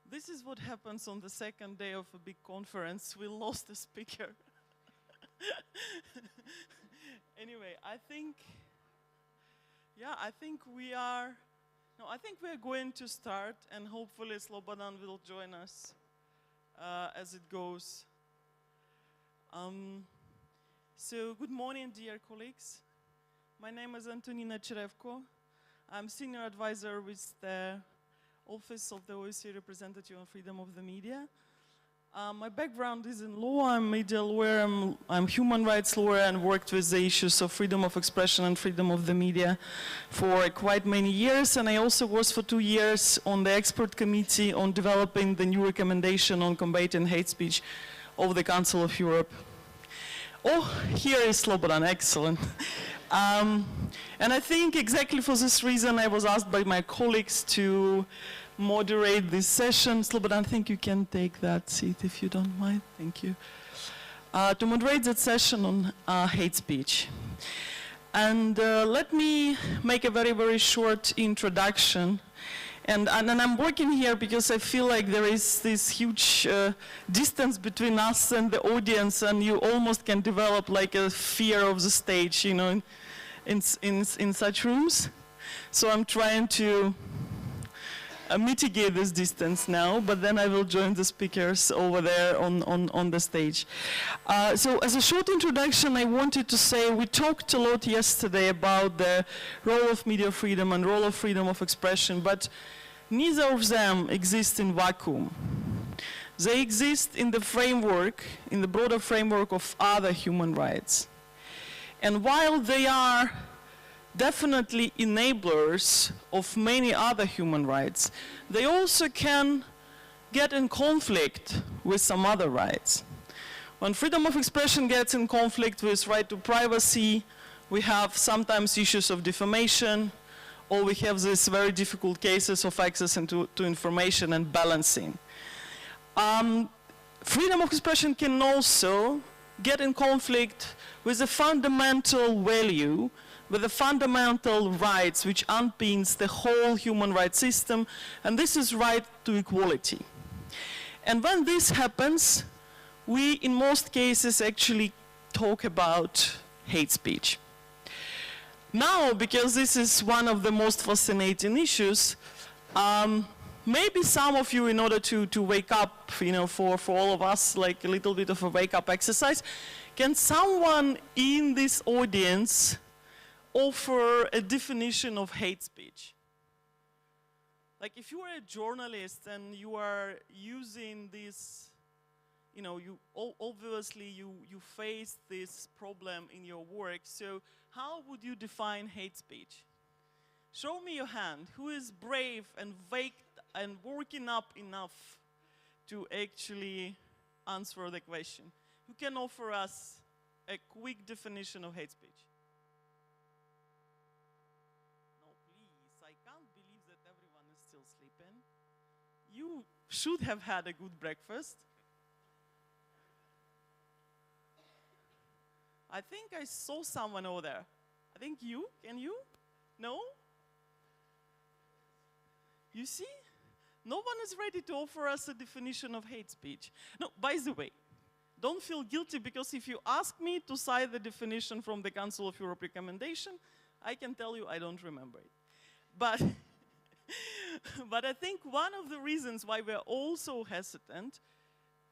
This is what happens on the second day of a big conference. We lost a speaker. Anyway, I think we are going to start, and hopefully Slobodan will join us as it goes. So good morning, dear colleagues. My name is Antonina Cherevko. I'm senior advisor with the Office of the OSCE Representative on Freedom of the Media. My background is in law. I'm media lawyer, I'm human rights lawyer, and worked with the issues of freedom of expression and freedom of the media for quite many years. And I also was for 2 years on the expert committee on developing the new recommendation on combating hate speech of the Council of Europe. Oh, here is Slobodan, excellent. And I think exactly for this reason I was asked by my colleagues to moderate this session. Slobodan, I think you can take that seat if you don't mind. Thank you. To moderate that session on hate speech. And let me make a very, very short introduction. And I'm working here because I feel like there is this huge distance between us and the audience, and you almost can develop like a fear of the stage, you know, in such rooms. So I'm trying to mitigate this distance now, but then I will join the speakers over there on the stage. So as a short introduction, I wanted to say we talked a lot yesterday about the role of media freedom and role of freedom of expression, but neither of them exist in vacuum. They exist in the framework, in the broader framework of other human rights. And while they are definitely enablers of many other human rights, they also can get in conflict with some other rights. When freedom of expression gets in conflict with right to privacy, we have sometimes issues of defamation, or we have these very difficult cases of access to information and balancing. Freedom of expression can also get in conflict with a fundamental value, with the fundamental rights which underpins the whole human rights system, and this is right to equality. And when this happens, we in most cases actually talk about hate speech. Now, because this is one of the most fascinating issues, maybe some of you, in order to wake up, you know, for all of us, like a little bit of a wake-up exercise, can someone in this audience offer a definition of hate speech? Like if you are a journalist and you are using this, you know, obviously you face this problem in your work, so how would you define hate speech? Show me your hand. Who is brave and waked and working up enough to actually answer the question? Who can offer us a quick definition of hate speech? No, please, I can't believe that everyone is still sleeping. You should have had a good breakfast. I think I saw someone over there. I think you, can you? No? You see? No one is ready to offer us a definition of hate speech. No, by the way, don't feel guilty, because if you ask me to cite the definition from the Council of Europe recommendation, I can tell you I don't remember it. But, but I think one of the reasons why we're also hesitant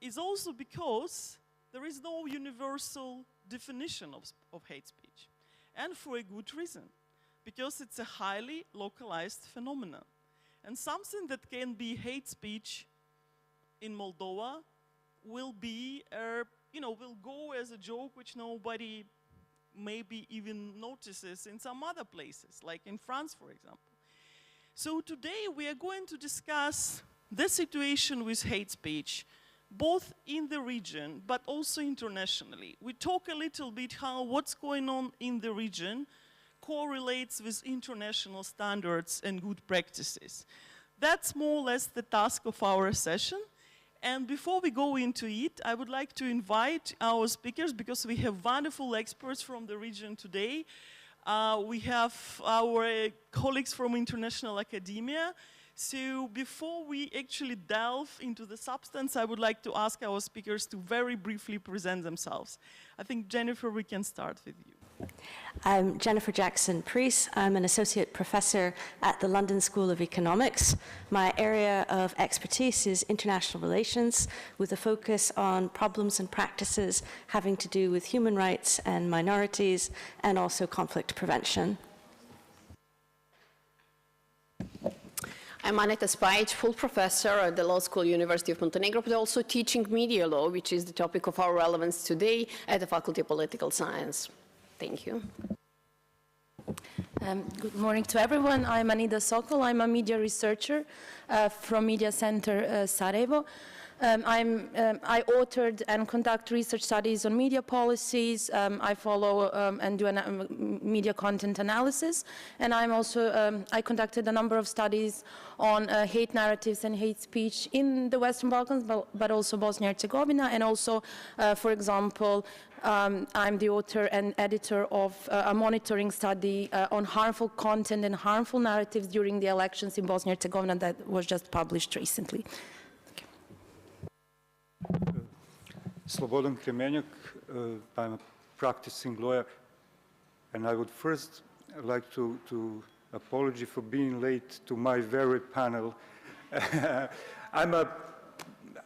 is also because there is no universal definition of hate speech. And for a good reason, because it's a highly localized phenomenon. And something that can be hate speech in Moldova will be, will go as a joke which nobody maybe even notices in some other places, like in France, for example. So today we are going to discuss the situation with hate speech, both in the region, but also internationally. We talk a little bit how what's going on in the region correlates with international standards and good practices. That's more or less the task of our session. And before we go into it, I would like to invite our speakers, because we have wonderful experts from the region today. We have our colleagues from international academia. So before we actually delve into the substance, I would like to ask our speakers to very briefly present themselves. I think, Jennifer, we can start with you. I'm Jennifer Jackson-Preece. I'm an associate professor at the London School of Economics. My area of expertise is international relations, with a focus on problems and practices having to do with human rights and minorities, and also conflict prevention. I'm Aneta Spajic, full professor at the Law School, University of Montenegro, but also teaching media law, which is the topic of our relevance today at the Faculty of Political Science. Thank you. Good morning to everyone. I'm Anida Sokol. I'm a media researcher from Media Center Sarajevo. I authored and conduct research studies on media policies. I follow and do media content analysis. And I'm also, I conducted a number of studies on hate narratives and hate speech in the Western Balkans, but also Bosnia and Herzegovina. And also, for example, I'm the author and editor of a monitoring study on harmful content and harmful narratives during the elections in Bosnia and Herzegovina that was just published recently. Slobodan Kremenjak, I'm a practicing lawyer, and I would first like to apologize for being late to my very panel.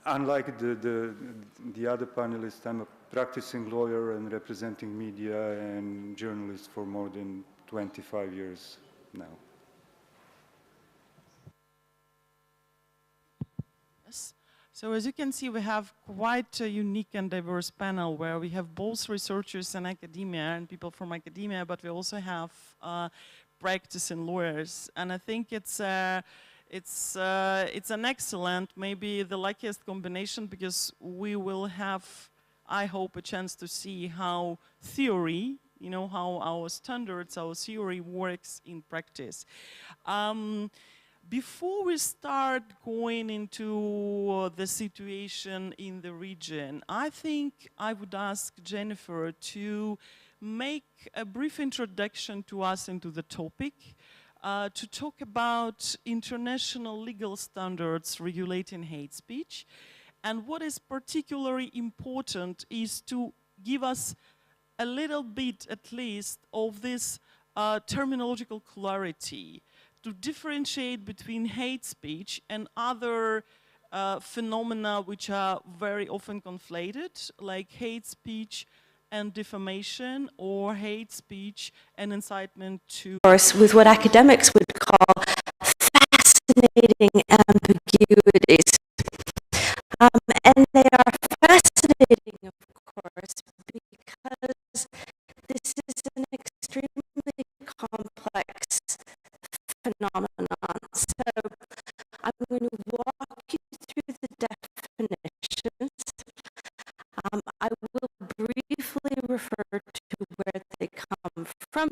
Unlike the other panelists, I'm a practicing lawyer and representing media and journalists for more than 25 years now. Yes. So as you can see, we have quite a unique and diverse panel where we have both researchers and academia and people from academia, but we also have practicing lawyers. And I think it's an excellent, maybe the luckiest combination, because we will have, I hope, a chance to see how theory, you know, how our standards, our theory works in practice. Before we start going into the situation in the region, I think I would ask Jennifer to make a brief introduction to us into the topic, to talk about international legal standards regulating hate speech. And what is particularly important is to give us a little bit, at least, of this terminological clarity, to differentiate between hate speech and other phenomena which are very often conflated, like hate speech and defamation, or hate speech and incitement to... Of course, with what academics would call fascinating ambiguities. And they are fascinating, of course, because this is an extremely complex phenomenon. So I'm going to walk you through the definitions. I will briefly refer to where they come from.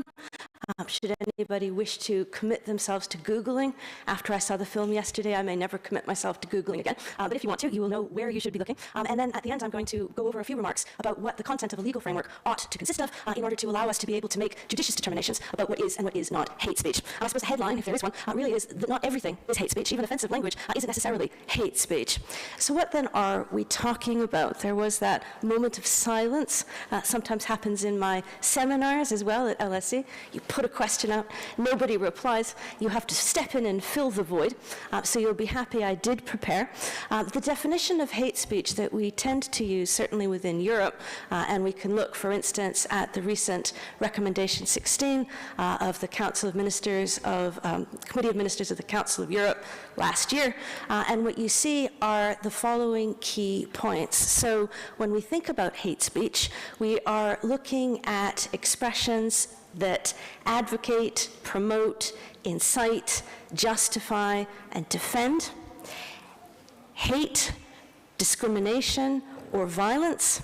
Should anybody wish to commit themselves to Googling, after I saw the film yesterday, I may never commit myself to Googling again. But if you want to, you will know where you should be looking. And then at the end, I'm going to go over a few remarks about what the content of a legal framework ought to consist of in order to allow us to be able to make judicious determinations about what is and what is not hate speech. I suppose the headline, if there is one, really is that not everything is hate speech. Even offensive language isn't necessarily hate speech. So what then are we talking about? There was that moment of silence, sometimes happens in my seminars as well at LSE. You put a question out, nobody replies, you have to step in and fill the void, so you'll be happy I did prepare. The definition of hate speech that we tend to use, certainly within Europe, and we can look, for instance, at the recent Recommendation 16 of the Council of Ministers of, Committee of Ministers of the Council of Europe last year, and what you see are the following key points. So when we think about hate speech, we are looking at expressions that advocate, promote, incite, justify, and defend hate, discrimination, or violence,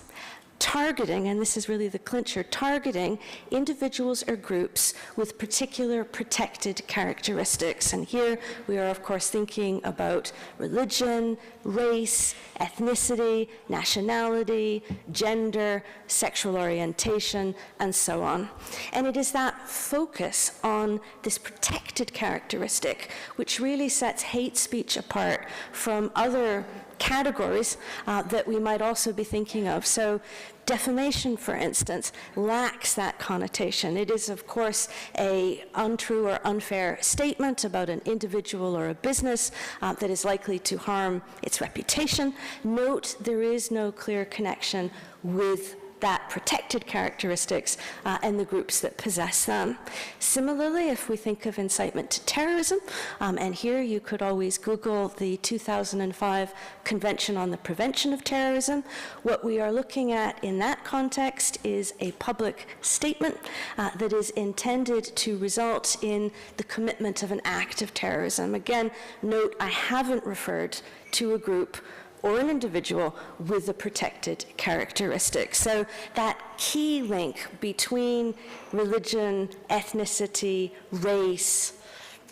targeting, and this is really the clincher, targeting individuals or groups with particular protected characteristics. And here we are, of course, thinking about religion, race, ethnicity, nationality, gender, sexual orientation, and so on. And it is that focus on this protected characteristic which really sets hate speech apart from other categories that we might also be thinking of. So defamation, for instance, lacks that connotation. It is, of course, an untrue or unfair statement about an individual or a business that is likely to harm its reputation. Note, there is no clear connection with that protected characteristics and the groups that possess them. Similarly, if we think of incitement to terrorism, and here you could always Google the 2005 Convention on the Prevention of Terrorism, what we are looking at in that context is a public statement that is intended to result in the commitment of an act of terrorism. Again, note, I haven't referred to a group or an individual with a protected characteristic. So that key link between religion, ethnicity, race,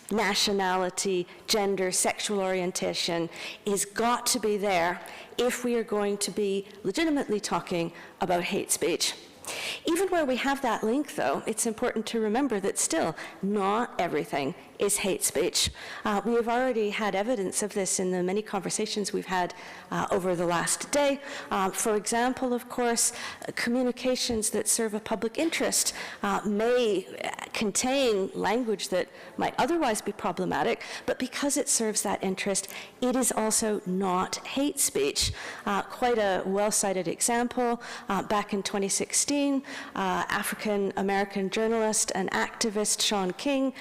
nationality, gender, sexual orientation is got to be there if we are going to be legitimately talking about hate speech. Even where we have that link, though, it's important to remember that still not everything is hate speech. We have already had evidence of this in the many conversations we've had over the last day. For example, of course, communications that serve a public interest may contain language that might otherwise be problematic, but because it serves that interest, it is also not hate speech. Quite a well-cited example, back in 2016, African-American journalist and activist Sean King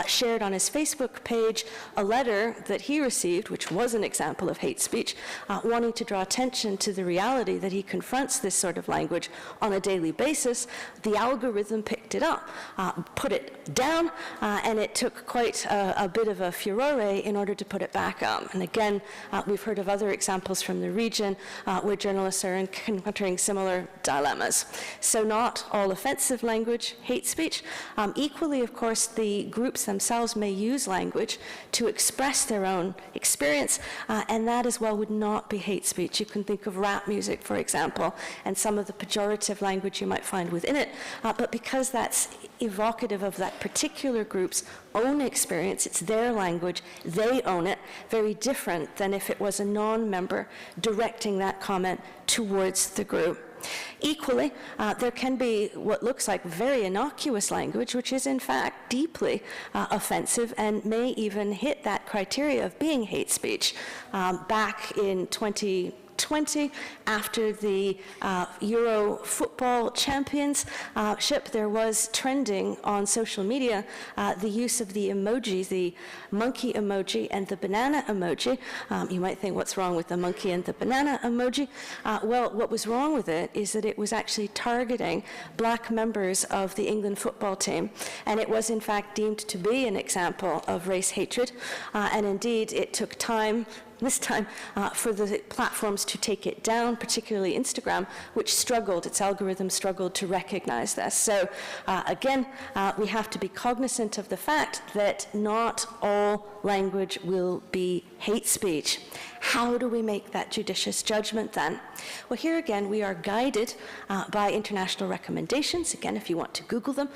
shared on his Facebook page a letter that he received, which was an example of hate speech, wanting to draw attention to the reality that he confronts this sort of language on a daily basis. The algorithm picked it up, put it down, and it took quite a bit of a furore in order to put it back up. And again, we've heard of other examples from the region where journalists are encountering similar dilemmas. So not all offensive language, hate speech. Equally, of course, the groups themselves may use language to express their own experience, and that as well would not be hate speech. You can think of rap music, for example, and some of the pejorative language you might find within it, but because that's evocative of that particular group's own experience, it's their language, they own it, very different than if it was a non-member directing that comment towards the group. Equally, there can be what looks like very innocuous language, which is in fact deeply offensive and may even hit that criteria of being hate speech. Back in 2020, after the Euro football championship, there was trending on social media the use of the emojis, the monkey emoji and the banana emoji. You might think, what's wrong with the monkey and the banana emoji? Well, what was wrong with it is that it was actually targeting black members of the England football team, and it was in fact deemed to be an example of race hatred, and indeed it took time this time for the platforms to take it down, particularly Instagram, which struggled, its algorithm struggled to recognize this. So again, we have to be cognizant of the fact that not all language will be hate speech. How do we make that judicious judgment then? Well, here again, we are guided by international recommendations. Again, if you want to Google them,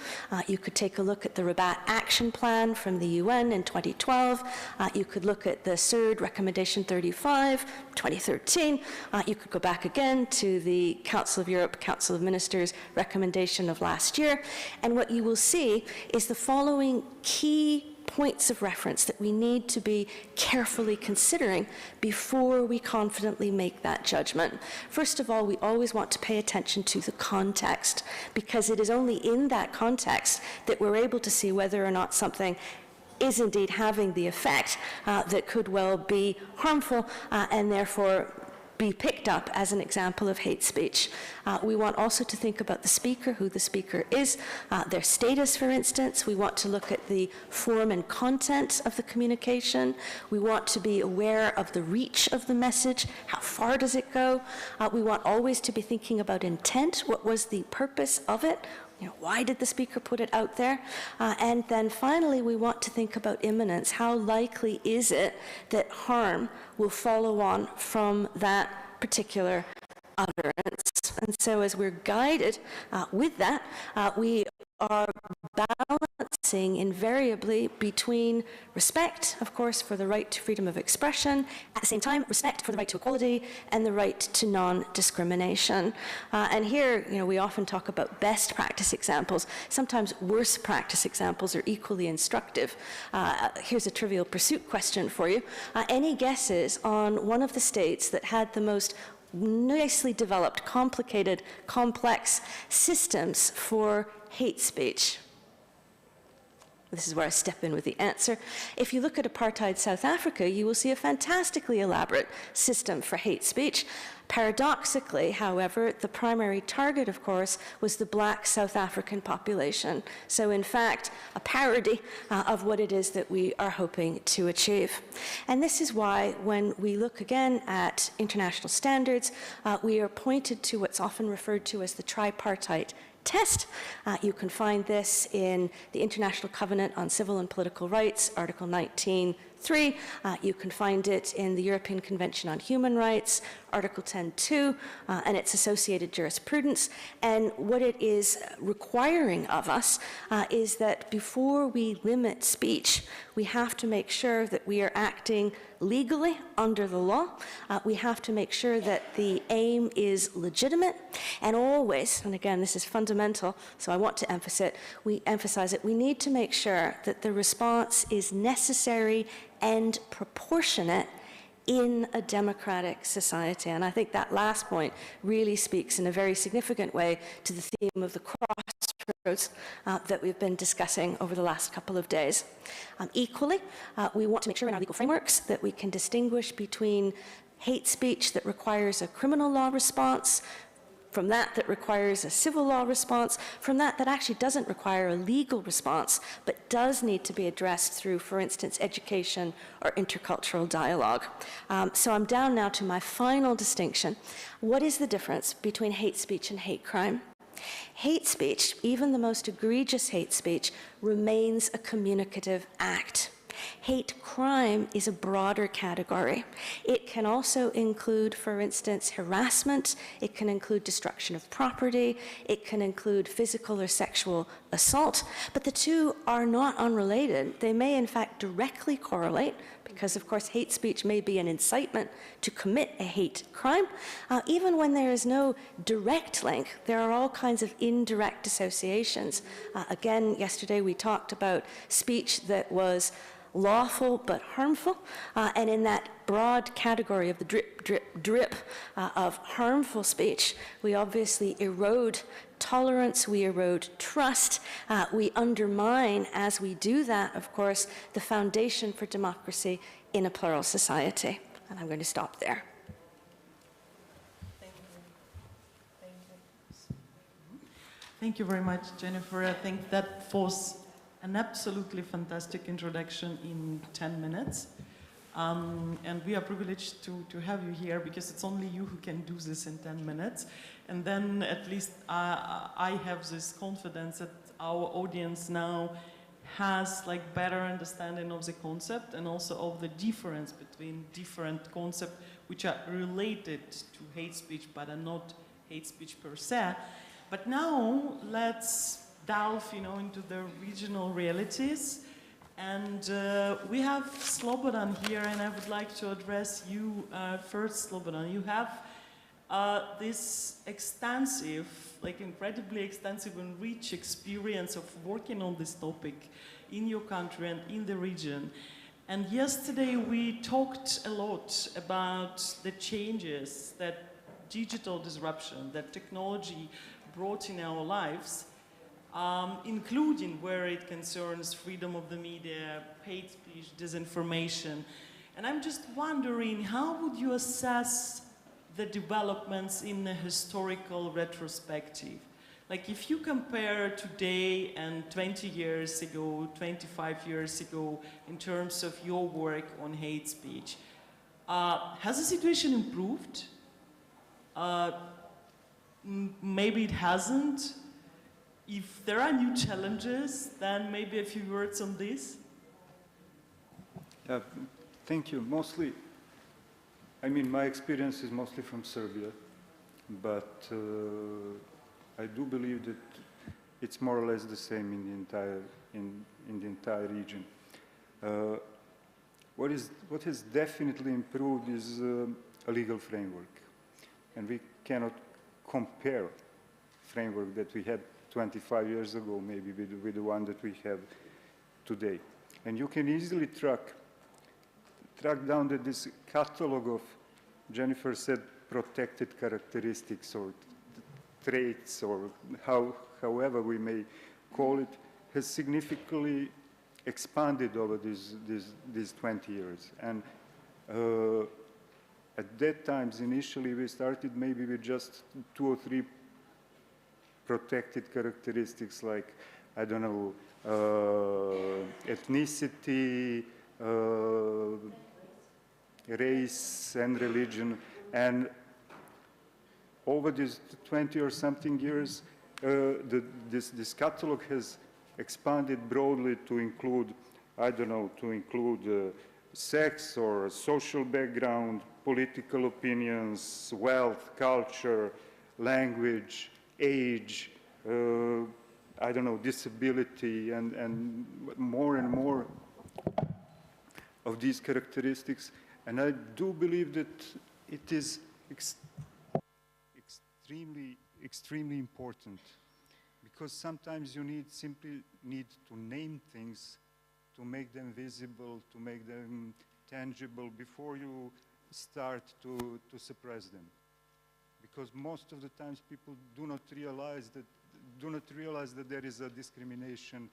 you could take a look at the Rabat Action Plan from the UN in 2012. You could look at the CERD Recommendation 35, 2013. You could go back again to the Council of Europe, Council of Ministers recommendation of last year. And what you will see is the following key points of reference that we need to be carefully considering before we confidently make that judgment. First of all, we always want to pay attention to the context, because it is only in that context that we're able to see whether or not something is indeed having the effect that could well be harmful and therefore be picked up as an example of hate speech. We want also to think about the speaker, who the speaker is, their status, for instance. We want to look at the form and content of the communication. We want to be aware of the reach of the message. How far does it go? We want always to be thinking about intent. What was the purpose of it? You know, why did the speaker put it out there? And then finally, we want to think about imminence. How likely is it that harm will follow on from that particular utterance? And so as we're guided with that, we are balancing invariably between respect, of course, for the right to freedom of expression, at the same time, respect for the right to equality and the right to non-discrimination. And here, you know, we often talk about best practice examples. Sometimes worst practice examples are equally instructive. Here's a Trivial Pursuit question for you. Any guesses on one of the states that had the most nicely developed, complicated, complex systems for hate speech? This is where I step in with the answer. If you look at apartheid South Africa, you will see a fantastically elaborate system for hate speech. Paradoxically, however, the primary target, of course, was the black South African population. So in fact, a parody of what it is that we are hoping to achieve. And this is why when we look again at international standards, we are pointed to what's often referred to as the tripartite test. You can find this in the International Covenant on Civil and Political Rights, Article 19.3. You can find it in the European Convention on Human Rights, Article 10.2, and its associated jurisprudence. And what it is requiring of us is that before we limit speech, we have to make sure that we are acting legally under the law. We have to make sure that the aim is legitimate, and always, and again, this is fundamental, so I want to emphasize it, we need to make sure that the response is necessary and proportionate in a democratic society. And I think that last point really speaks in a very significant way to the theme of the crossroads that we've been discussing over the last couple of days. Equally, we want to make sure in our legal frameworks that we can distinguish between hate speech that requires a criminal law response, from that requires a civil law response, from that actually doesn't require a legal response, but does need to be addressed through, for instance, education or intercultural dialogue. So I'm down now to my final distinction. What is the difference between hate speech and hate crime? Hate speech, even the most egregious hate speech, remains a communicative act. Hate crime is a broader category. It can also include, for instance, harassment. It can include destruction of property. It can include physical or sexual assault. But the two are not unrelated. They may, in fact, directly correlate, because, of course, hate speech may be an incitement to commit a hate crime. Even when there is no direct link, there are all kinds of indirect associations. Again, yesterday we talked about speech that was lawful but harmful, and in that broad category of the drip, drip, drip of harmful speech, we obviously erode tolerance, we erode trust, we undermine, as we do that, of course, the foundation for democracy in a plural society. And I'm going to stop there. Thank you very much, Jennifer. I think that was an absolutely fantastic introduction in 10 minutes. And we are privileged to have you here, because it's only you who can do this in 10 minutes. And then at least I have this confidence that our audience now has like better understanding of the concept, and also of the difference between different concepts which are related to hate speech but are not hate speech per se. But now let's delve, into the regional realities. And we have Slobodan here, and I would like to address you first, Slobodan. You have this extensive, incredibly extensive and rich experience of working on this topic in your country and in the region. And yesterday we talked a lot about the changes that digital disruption, that technology brought in our lives, including where it concerns freedom of the media, hate speech, disinformation. And I'm just wondering, how would you assess the developments in a historical retrospective. Like if you compare today and 20 years ago, 25 years ago, in terms of your work on hate speech, has the situation improved? Maybe it hasn't. If there are new challenges, then maybe a few words on this. Thank you. Mostly, I mean, my experience is mostly from Serbia, but I do believe that it's more or less the same in the entire region. What has definitely improved is a legal framework, and we cannot compare framework that we had 25 years ago, maybe with the one that we have today. And you can easily track down this catalog of, Jennifer said, protected characteristics or traits, or however we may call it, has significantly expanded over these 20 years. And at that times, initially, we started maybe with just 2 or 3 protected characteristics like, I don't know, ethnicity, race and religion. And over these 20 or something years, this catalog has expanded broadly to include, I don't know, to include sex or social background, political opinions, wealth, culture, language, age, I don't know, disability, and more of these characteristics. And I do believe that it is extremely important, because sometimes you simply need to name things, to make them visible, to make them tangible before you start to suppress them. Because most of the times people do not realize that there is a discrimination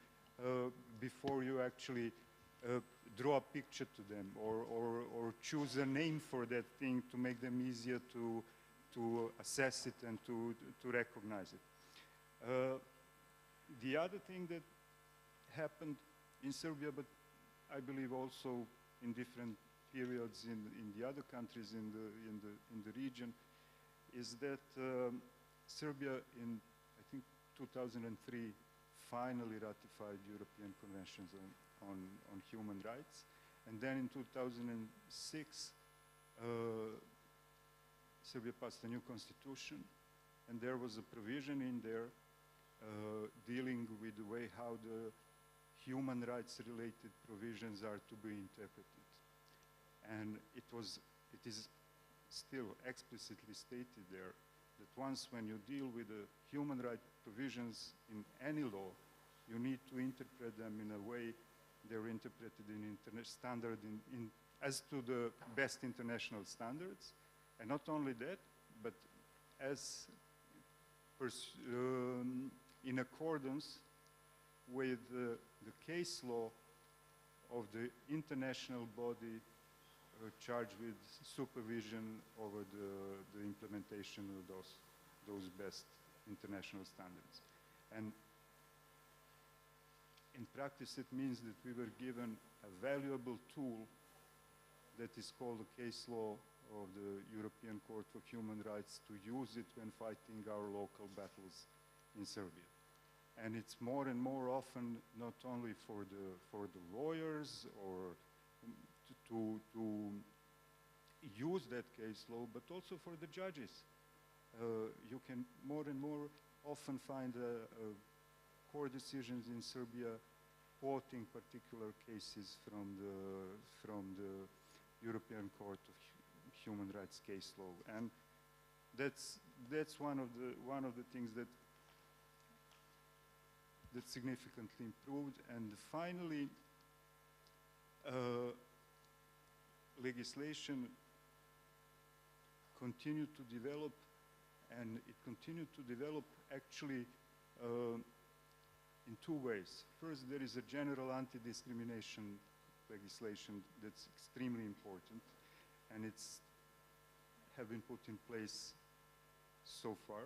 before you actually draw a picture to them or choose a name for that thing to make them easier to assess it and to recognize it. The other thing that happened in Serbia, but I believe also in different periods in the other countries in the region, is that Serbia in, I think, 2003 finally ratified European Conventions on Human Rights. And then in 2006, Serbia passed a new constitution, and there was a provision in there dealing with the way how the human rights related provisions are to be interpreted. And it is still explicitly stated there that once when you deal with the human rights provisions in any law, you need to interpret them in a way they're interpreted in standard as to the best international standards. And not only that, but as in accordance with the case law of the international body charged with supervision over the implementation of those best international standards. And in practice, it means that we were given a valuable tool that is called the case law of the European Court of Human Rights to use it when fighting our local battles in Serbia. And it's more and more often not only for the lawyers or to use that case law, but also for the judges. You can more and more often find court decisions in Serbia quoting particular cases from the European Court of Human Rights case law, and that's one of the things that significantly improved. And finally, legislation continued to develop, and it continued to develop actually in 2 ways. First, there is a general anti-discrimination legislation that's extremely important, and it's have been put in place so far,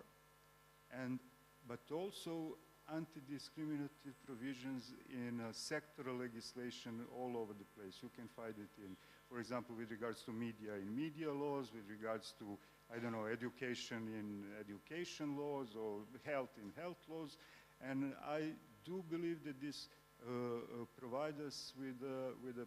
but also anti-discriminative provisions in sectoral legislation all over the place. You can find it in, for example, with regards to media in media laws, with regards to, I don't know, education in education laws, or health in health laws. And I do believe that this provides us with a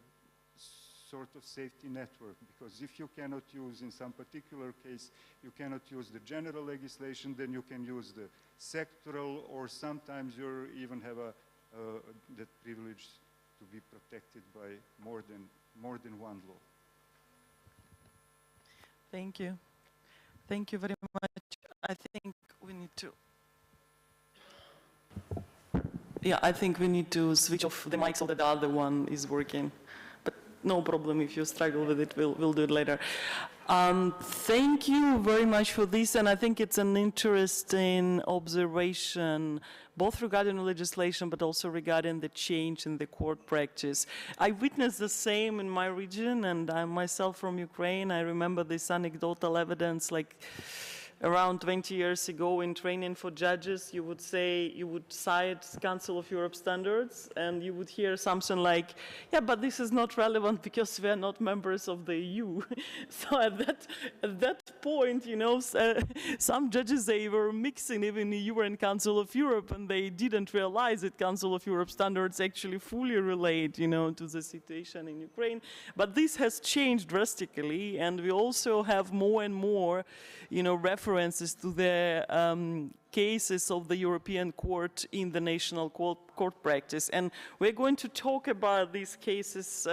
sort of safety network, because if you cannot use, in some particular case, you cannot use the general legislation, then you can use the sectoral, or sometimes you even have that privilege to be protected by more than one law. Thank you. Thank you very much. I think we need to... Yeah, I think we need to switch off the mic so that the other one is working. But no problem, if you struggle with it, we'll do it later. Thank you very much for this, and I think it's an interesting observation, both regarding the legislation, but also regarding the change in the court practice. I witnessed the same in my region, and I'm myself from Ukraine. I remember this anecdotal evidence, like around 20 years ago in training for judges, you would say, you would cite Council of Europe standards, and you would hear something like, yeah, but this is not relevant because we are not members of the EU. So at that point, you know, some judges, they were mixing even EU and Council of Europe, and they didn't realize that Council of Europe standards actually fully relate, you know, to the situation in Ukraine. But this has changed drastically, and we also have more and more, you know, references to the cases of the European Court in the national court practice. And we're going to talk about these cases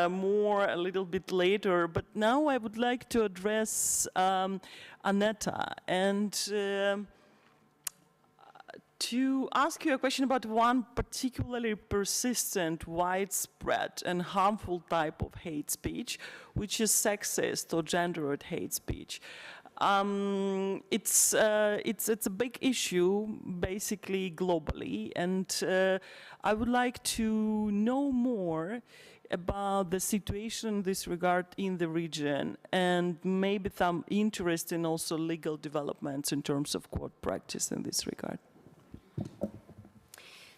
more a little bit later, but now I would like to address Aneta and to ask you a question about one particularly persistent, widespread, and harmful type of hate speech, which is sexist or gendered hate speech. It's a big issue, basically globally, and I would like to know more about the situation in this regard in the region, and maybe some interest in also legal developments in terms of court practice in this regard.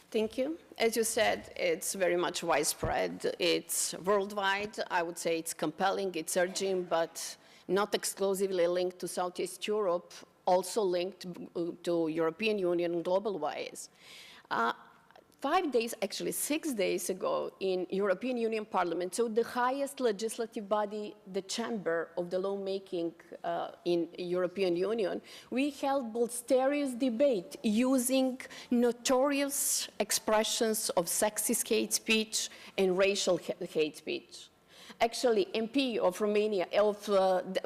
Thank you. As you said, it's very much widespread. It's worldwide. I would say it's compelling, it's urgent, but not exclusively linked to Southeast Europe, also linked to European Union global-wise. 5 days, actually 6 days ago, in European Union Parliament, so the highest legislative body, the chamber of the lawmaking in European Union, we held boisterous debate using notorious expressions of sexist hate speech and racial hate speech. Actually, MP of Romania,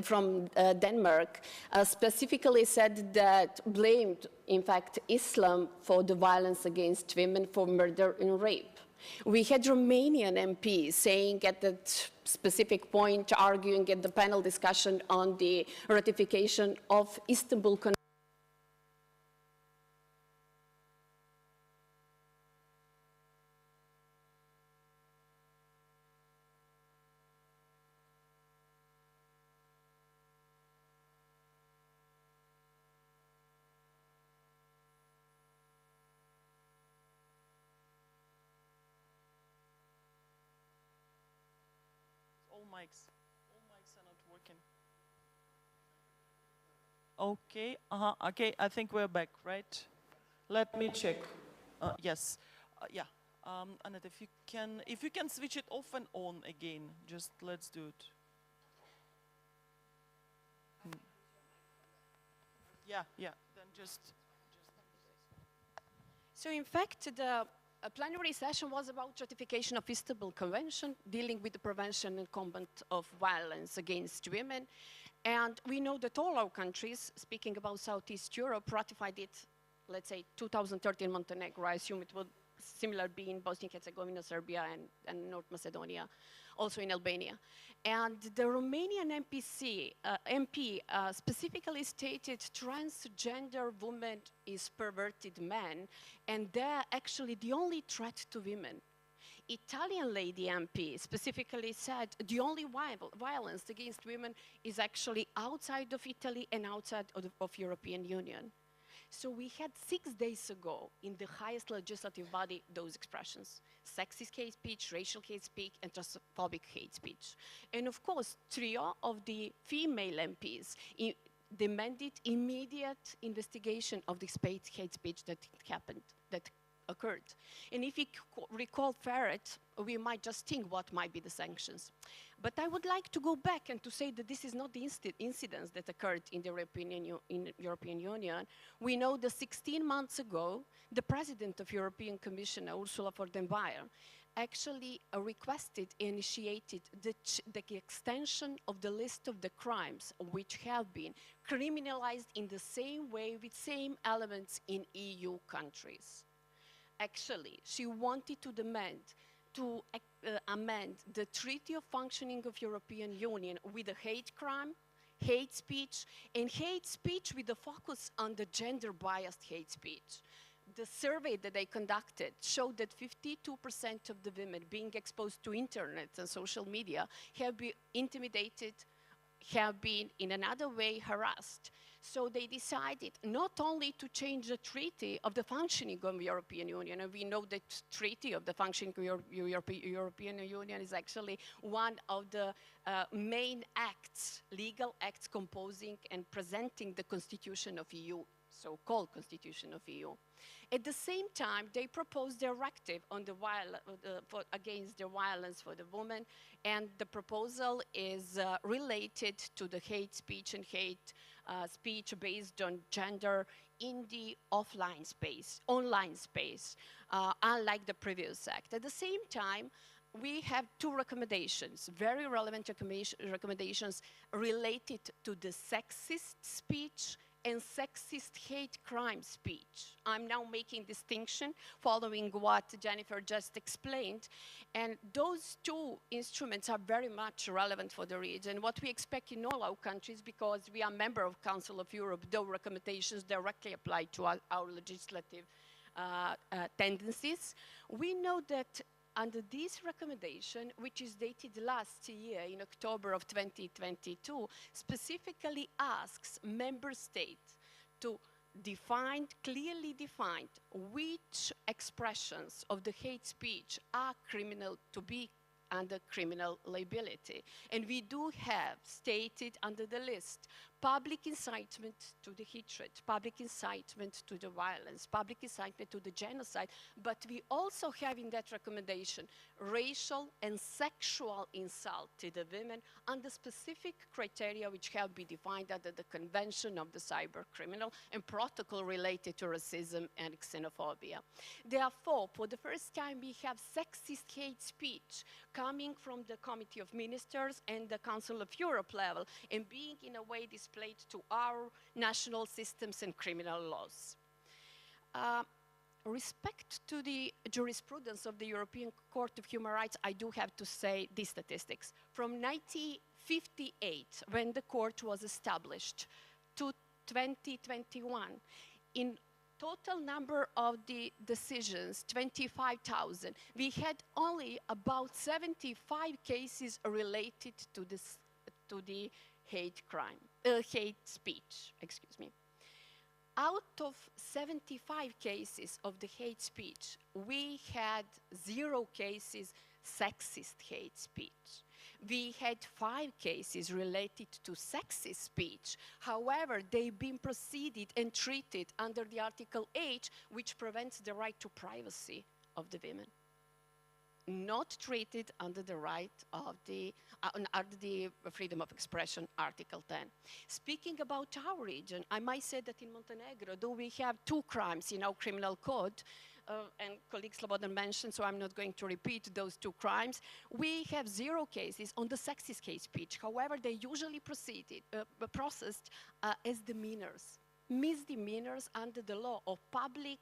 from Denmark, specifically said that blamed, in fact, Islam for the violence against women, for murder and rape. We had Romanian MP saying at that specific point, arguing at the panel discussion on the ratification of Istanbul Convention. All mics are not working. Okay, okay, I think we're back, right? Let me check. Yes, yeah. Annette, if you can switch it off and on again, just let's do it. Yeah, then just. So in fact, the plenary session was about ratification of Istanbul Convention, dealing with the prevention and combat of violence against women. And we know that all our countries, speaking about Southeast Europe, ratified it, let's say, 2013 Montenegro. I assume it would similar be in Bosnia and Herzegovina, Serbia, and North Macedonia, also in Albania. And the Romanian MP specifically stated transgender woman is perverted man, and they're actually the only threat to women. Italian lady MP specifically said the only violence against women is actually outside of Italy and outside of European Union. So we had 6 days ago in the highest legislative body those expressions: sexist hate speech, racial hate speech, and transphobic hate speech. And of course, 3 of the female MPs demanded immediate investigation of the hate speech that occurred. And if we recall Ferret, we might just think what might be the sanctions. But I would like to go back and to say that this is not the incidents that occurred in the European Union. We know that 16 months ago, the President of European Commission, Ursula von der Leyen, actually requested, initiated the extension of the list of the crimes which have been criminalized in the same way with same elements in EU countries. Actually, she wanted to demand to amend the Treaty of Functioning of European Union with a hate crime, hate speech with a focus on the gender-biased hate speech. The survey that they conducted showed that 52% of the women being exposed to internet and social media have been intimidated, have been in another way harassed. So they decided not only to change the treaty of the functioning of the European Union, and we know that treaty of the functioning of European Union is actually one of the main acts, legal acts composing and presenting the constitution of EU, so-called constitution of EU. At the same time, they proposed a directive on the against the violence for the woman, and the proposal is related to the hate speech and hate speech based on gender in the offline space, online space, unlike the previous act. At the same time, we have 2 recommendations, very relevant recommendations related to the sexist speech and sexist hate crime speech. I'm now making distinction following what Jennifer just explained, and those 2 instruments are very much relevant for the region. What we expect in all our countries, because we are member of Council of Europe, those recommendations directly apply to our legislative tendencies. We know that under this recommendation, which is dated last year in October of 2022, specifically asks member states to clearly define which expressions of the hate speech are criminal, to be under criminal liability. And we do have stated under the list public incitement to the hatred, public incitement to the violence, public incitement to the genocide, but we also have in that recommendation racial and sexual insult to the women under specific criteria which have been defined under the Convention of the Cyber Criminal and protocol related to racism and xenophobia. Therefore, for the first time, we have sexist hate speech coming from the Committee of Ministers and the Council of Europe level and being in a way displayed to our national systems and criminal laws. Respect to the jurisprudence of the European Court of Human Rights, I do have to say these statistics. From 1958, when the court was established, to 2021, in total number of the decisions, 25,000, we had only about 75 cases related to the hate speech, excuse me. Out of 75 cases of the hate speech, we had 0 cases sexist hate speech. We had 5 cases related to sexist speech. However, they've been proceeded and treated under the Article 8, which prevents the right to privacy of the women. Not treated under the right of under the freedom of expression, Article 10. Speaking about our region, I might say that in Montenegro, though we have 2 crimes in our criminal code, and colleague Slobodan mentioned, so I'm not going to repeat those 2 crimes, we have 0 cases on the sexist hate speech. However, they usually processed as misdemeanors under the law of public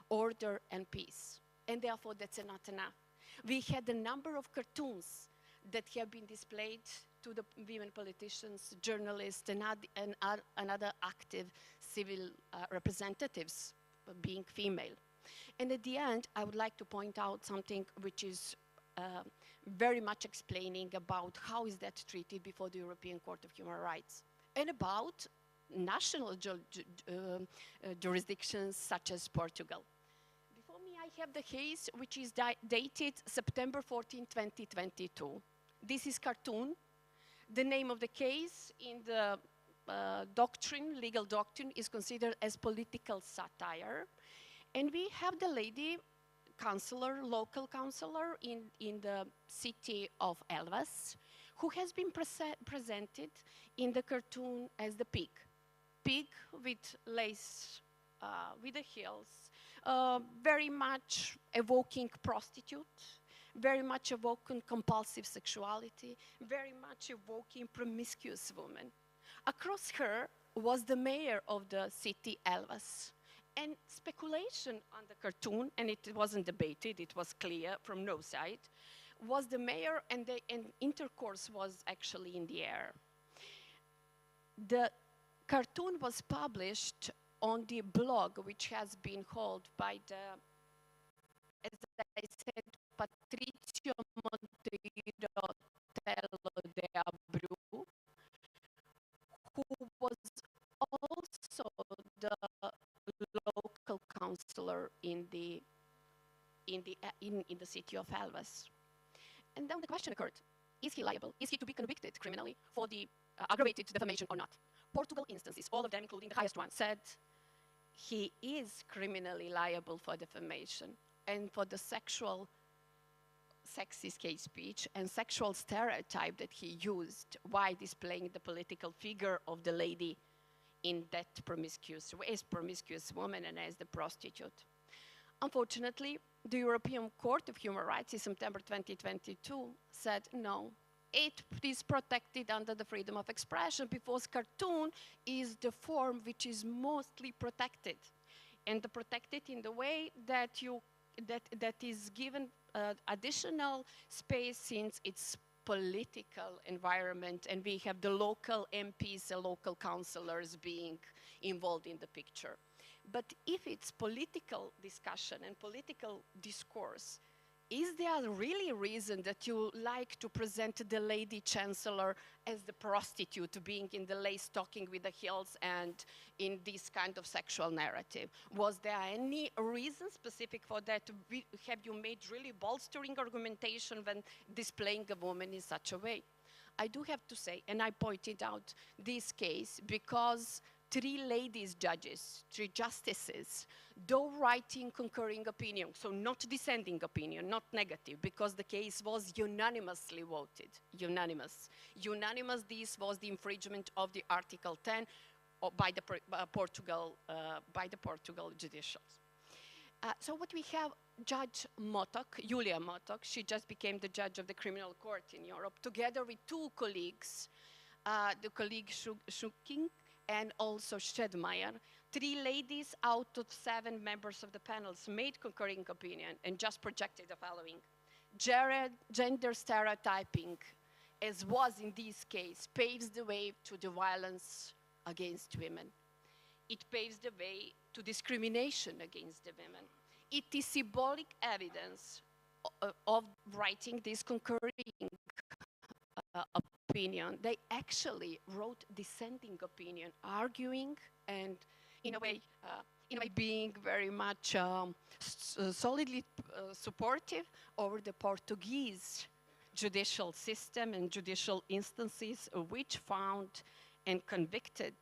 order and peace. And therefore, that's not enough. We had a number of cartoons that have been displayed to the women politicians, journalists, and other active civil representatives, being female. And at the end, I would like to point out something which is very much explaining about how is that treated before the European Court of Human Rights, and about national jurisdictions such as Portugal. Before me, I have the case which is dated September 14, 2022. This is cartoon. The name of the case in the doctrine, legal doctrine, is considered as political satire. And we have the lady councillor, local councillor in the city of Elvas, who has been presented in the cartoon as the pig. Pig with lace, with the heels, very much evoking prostitute, very much evoking compulsive sexuality, very much evoking promiscuous woman. Across her was the mayor of the city, Elvas. And speculation on the cartoon, and it wasn't debated, it was clear from no side, was the mayor, and intercourse was actually in the air. The cartoon was published on the blog, which has been held by the, as I said, Patrizio Monteiro Tello de Abreu, who was also the local councillor in the city of Elvas. And then the question occurred, is he liable? Is he to be convicted criminally for the aggravated defamation or not? Portugal instances, all of them, including the highest one, said he is criminally liable for defamation and for the sexual sexist hate speech and sexual stereotype that he used while displaying the political figure of the lady in that promiscuous woman and as the prostitute. Unfortunately, the European Court of Human Rights in September 2022 said no, it is protected under the freedom of expression because cartoon is the form which is mostly protected, and protected in the way that that is given additional space since it's political environment, and we have the local MPs and local councillors being involved in the picture. But if it's political discussion and political discourse, is there really a reason that you like to present the lady chancellor as the prostitute being in the lace stocking with the heels and in this kind of sexual narrative? Was there any reason specific for that? Have you made really bolstering argumentation when displaying a woman in such a way? I do have to say, and I pointed out this case because 3 ladies judges, 3 justices, though writing concurring opinion, so not dissenting opinion, not negative, because the case was unanimously voted, unanimous. Unanimous, this was the infringement of the Article 10 by the Portugal judicials. So what we have, Judge Motok, Julia Motok, she just became the judge of the criminal court in Europe, together with 2 colleagues, the colleague Schuking and also Schedmeyer. 3 ladies out of 7 members of the panels made concurring opinion and just projected the following. Gender stereotyping, as was in this case, paves the way to the violence against women. It paves the way to discrimination against the women. It is symbolic evidence of writing this concurring opinion. They actually wrote dissenting opinion, arguing and in a way being very much solidly supportive over the Portuguese judicial system and judicial instances which found and convicted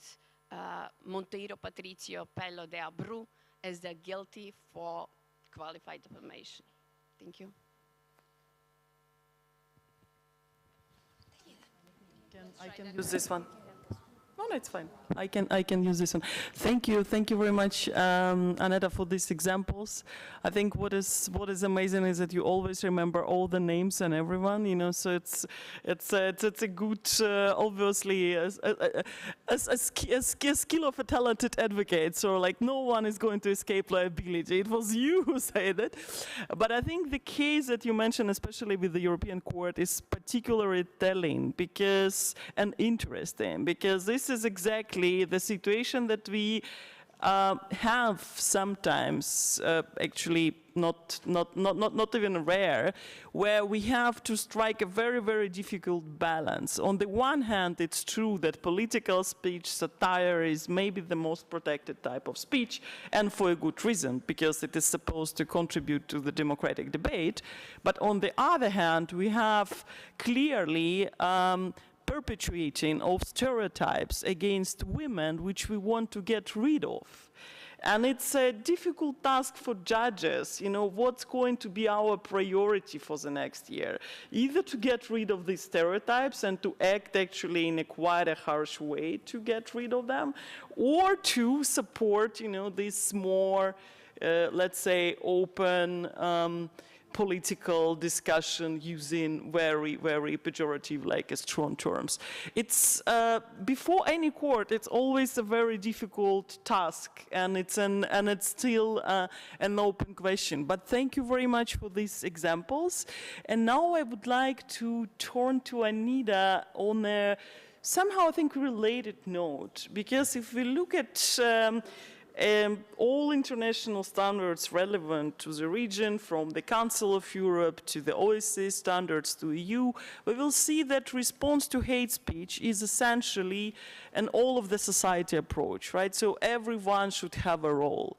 Monteiro Patrizio Tello de Abreu as the guilty for qualified defamation. Thank you. I can use this one. No, it's fine. I can use this one. Thank you very much, Aneta, for these examples. I think what is amazing is that you always remember all the names and everyone. You know, so it's a good, obviously, a skill of a talented advocate. So like no one is going to escape liability. It was you who said it. But I think the case that you mentioned, especially with the European Court, is particularly telling and interesting because this is exactly the situation that we have sometimes actually not even rare, where we have to strike a very, very difficult balance. On the one hand, it's true that political speech, satire, is maybe the most protected type of speech, and for a good reason, because it is supposed to contribute to the democratic debate. But on the other hand, we have clearly perpetuating of stereotypes against women, which we want to get rid of. And it's a difficult task for judges, you know, what's going to be our priority for the next year? Either to get rid of these stereotypes and to act actually in a quite a harsh way to get rid of them, or to support, you know, this more, let's say, open political discussion using very, very pejorative, like strong terms. It's, before any court, it's always a very difficult task, and it's still an open question. But thank you very much for these examples. And now I would like to turn to Anita on a somehow, I think, related note, because if we look at all international standards relevant to the region, from the Council of Europe to the OSCE standards to EU, we will see that response to hate speech is essentially an all of the society approach, right? So everyone should have a role.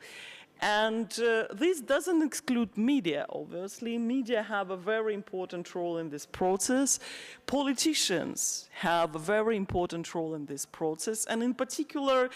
And this doesn't exclude media, obviously. Media have a very important role in this process. Politicians have a very important role in this process, and in particular,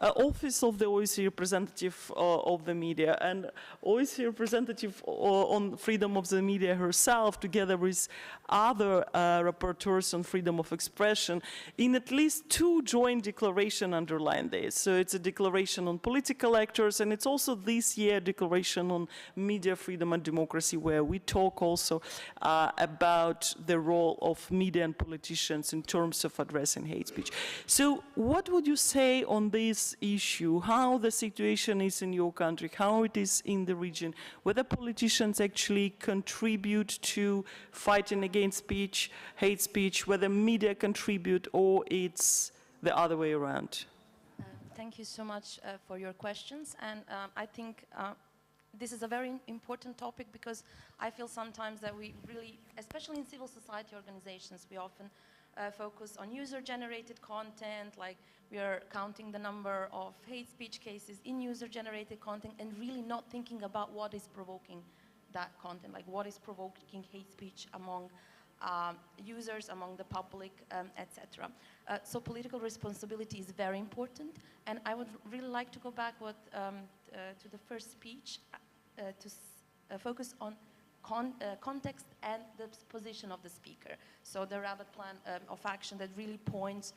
Office of the OSCE representative of the media and OSCE representative on freedom of the media herself, together with other rapporteurs on freedom of expression, in at least 2 joint declarations underline this. So it's a declaration on political actors, and it's also this year a declaration on media freedom and democracy, where we talk also about the role of media and politicians in terms of addressing hate speech. So what would you say on this issue, how the situation is in your country, how it is in the region, whether politicians actually contribute to fighting against speech, hate speech, whether media contribute, or it's the other way around? Thank you so much for your questions, and I think this is a very important topic, because I feel sometimes that we really, especially in civil society organizations, we often focus on user-generated content, like we are counting the number of hate speech cases in user-generated content, and really not thinking about what is provoking that content, like what is provoking hate speech among users, among the public, etc. So political responsibility is very important, and I would really like to go back to the first speech to focus on context and the position of the speaker. So the rapid plan of action that really points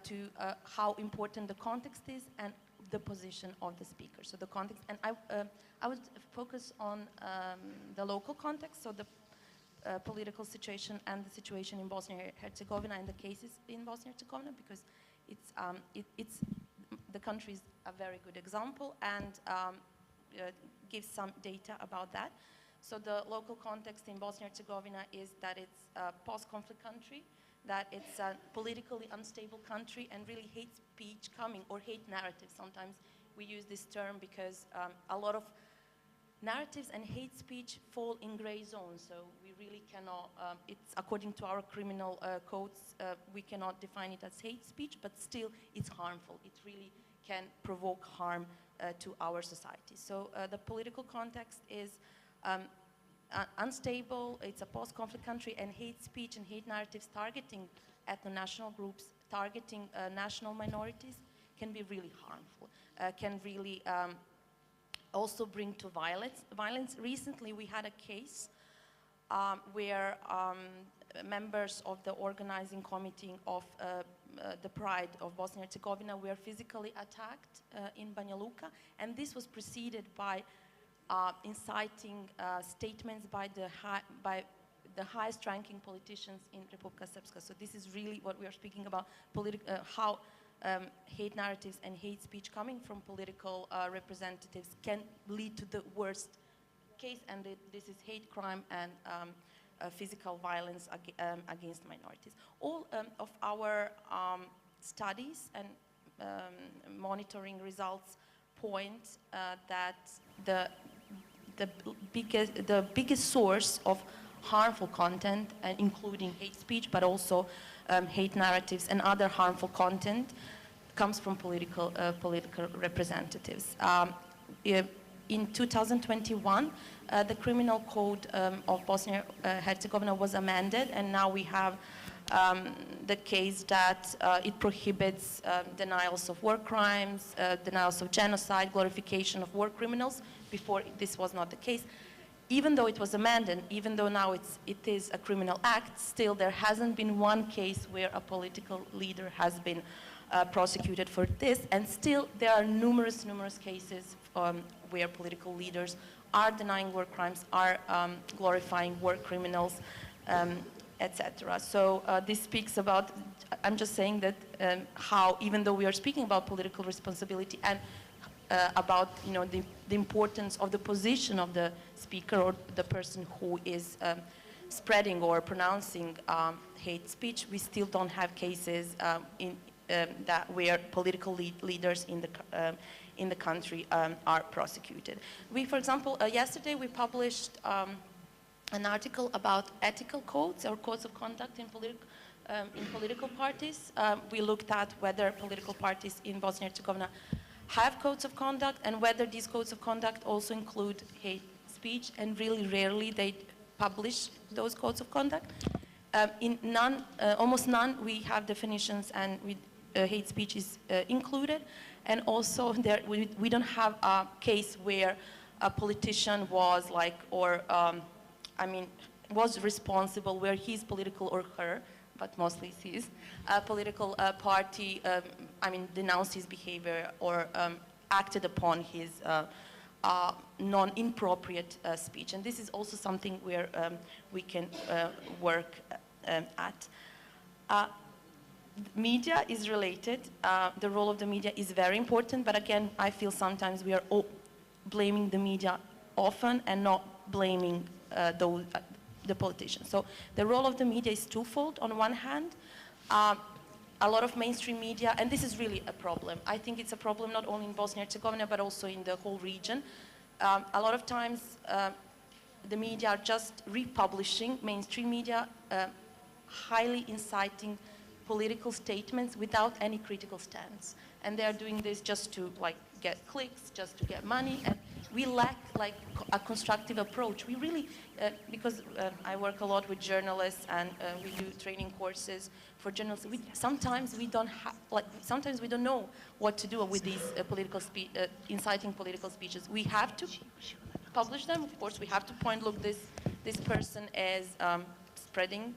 to how important the context is and the position of the speaker. So the context, and I would focus on the local context, so the political situation and the situation in Bosnia-Herzegovina and the cases in Bosnia-Herzegovina, because it's the country is a very good example, and gives some data about that. So the local context in Bosnia-Herzegovina is that it's a post-conflict country, that it's a politically unstable country, and really hate speech coming, or hate narratives. Sometimes we use this term because a lot of narratives and hate speech fall in gray zones, so we really cannot, it's according to our criminal codes, we cannot define it as hate speech, but still it's harmful. It really can provoke harm to our society. So the political context is unstable, it's a post-conflict country, and hate speech and hate narratives targeting ethno-national groups, targeting national minorities can be really harmful, can really also bring to violence. Recently we had a case where members of the organizing committee of the Pride of Bosnia-Herzegovina were physically attacked in Banja Luka, and this was preceded by inciting statements by the highest ranking politicians in Republika Srpska. So this is really what we are speaking about, how hate narratives and hate speech coming from political representatives can lead to the worst case, and this is hate crime and physical violence against minorities. All of our studies and monitoring results point that the biggest source of harmful content, including hate speech, but also hate narratives and other harmful content, comes from political representatives. In 2021, the criminal code of Bosnia-Herzegovina was amended, and now we have the case that it prohibits denials of war crimes, denials of genocide, glorification of war criminals. Before, this was not the case. Even though it was amended, even though now it is a criminal act, still there hasn't been one case where a political leader has been prosecuted for this, and still there are numerous cases where political leaders are denying war crimes, are glorifying war criminals, etc. So this speaks about, I'm just saying that how, even though we are speaking about political responsibility and about the importance of the position of the speaker or the person who is spreading or pronouncing hate speech, we still don't have cases that where political leaders in the country are prosecuted. We, for example, yesterday we published an article about ethical codes or codes of conduct in political parties. We looked at whether political parties in Bosnia-Herzegovina have codes of conduct and whether these codes of conduct also include hate speech, and really rarely they publish those codes of conduct. In none, almost none, we have definitions, and hate speech is included. And also there, we don't have a case where a politician was like, or was responsible, where his political, or her, but mostly his, political party, denounced his behavior or acted upon his non-inappropriate speech. And this is also something where we can work at. Media is related. The role of the media is very important, but again, I feel sometimes we are all blaming the media often and not blaming the politicians. So the role of the media is twofold. On one hand, a lot of mainstream media, and this is really a problem. I think it's a problem not only in Bosnia-Herzegovina, but also in the whole region. A lot of times, the media are just republishing, mainstream media, highly inciting political statements without any critical stance. And they are doing this just to get clicks, just to get money, and we lack a constructive approach. We really, because I work a lot with journalists and we do training courses for journalists. Sometimes we don't sometimes we don't know what to do with these inciting political speeches. We have to publish them, of course. We have to point, look, this person is spreading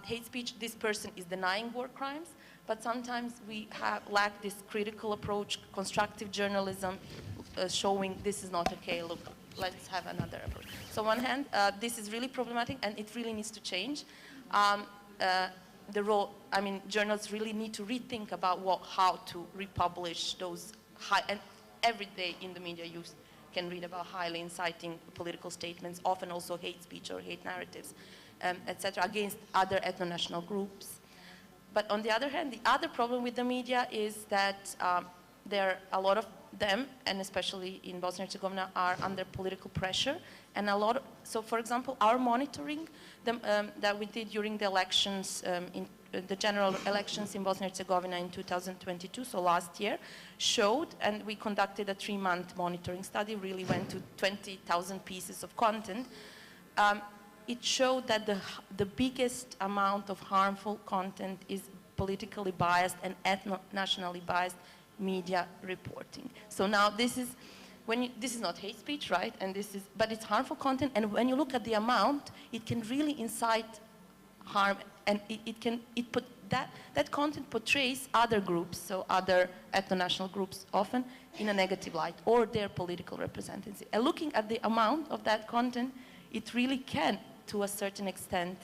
hate speech. This person is denying war crimes. But sometimes we lack this critical approach, constructive journalism, showing this is not okay, look, let's have another approach. So on one hand, this is really problematic and it really needs to change. The role, journalists really need to rethink about how to republish those and every day in the media you can read about highly inciting political statements, often also hate speech or hate narratives, etc., against other ethno-national groups. But on the other hand, the other problem with the media is that there are a lot of them, and especially in Bosnia-Herzegovina, are under political pressure. And so for example, our monitoring that we did during the elections, in the general elections in Bosnia-Herzegovina in 2022, so last year, showed, and we conducted a 3-month monitoring study, really went to 20,000 pieces of content. It showed that the biggest amount of harmful content is politically biased and ethno-nationally biased media reporting. So now this is not hate speech, right? And but it's harmful content. And when you look at the amount, it can really incite harm, and that content portrays other groups, so other ethno-national groups, often in a negative light, or their political representatives. And looking at the amount of that content, it really can, to a certain extent,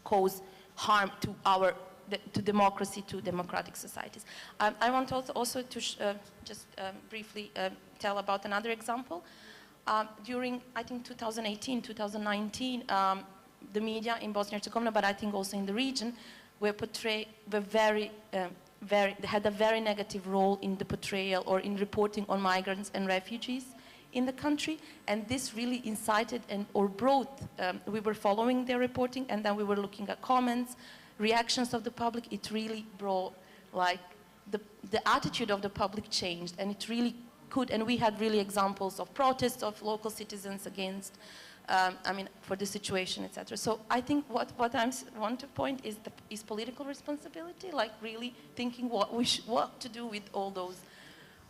cause harm to democracy, to democratic societies. I want also to just briefly tell about another example. During, I think, 2018, 2019, the media in Bosnia-Herzegovina, but I think also in the region, were very had a very negative role in the portrayal or in reporting on migrants and refugees in the country, and this really incited or brought, we were following their reporting, and then we were looking at comments, reactions of the public. It really brought, like, the attitude of the public changed, and it really could, and we had really examples of protests of local citizens against, I mean, for the situation, etc. So I think what I want to point is political responsibility, like really thinking what to do with all those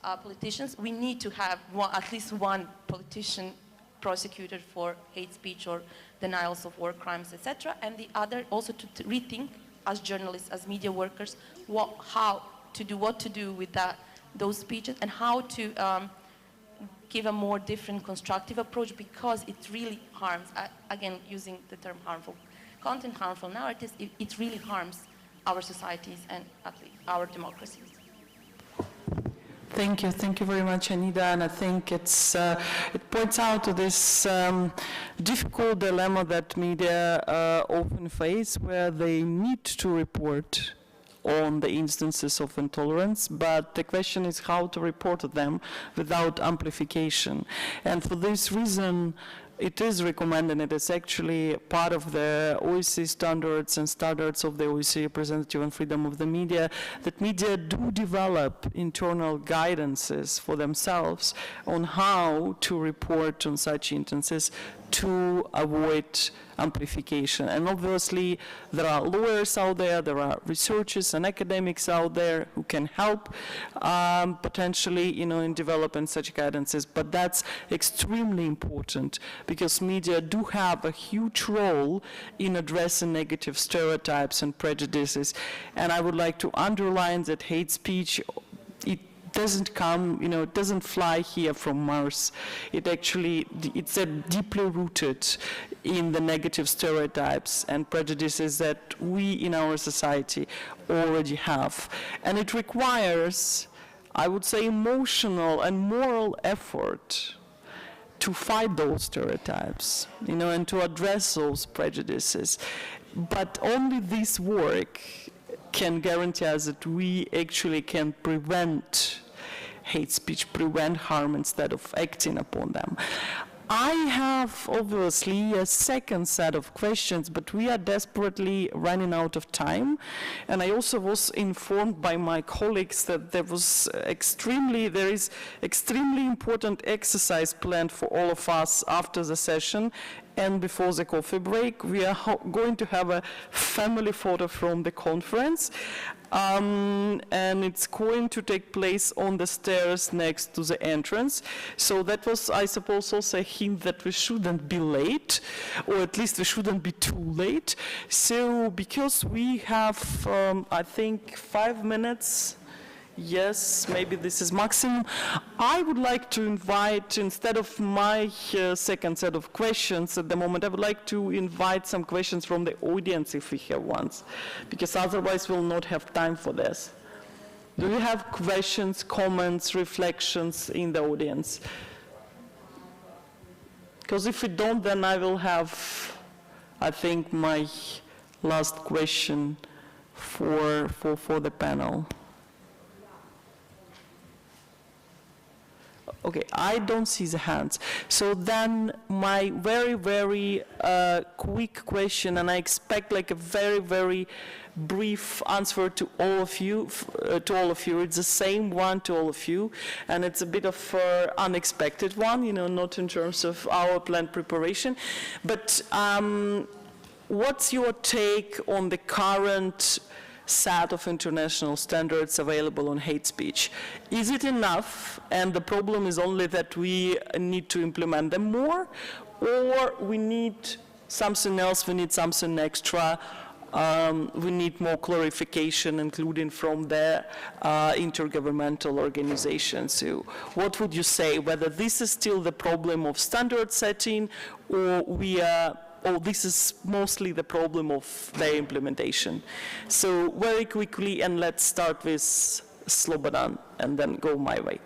politicians. We need to have at least one politician prosecuted for hate speech or denials of war crimes, etc. And the other also to rethink, as journalists, as media workers, what to do with those speeches, and how to give a more different constructive approach, because it really harms, again, using the term harmful content, harmful narratives, it really harms our societies and at least our democracies. Thank you very much, Anita, and I think it points out to this difficult dilemma that media often face, where they need to report on the instances of intolerance, but the question is how to report them without amplification. And for this reason, it is recommended, it is actually part of the OSCE standards and standards of the OSCE representative on freedom of the media, that media do develop internal guidances for themselves on how to report on such instances to avoid amplification. And obviously, there are lawyers out there, there are researchers and academics out there who can help potentially, in developing such guidances. But that's extremely important, because media do have a huge role in addressing negative stereotypes and prejudices. And I would like to underline that hate speech, it doesn't come, it doesn't fly here from Mars. It's deeply rooted in the negative stereotypes and prejudices that we in our society already have. And it requires, I would say, emotional and moral effort to fight those stereotypes, and to address those prejudices. But only this work can guarantee us that we actually can prevent hate speech, prevent harm instead of acting upon them. I have obviously a second set of questions, but we are desperately running out of time. And I also was informed by my colleagues that there is extremely important exercise planned for all of us after the session. And before the coffee break, we are going to have a family photo from the conference. And it's going to take place on the stairs next to the entrance. So that was, I suppose, also a hint that we shouldn't be late, or at least we shouldn't be too late. So because we have, I think, 5 minutes, yes, maybe this is maximum, I would like to invite, instead of my second set of questions at the moment, I would like to invite some questions from the audience if we have ones, because otherwise we'll not have time for this. Do you have questions, comments, reflections in the audience? Because if we don't, then I will have, I think, my last question for the panel. Okay, I don't see the hands. So then my very, very quick question, and I expect like a very, very brief answer to all of you. It's the same one to all of you, and it's a bit of unexpected one, not in terms of our planned preparation. But what's your take on the current set of international standards available on hate speech? Is it enough, and the problem is only that we need to implement them more, or we need something else, we need something extra, we need more clarification, including from the intergovernmental organizations? So what would you say, whether this is still the problem of standard setting, or this is mostly the problem of their implementation? So very quickly, and let's start with Slobodan and then go my way.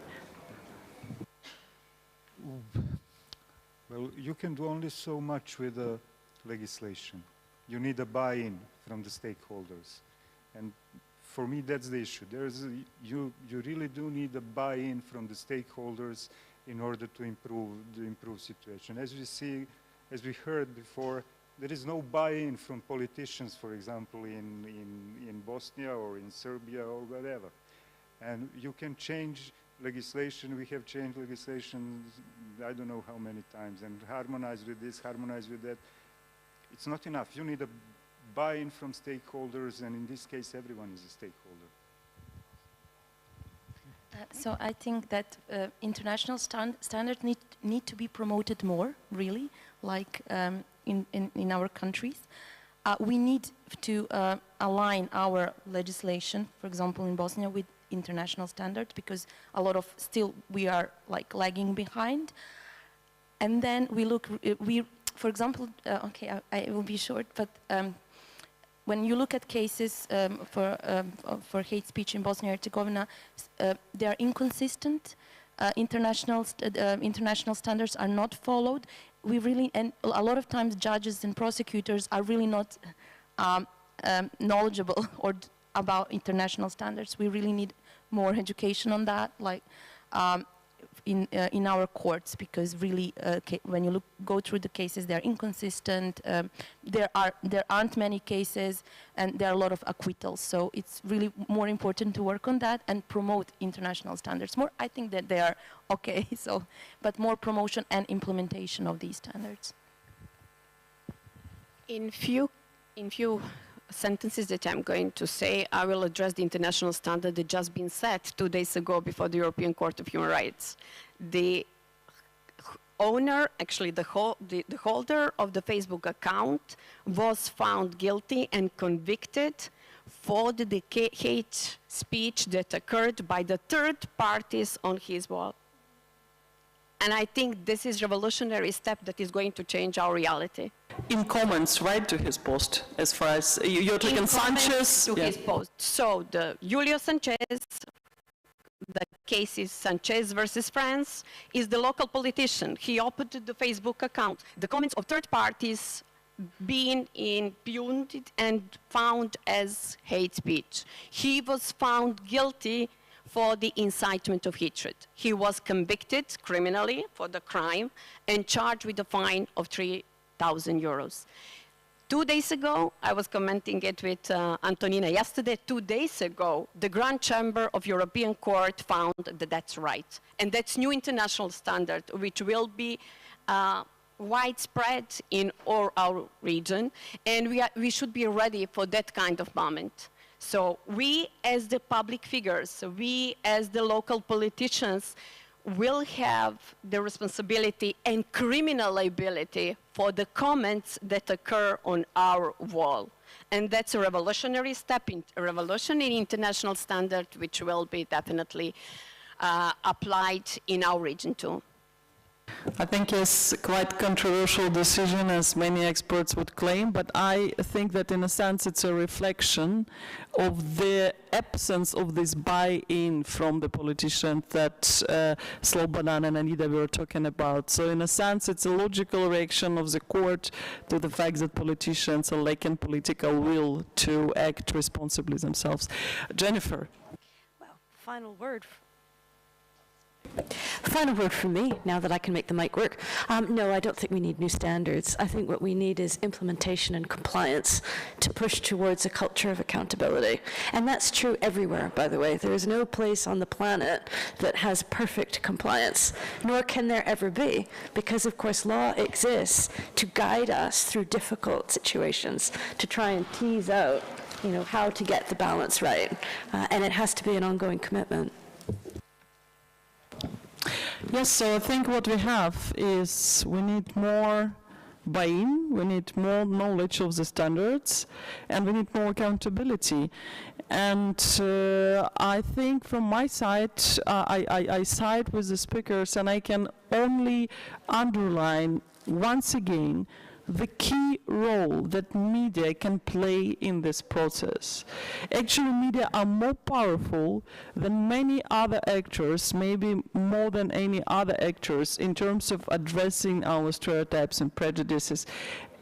Well, you can do only so much with legislation. You need a buy-in from the stakeholders. And for me, that's the issue. You really do need a buy-in from the stakeholders in order to improve the situation. As we heard before, there is no buy-in from politicians, for example, in Bosnia or in Serbia or whatever. And you can change legislation. We have changed legislation, I don't know how many times, and harmonize with this, harmonize with that. It's not enough. You need a buy-in from stakeholders, and in this case, everyone is a stakeholder. So I think that international standards need to be promoted more, really, like in our countries. We need to align our legislation, for example, in Bosnia, with international standards, because a lot of we are like lagging behind. And then we look, for example, okay, I will be short, but when you look at cases for hate speech in Bosnia and Herzegovina, they are inconsistent. International standards are not followed. And a lot of times judges and prosecutors are really not knowledgeable about international standards. We really need more education on that, like in our courts, because really when you go through the cases, they're inconsistent. There aren't many cases, and there are a lot of acquittals. So it's really more important to work on that and promote international standards more. I think that they are okay, but more promotion and implementation of these standards. In few sentences that I'm going to say, I will address the international standard that just been set 2 days ago before the European Court of Human Rights. The owner, actually the holder of the Facebook account, was found guilty and convicted for the hate speech that occurred by the third parties on his wall. And I think this is a revolutionary step that is going to change our reality. In comments, right, to his post, as far as you're talking Sanchez? To his post. So the Julio Sanchez, the case is Sanchez versus France, is the local politician. He opened the Facebook account. The comments of third parties being impugned and found as hate speech. He was found guilty for the incitement of hatred. He was convicted criminally for the crime and charged with a fine of 3,000 euros. 2 days ago, I was commenting it with Antonina yesterday, 2 days ago, the Grand Chamber of European Court found that that's right. And that's new international standard, which will be widespread in all our region. And we should be ready for that kind of moment. So we as the public figures, we as the local politicians will have the responsibility and criminal liability for the comments that occur on our wall. And that's a revolutionary step, a revolution in international standard, which will be definitely applied in our region too. I think it's quite a controversial decision, as many experts would claim, but I think that in a sense it's a reflection of the absence of this buy-in from the politicians that Slobodan and Anita were talking about. So in a sense it's a logical reaction of the court to the fact that politicians are lacking political will to act responsibly themselves. Jennifer. Well, final word from me, now that I can make the mic work. No, I don't think we need new standards. I think what we need is implementation and compliance to push towards a culture of accountability. And that's true everywhere, by the way. There is no place on the planet that has perfect compliance, nor can there ever be, because, of course, law exists to guide us through difficult situations, to try and tease out, how to get the balance right. And it has to be an ongoing commitment. Yes, so I think what we have is we need more buy-in, we need more knowledge of the standards, and we need more accountability. And I think from my side, I side with the speakers, and I can only underline once again the key role that media can play in this process. Actually, media are more powerful than many other actors, maybe more than any other actors, in terms of addressing our stereotypes and prejudices.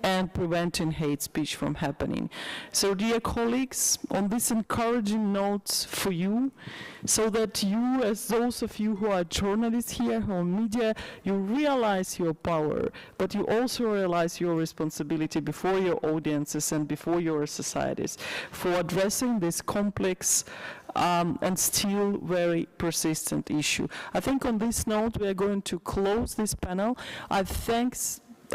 and preventing hate speech from happening. So dear colleagues, on this encouraging note for you, so that you, as those of you who are journalists here, who are media, you realize your power, but you also realize your responsibility before your audiences and before your societies for addressing this complex and still very persistent issue. I think on this note we are going to close this panel.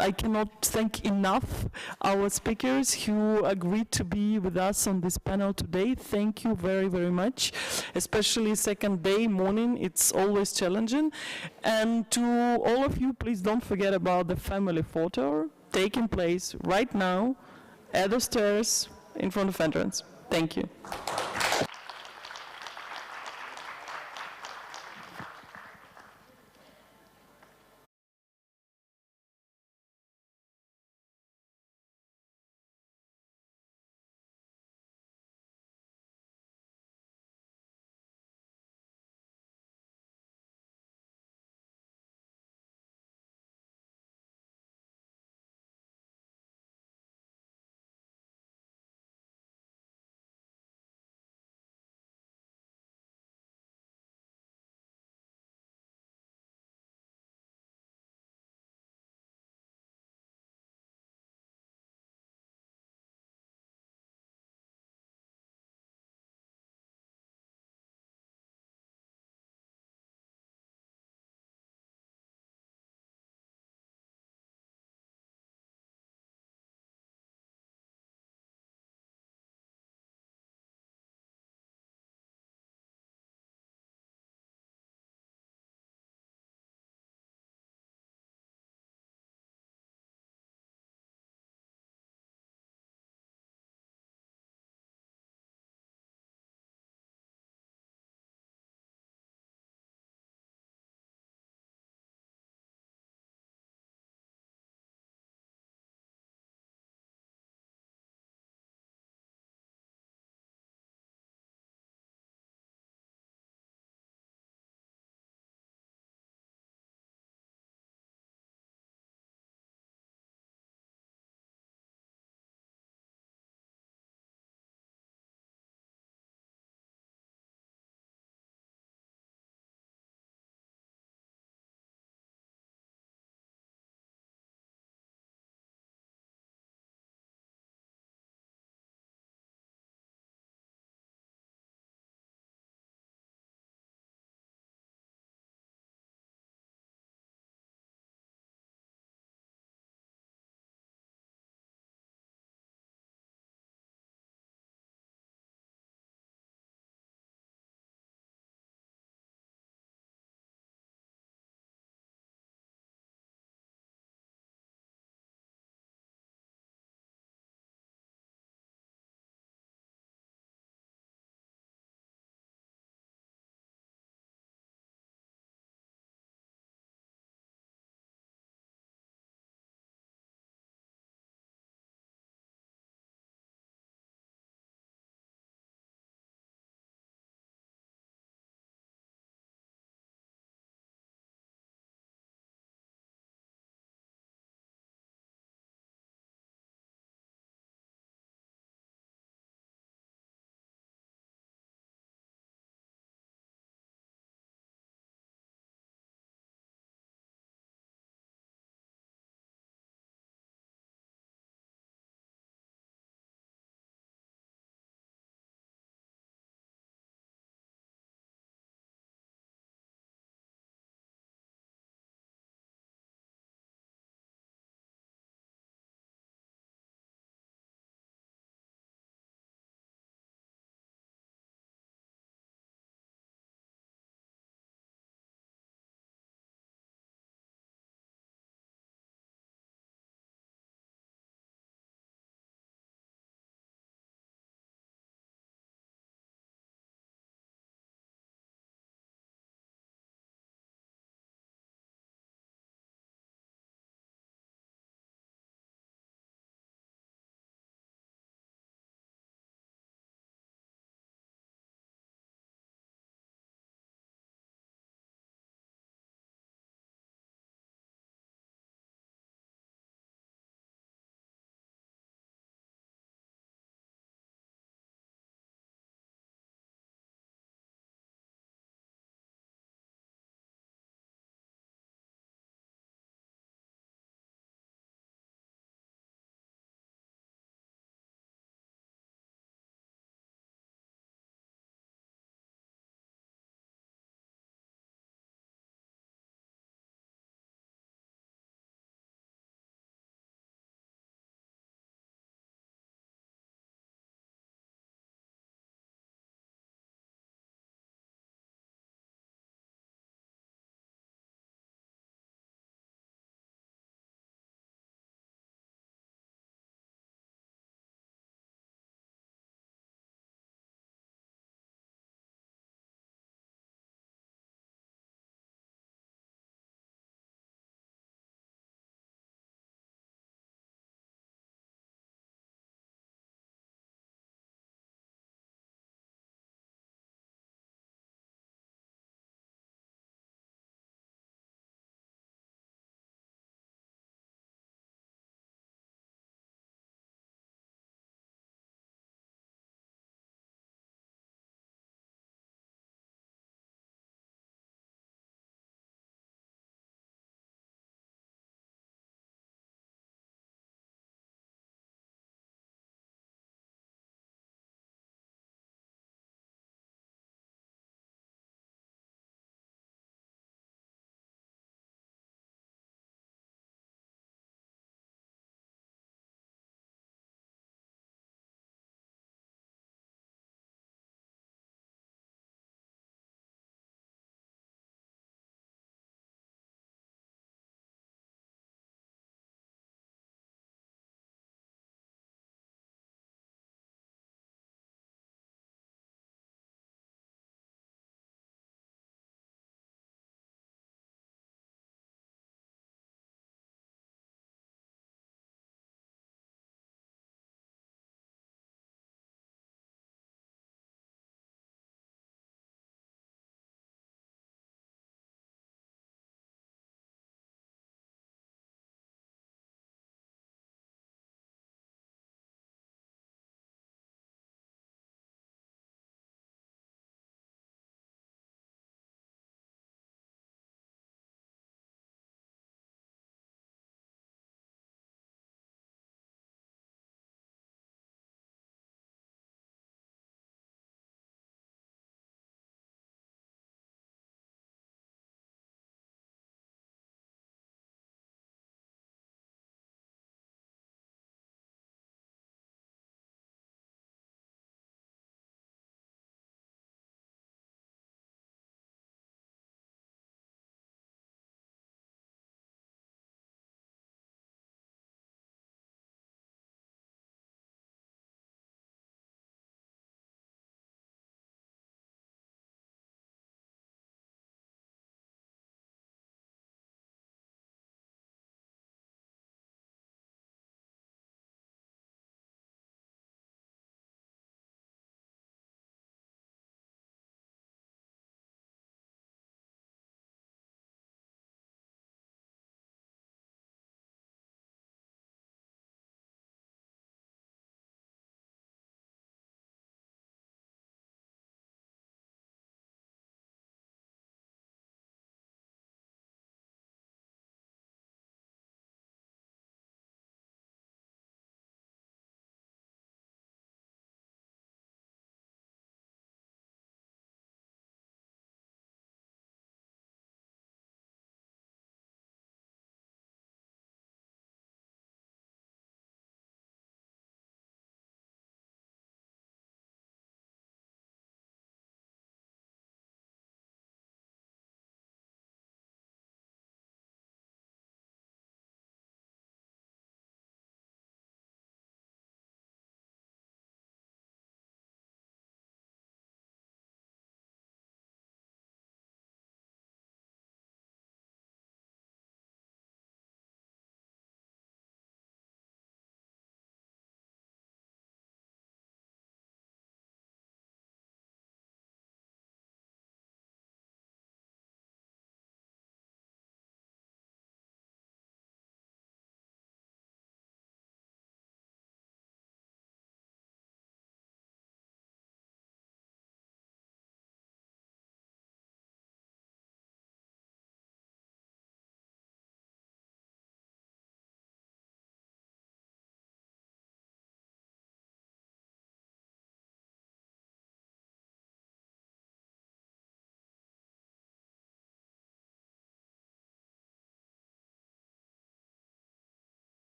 I cannot thank enough our speakers who agreed to be with us on this panel today. Thank you very, very much. Especially second day morning, it's always challenging. And to all of you, please don't forget about the family photo taking place right now at the stairs in front of entrance. Thank you.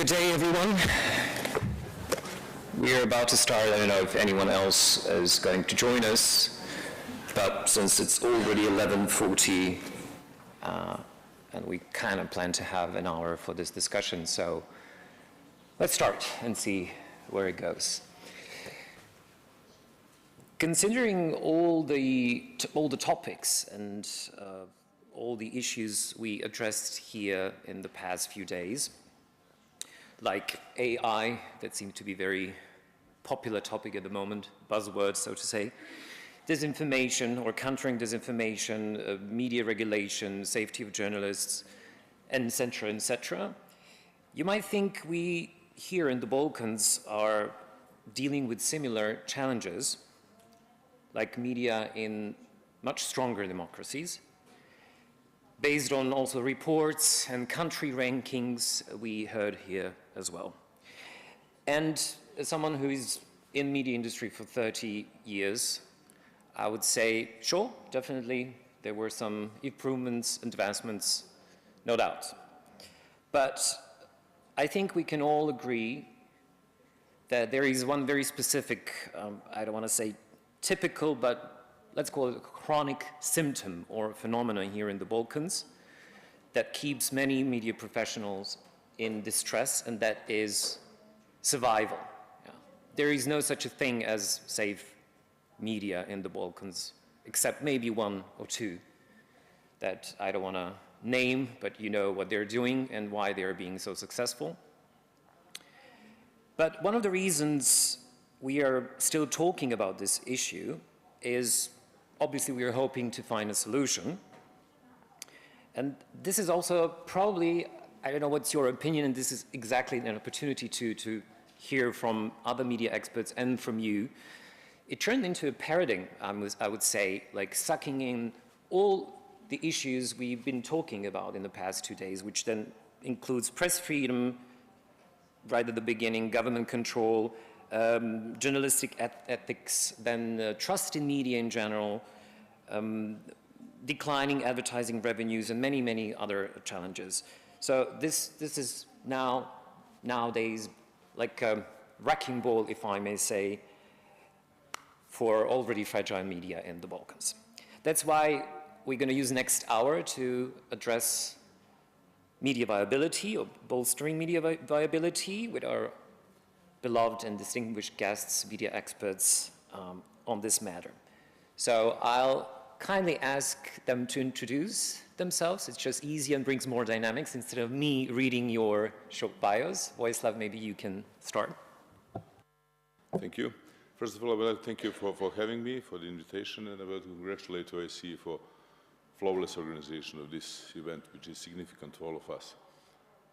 Good day, everyone. We are about to start. I don't know if anyone else is going to join us, but since it's already 11:40, and we kind of plan to have an hour for this discussion, so let's start and see where it goes. Considering all the topics and all the issues we addressed here in the past few days, like AI, that seems to be a very popular topic at the moment, buzzword, so to say, disinformation or countering disinformation, media regulation, safety of journalists, etc., you might think we here in the Balkans are dealing with similar challenges, like media in much stronger democracies, based on also reports and country rankings we heard here as well. And as someone who is in media industry for 30 years, I would say, sure, definitely, there were some improvements and advancements, no doubt. But I think we can all agree that there is one very specific, I don't want to say typical, but let's call it a chronic symptom or phenomenon here in the Balkans that keeps many media professionals in distress, and that is survival. Yeah. There is no such a thing as safe media in the Balkans, except maybe one or two that I don't want to name, but you know what they're doing and why they're being so successful. But one of the reasons we are still talking about this issue is obviously we are hoping to find a solution. And this is also probably, I don't know what's your opinion, and this is exactly an opportunity to hear from other media experts and from you. It turned into a paradigm, I would say, like sucking in all the issues we've been talking about in the past 2 days, which then includes press freedom, right at the beginning, government control, journalistic ethics, then trust in media in general, declining advertising revenues, and many, many other challenges. So this is nowadays like a wrecking ball, if I may say, for already fragile media in the Balkans. That's why we're going to use next hour to address media viability or bolstering media viability with our beloved and distinguished guests, media experts on this matter. So I'll kindly ask them to introduce themselves. It's just easier and brings more dynamics instead of me reading your short bios. Vojislav, maybe you can start. Thank you. First of all, I would like to thank you for having me, for the invitation, and I would like to congratulate OSCE for flawless organization of this event, which is significant to all of us.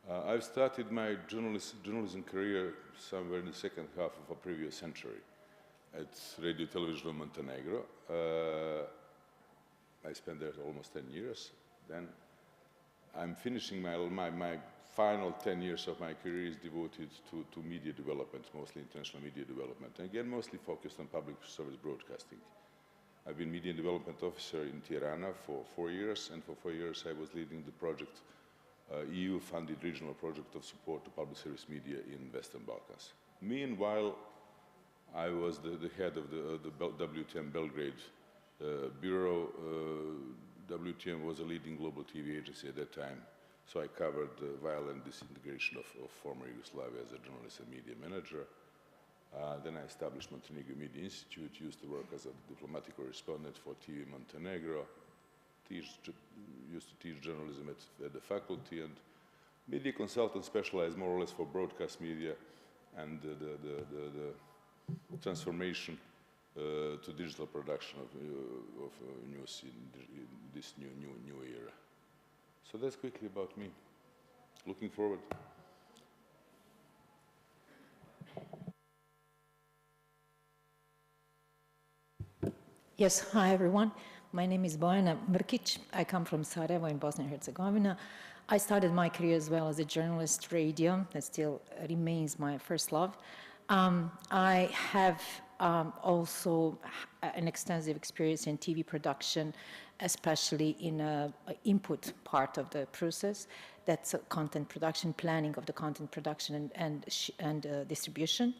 I've started my journalism career somewhere in the second half of a previous century at Radio Television of Montenegro. I spent there almost 10 years. Then I'm finishing my final 10 years of my career is devoted to media development, mostly international media development, and again, mostly focused on public service broadcasting. I've been media development officer in Tirana for 4 years, and for 4 years I was leading the project, EU-funded regional project of support to public service media in Western Balkans. Meanwhile, I was the head of the WTM Belgrade bureau. WTM was a leading global TV agency at that time, so I covered the violent disintegration of former Yugoslavia as a journalist and media manager. Then I established Montenegro Media Institute, used to work as a diplomatic correspondent for TV Montenegro, used to teach journalism at the faculty, and media consultant specialized more or less for broadcast media and the transformation to digital production of news in this new era. So that's quickly about me. Looking forward. Yes, hi everyone. My name is Bojana Mrkić. I come from Sarajevo in Bosnia and Herzegovina. I started my career as well as a journalist, radio. That still remains my first love. I have also an extensive experience in TV production, especially in input part of the process. that's content production, planning of the content production and distribution.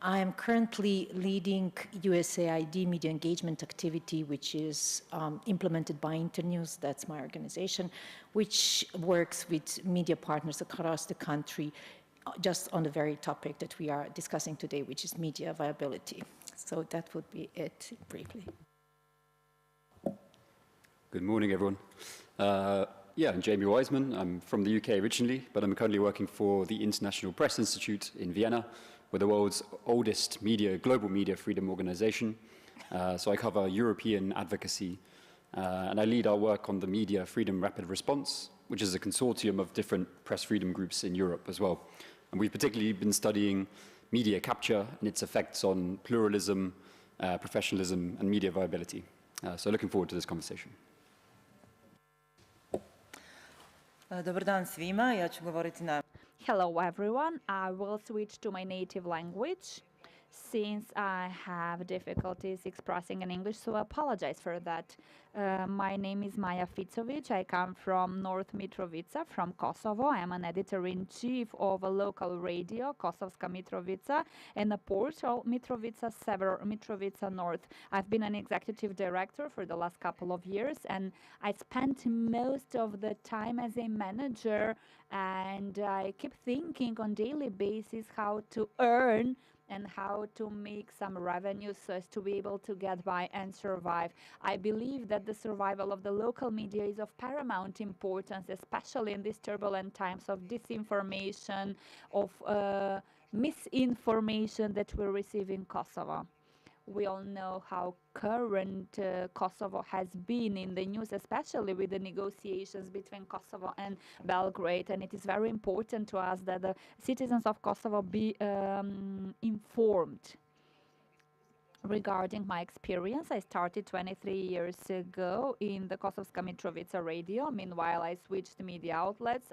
I am currently leading USAID media engagement activity, which is implemented by Internews, that's my organization, which works with media partners across the country just on the very topic that we are discussing today, which is media viability. So that would be it briefly. Good morning, everyone. Yeah, I'm Jamie Wiseman. I'm from the UK originally, but I'm currently working for the International Press Institute in Vienna. We're the world's oldest global media freedom organization. So I cover European advocacy, and I lead our work on the Media Freedom Rapid Response, which is a consortium of different press freedom groups in Europe as well. And we've particularly been studying media capture and its effects on pluralism, professionalism, and media viability. So looking forward to this conversation. Dobar dan svima, ja ću govoriti na... Hello everyone, I will switch to my native language since I have difficulties expressing in English, so I apologize for that. My name is Maja Ficovic. I come from North Mitrovica, from Kosovo. I am an editor-in-chief of a local radio, Kosovska Mitrovica, and a portal, Mitrovica Sever, Mitrovica North. I've been an executive director for the last couple of years, and I spent most of the time as a manager, and I keep thinking on daily basis how to earn and how to make some revenue so as to be able to get by and survive. I believe that the survival of the local media is of paramount importance, especially in these turbulent times of disinformation, of misinformation that we receive in Kosovo. We all know how current Kosovo has been in the news, especially with the negotiations between Kosovo and Belgrade. And it is very important to us that the citizens of Kosovo be informed. Regarding my experience, I started 23 years ago in the Kosovska Mitrovica radio. Meanwhile, I switched media outlets.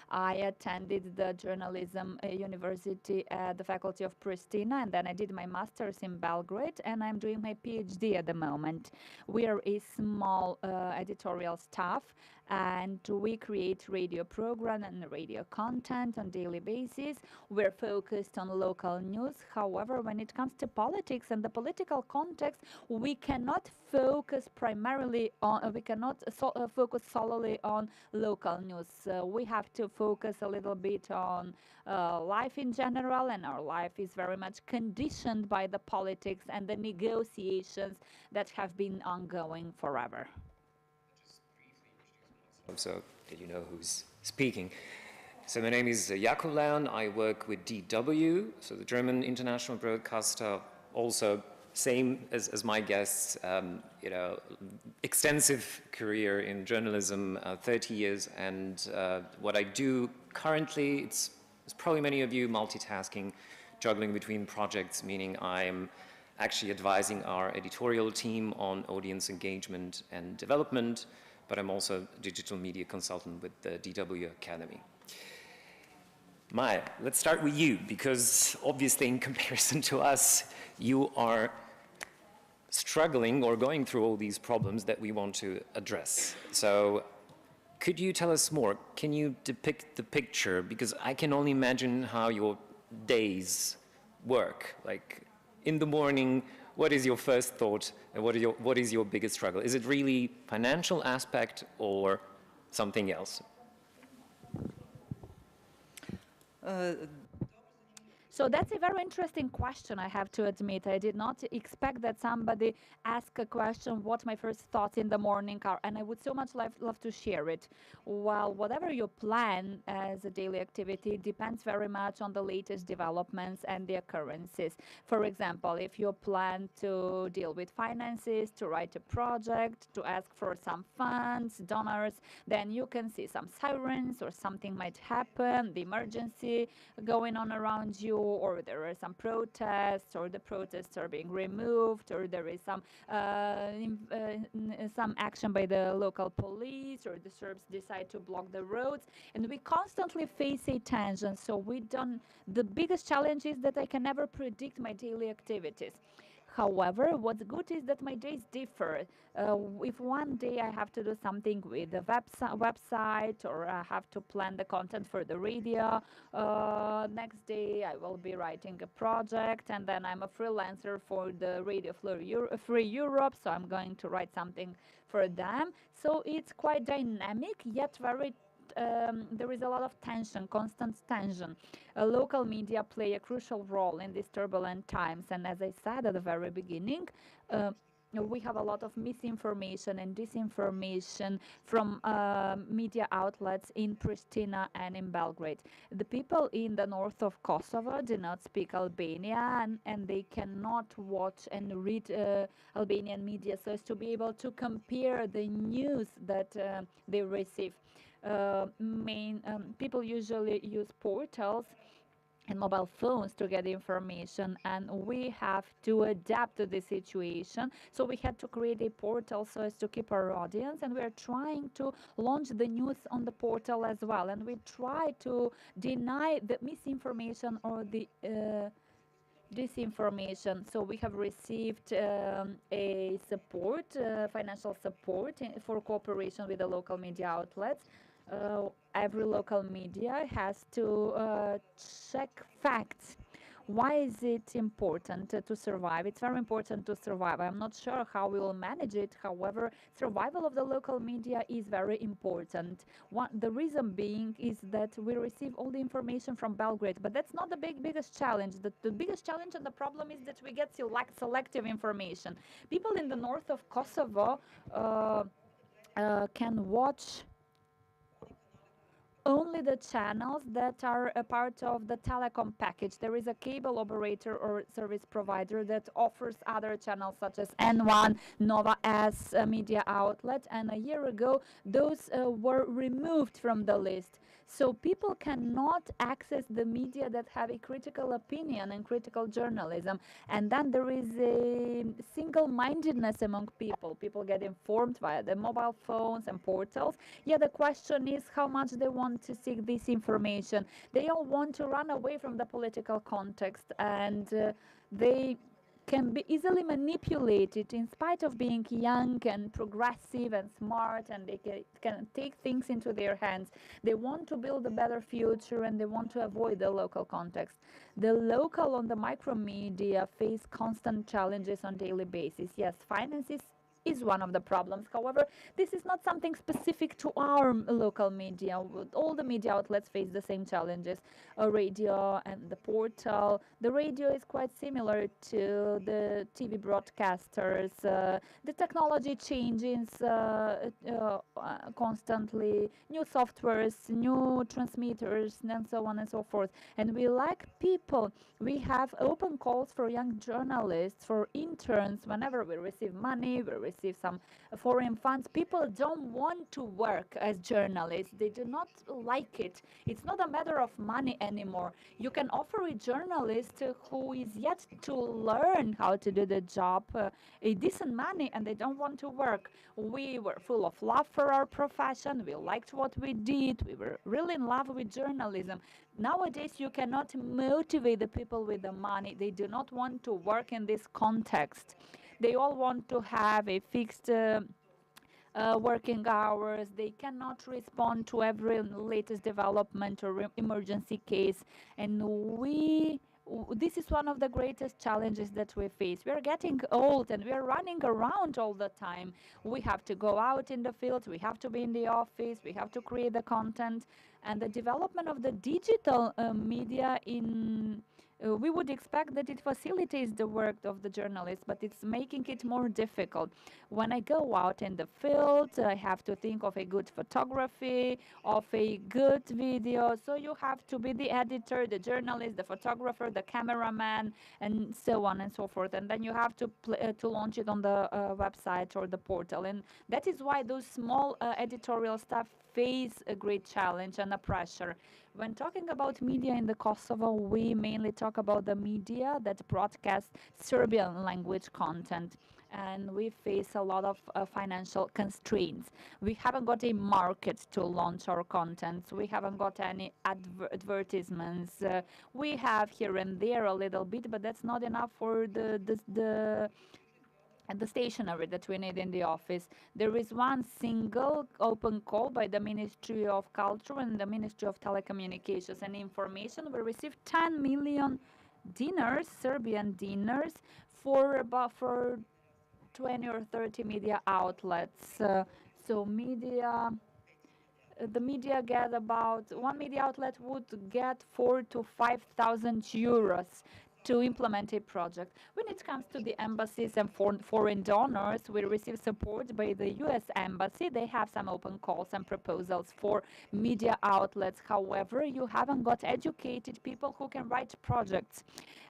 I attended the journalism university at the faculty of Pristina, and then I did my master's in Belgrade, and I'm doing my PhD at the moment. We are a small editorial staff, and we create radio program and radio content on daily basis. We're focused on local news. However, when it comes to politics and the political context, we cannot focus primarily on, we cannot focus solely on local news. We have to focus a little bit on life in general, and our life is very much conditioned by the politics and the negotiations that have been ongoing forever. So that you know who's speaking. So my name is Jakub Leon. I work with DW, so the German international broadcaster. Also, same as my guests, you know, extensive career in journalism, 30 years. And what I do currently, it's probably many of you multitasking, juggling between projects, meaning I'm actually advising our editorial team on audience engagement and development, but I'm also a digital media consultant with the DW Academy. Maya, let's start with you, because obviously in comparison to us, you are struggling or going through all these problems that we want to address. So could you tell us more? Can you depict the picture? Because I can only imagine how your days work. Like in the morning, what is your first thought, and what is your biggest struggle? Is it really financial aspect or something else? So that's a very interesting question, I have to admit. I did not expect that somebody asked a question, what my first thoughts in the morning are, and I would so much love to share it. Well, whatever you plan as a daily activity depends very much on the latest developments and the occurrences. For example, if you plan to deal with finances, to write a project, to ask for some funds, donors, then you can see some sirens or something might happen, the emergency going on around you, or there are some protests, or the protests are being removed, or there is some action by the local police, or the Serbs decide to block the roads, and we constantly face a tension. So the biggest challenge is that I can never predict my daily activities. However, what's good is that my days differ. If one day I have to do something with the website, or I have to plan the content for the radio, next day I will be writing a project, and then I'm a freelancer for the Radio Free Europe, so I'm going to write something for them. So it's quite dynamic, yet very there is a lot of tension, constant tension. Local media play a crucial role in these turbulent times, and as I said at the very beginning, we have a lot of misinformation and disinformation from media outlets in Pristina and in Belgrade. The people in the north of Kosovo do not speak Albanian, and they cannot watch and read Albanian media so as to be able to compare the news that they receive. People usually use portals and mobile phones to get information, and we have to adapt to the situation. So we had to create a portal so as to keep our audience, and we're trying to launch the news on the portal as well, and we try to deny the misinformation or the disinformation. So we have received a support, financial support for cooperation with the local media outlets. Every local media has to check facts. Why is it important to survive? It's very important to survive. I'm not sure how we will manage it. However, survival of the local media is very important. The reason being is that we receive all the information from Belgrade, but that's not the biggest challenge. The biggest challenge and the problem is that we get selective information. People in the north of Kosovo can watch only the channels that are a part of the telecom package. There is a cable operator or service provider that offers other channels such as N1, Nova S media outlet, and a year ago those were removed from the list. So people cannot access the media that have a critical opinion and critical journalism. And then there is a single-mindedness among people. People get informed via the mobile phones and portals. Yeah, the question is how much they want to seek this information. They all want to run away from the political context, and they can be easily manipulated in spite of being young and progressive and smart, and they can take things into their hands. They want to build a better future, and they want to avoid the local context. The local on the micro media face constant challenges on daily basis. Yes, finances is one of the problems. However, this is not something specific to our local media. All the media outlets face the same challenges. A radio and the portal. The radio is quite similar to the TV broadcasters. The technology changes constantly. New softwares, new transmitters, and so on and so forth. And we lack people. We have open calls for young journalists, for interns. Whenever we receive money, we receive some foreign funds. People don't want to work as journalists. They do not like it. It's not a matter of money anymore. You can offer a journalist who is yet to learn how to do the job a decent money, and they don't want to work. We were full of love for our profession. We liked what we did. We were really in love with journalism. Nowadays, you cannot motivate the people with the money. They do not want to work in this context. They all want to have a fixed working hours. They cannot respond to every latest development or emergency case. And this is one of the greatest challenges that we face. We are getting old and we are running around all the time. We have to go out in the field, we have to be in the office, we have to create the content. And the development of the digital media we would expect that it facilitates the work of the journalist, but it's making it more difficult. When I go out in the field, I have to think of a good photography, of a good video. So you have to be the editor, the journalist, the photographer, the cameraman, and so on and so forth. And then you have to launch it on the website or the portal. And that is why those small editorial staff face a great challenge and a pressure. When talking about media in the Kosovo, we mainly talk about the media that broadcast Serbian language content. and we face a lot of financial constraints. We haven't got a market to launch our content. We haven't got any advertisements. We have here and there a little bit, but that's not enough for the stationery that we need in the office. There is one single open call by the Ministry of Culture and the Ministry of Telecommunications and Information. We received 10 million dinars, Serbian dinars, for 20 or 30 media outlets. So media, the media get about, one media outlet would get 4,000 to 5,000 euros to implement a project. When it comes to the embassies and foreign donors, we receive support by the US Embassy. They have some open calls and proposals for media outlets. However, you haven't got educated people who can write projects.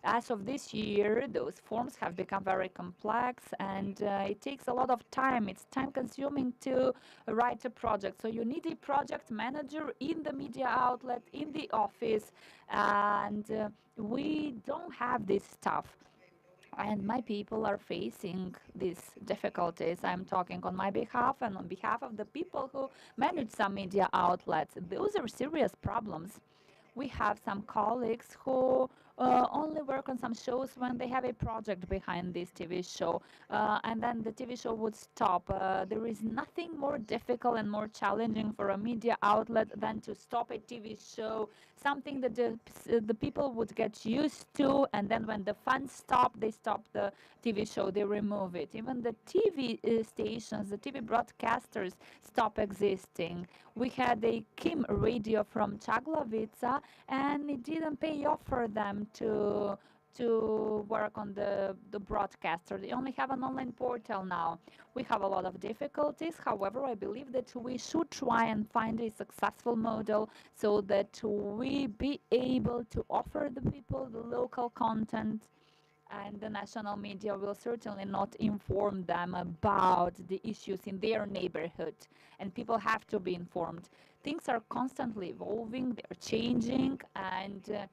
As of this year, those forms have become very complex, and it takes a lot of time. It's time consuming to write a project. So you need a project manager in the media outlet, in the office, and we don't have this stuff, and my people are facing these difficulties. I'm talking on my behalf and on behalf of the people who manage some media outlets. Those are serious problems. We have some colleagues who only work on some shows when they have a project behind this TV show, and then the TV show would stop. There is nothing more difficult and more challenging for a media outlet than to stop a TV show, something that the people would get used to, and then when the funds stop, they stop the TV show, they remove it. Even the TV stations, the TV broadcasters stop existing. We had a Kim radio from Chaglavica, and it didn't pay off for them to work on the broadcaster. They only have an online portal now. We have a lot of difficulties. However, I believe that we should try and find a successful model so that we be able to offer the people the local content, and the national media will certainly not inform them about the issues in their neighborhood, and people have to be informed. Things are constantly evolving, they're changing, and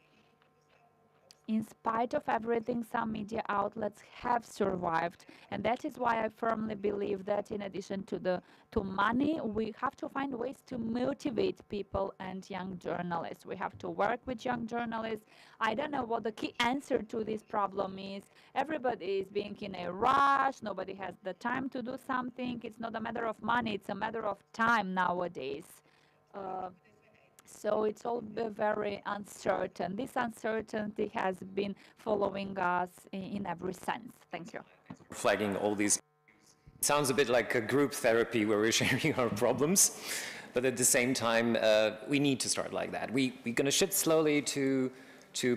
in spite of everything, some media outlets have survived, and that is why I firmly believe that in addition to money, we have to find ways to motivate people and young journalists. We have to work with young journalists. I don't know what the key answer to this problem is. Everybody is being in a rush. Nobody has the time to do something. It's not a matter of money. It's a matter of time nowadays. So it's all very uncertain. This uncertainty has been following us in every sense. Thank you. Flagging all these. It sounds a bit like a group therapy where we're sharing our problems, but at the same time, we need to start like that. We're going to shift slowly to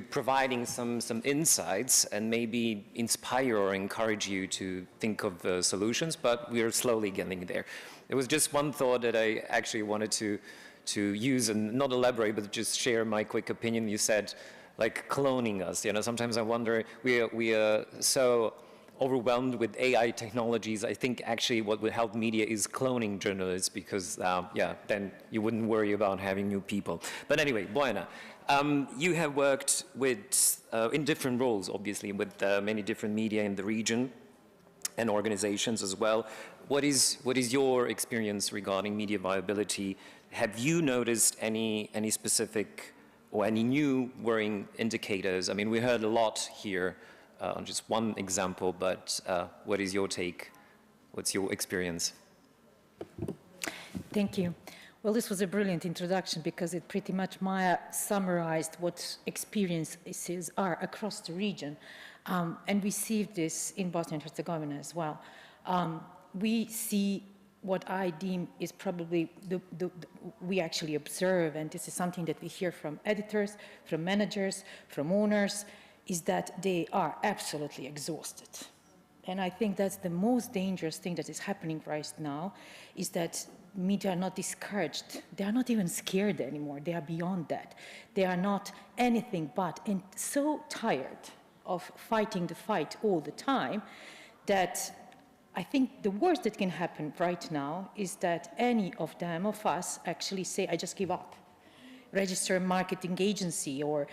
providing some insights and maybe inspire or encourage you to think of solutions, but we're slowly getting there. There was just one thought that I actually wanted to use and not elaborate, but just share my quick opinion. You said, like, cloning us. You know, sometimes I wonder, we are so overwhelmed with AI technologies. I think actually what would help media is cloning journalists, because, yeah, then you wouldn't worry about having new people. But anyway, Bojana, you have worked with, in different roles, obviously, with many different media in the region and organizations as well. What is your experience regarding media viability? Have you noticed any specific or any new worrying indicators? I mean, we heard a lot here on just one example, but what is your take? What's your experience? Thank you. Well, this was a brilliant introduction because it pretty much summarized what experiences are across the region. And we see this in Bosnia and Herzegovina as well. We see what I deem is probably we actually observe, and this is something that we hear from editors, from managers, from owners, is that they are absolutely exhausted. And I think that's the most dangerous thing that is happening right now, is that media are not discouraged. They are not even scared anymore. They are beyond that. They are not anything but, and so tired of fighting the fight all the time that I think the worst that can happen right now is that any of us actually say, I just give up. register a marketing agency or,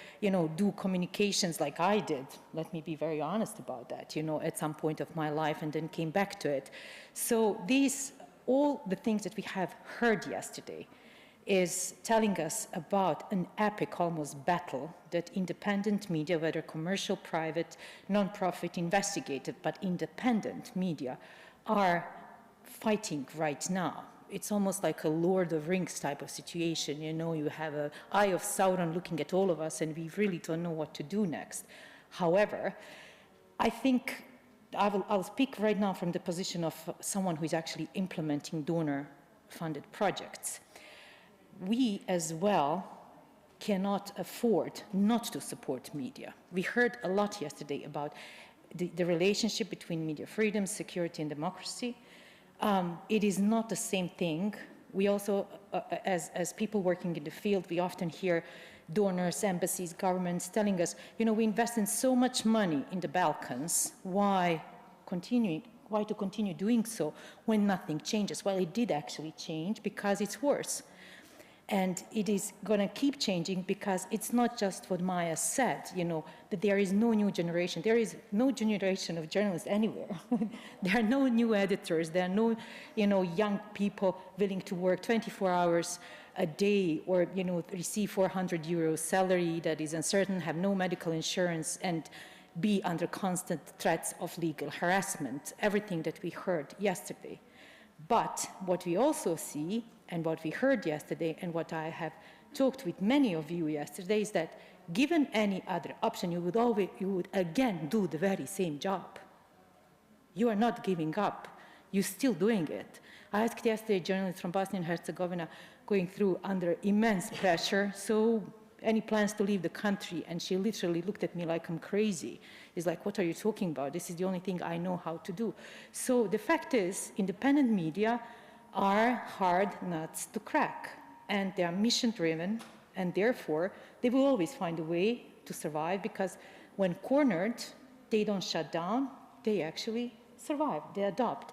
do communications like I did. Let me be very honest about that, at some point of my life, and then came back to it. So all the things that we have heard yesterday is telling us about an epic almost battle that independent media, whether commercial, private, non-profit, investigative, but independent media are fighting right now. It's almost like a Lord of Rings type of situation. You have an eye of Sauron looking at all of us, and we really don't know what to do next. However, I think I'll speak right now from the position of someone who is actually implementing donor-funded projects. We as well cannot afford not to support media. We heard a lot yesterday about the relationship between media freedom, security, and democracy. It is not the same thing. We also, as people working in the field, we often hear donors, embassies, governments telling us, we invest in so much money in the Balkans, why to continue doing so when nothing changes? Well, it did actually change because it's worse. And it is going to keep changing because it's not just what Maya said, that there is no new generation. There is no generation of journalists anywhere. There are no new editors. There are no, young people willing to work 24 hours a day or, receive 400 euros salary that is uncertain, have no medical insurance, and be under constant threats of legal harassment. Everything that we heard yesterday. But what we also see, and what we heard yesterday, and what I have talked with many of you yesterday, is that given any other option, you would again do the very same job. You are not giving up. You're still doing it. I asked yesterday a journalist from Bosnia and Herzegovina going through under immense pressure, so any plans to leave the country? And she literally looked at me like I'm crazy. It's like, what are you talking about? This is the only thing I know how to do. So the fact is, independent media are hard nuts to crack, and they are mission-driven, and therefore they will always find a way to survive, because when cornered, they don't shut down, they actually survive, they adopt.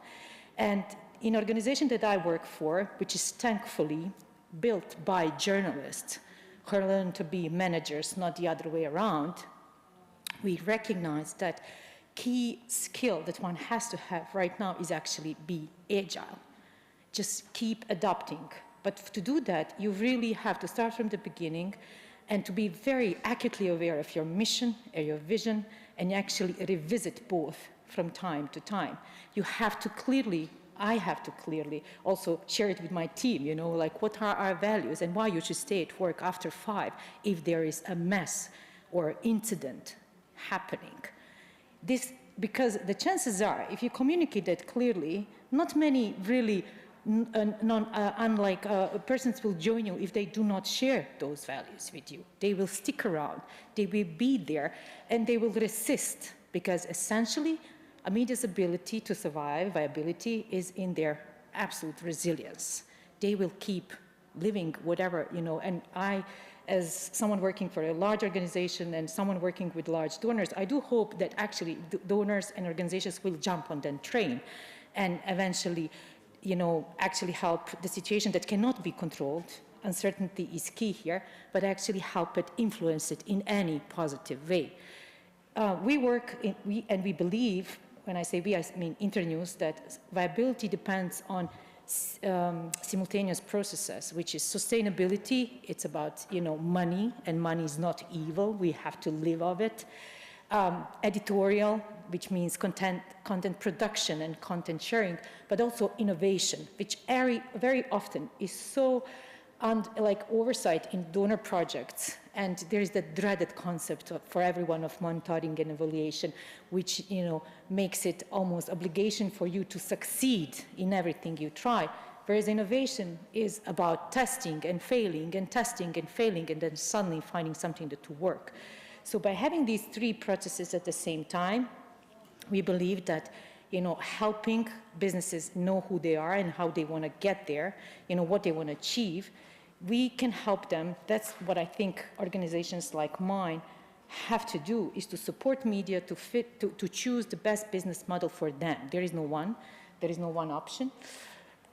And in an organization that I work for, which is thankfully built by journalists who learn to be managers, not the other way around, we recognize that key skill that one has to have right now is actually be agile. Just keep adapting. But to do that, you really have to start from the beginning and to be very acutely aware of your mission and your vision, and actually revisit both from time to time. You have to clearly, I have to clearly also share it with my team, like what are our values and why you should stay at work after 5 if there is a mess or incident happening. Because the chances are, if you communicate that clearly, not many really unlike persons will join you if they do not share those values with you. They will stick around, they will be there, and they will resist, because essentially a media's ability to survive, viability, is in their absolute resilience. They will keep living whatever, and I, as someone working for a large organization and someone working with large donors, I do hope that actually donors and organizations will jump on that train and eventually actually help the situation that cannot be controlled. Uncertainty is key here, but actually help it, influence it in any positive way. We believe, when I say we, I mean Internews, that viability depends on simultaneous processes, which is sustainability. It's about, money, and money is not evil. We have to live of it. Editorial, which means content production and content sharing, but also innovation, which very often is so like oversight in donor projects. And there is that dreaded concept for everyone of monitoring and evaluation, which makes it almost obligation for you to succeed in everything you try. Whereas innovation is about testing and failing and testing and failing, and then suddenly finding something that to work. So by having these 3 processes at the same time, we believe that, helping businesses know who they are and how they want to get there, what they want to achieve, we can help them. That's what I think organizations like mine have to do, is to support media to choose the best business model for them. There is no one option.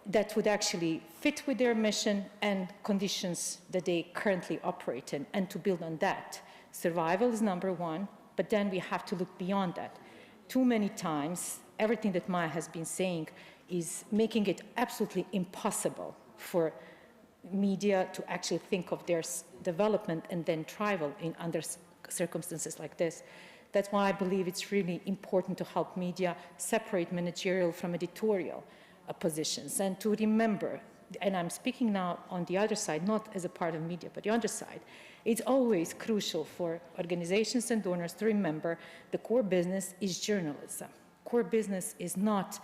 that would actually fit with their mission and conditions that they currently operate in, and to build on that. Survival is number one, but then we have to look beyond that. Too many times, everything that Maya has been saying is making it absolutely impossible for media to actually think of their development and then thrive in under circumstances like this. That's why I believe it's really important to help media separate managerial from editorial positions, and to remember, and I'm speaking now on the other side, not as a part of media, but the other side, it's always crucial for organizations and donors to remember the core business is journalism. Core business is not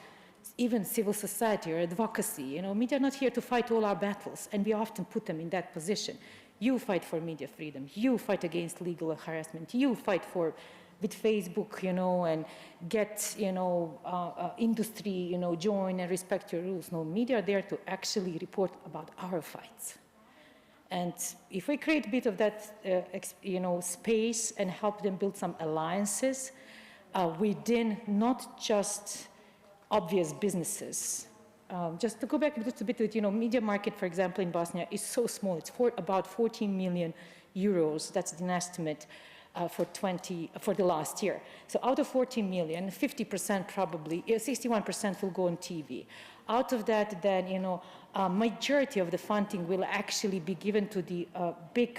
even civil society or advocacy. You know, media are not here to fight all our battles, and we often put them in that position. You fight for media freedom, you fight against legal harassment, you fight for, with Facebook, you know, and get, you know, industry, you know, join and respect your rules. No, media are there to actually report about our fights. And if we create a bit of that, you know, space and help them build some alliances within not just obvious businesses. Just to go back just a bit, you know, media market, for example, in Bosnia is so small. It's about 14 million euros. That's an estimate for the last year. So out of 14 million, 50% probably, 61% will go on TV. Out of that, then, you know, majority of the funding will actually be given to the big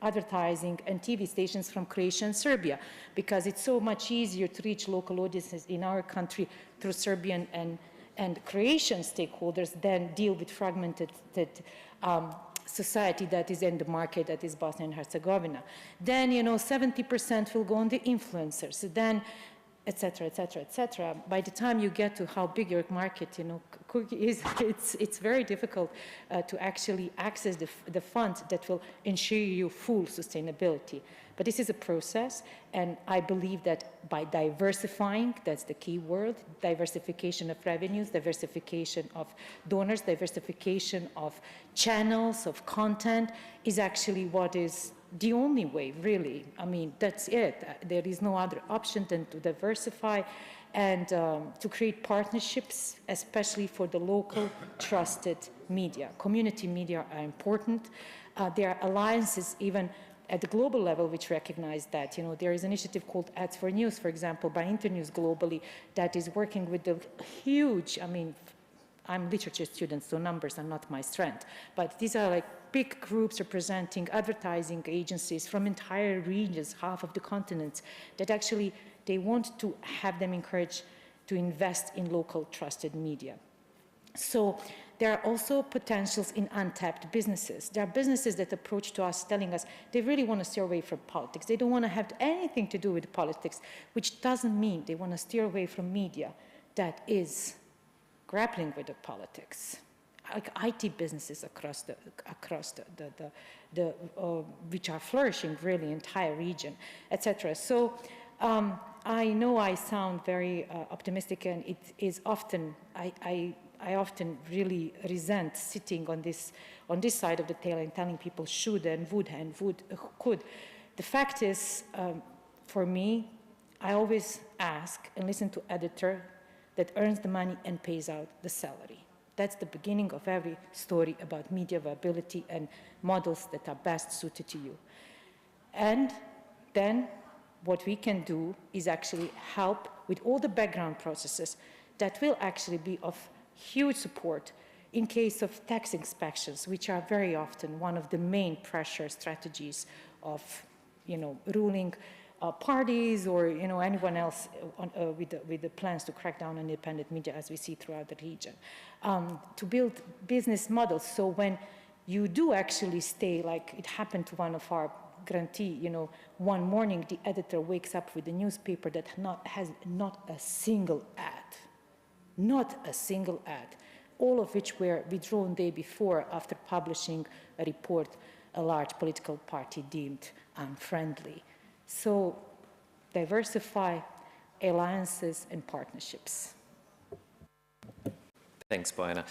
advertising and TV stations from Croatia and Serbia, because it's so much easier to reach local audiences in our country through Serbian and Croatian stakeholders than deal with fragmented society that is in the market, that is Bosnia and Herzegovina. Then, you know, 70% will go on the influencers, then, et cetera, et cetera, et cetera. By the time you get to how big your market, you know, is, it's very difficult to actually access the funds that will ensure you full sustainability. But this is a process, and I believe that by diversifying, that's the key word, diversification of revenues, diversification of donors, diversification of channels, of content, is actually what is the only way, really. I mean, that's it. There is no other option than to diversify and to create partnerships, especially for the local trusted media. Community media are important. There are alliances even at the global level which recognize that. You know, there is an initiative called Ads for News, for example, by Internews globally, that is working with the huge, I mean, I'm a literature student, so numbers are not my strength, but these are like big groups representing advertising agencies from entire regions, half of the continents, that actually they want to have them encouraged to invest in local trusted media. So there are also potentials in untapped businesses. There are businesses that approach to us telling us they really want to steer away from politics. They don't want to have anything to do with politics, which doesn't mean they want to steer away from media that is grappling with the politics. Like IT businesses across which are flourishing really entire region, etc. So I know I sound very optimistic, and it is often I often really resent sitting on this side of the table and telling people should and would and could. The fact is, for me, I always ask and listen to editor that earns the money and pays out the salary. That's the beginning of every story about media viability and models that are best suited to you. And then what we can do is actually help with all the background processes that will actually be of huge support in case of tax inspections, which are very often one of the main pressure strategies of, you know, ruling parties or, you know, anyone else on, with the plans to crack down on independent media, as we see throughout the region, to build business models. So when you do actually stay, like it happened to one of our grantee, you know, one morning the editor wakes up with a newspaper that has not a single ad. Not a single ad, all of which were withdrawn the day before after publishing a report a large political party deemed unfriendly. So diversify alliances and partnerships. Thanks, Bojana.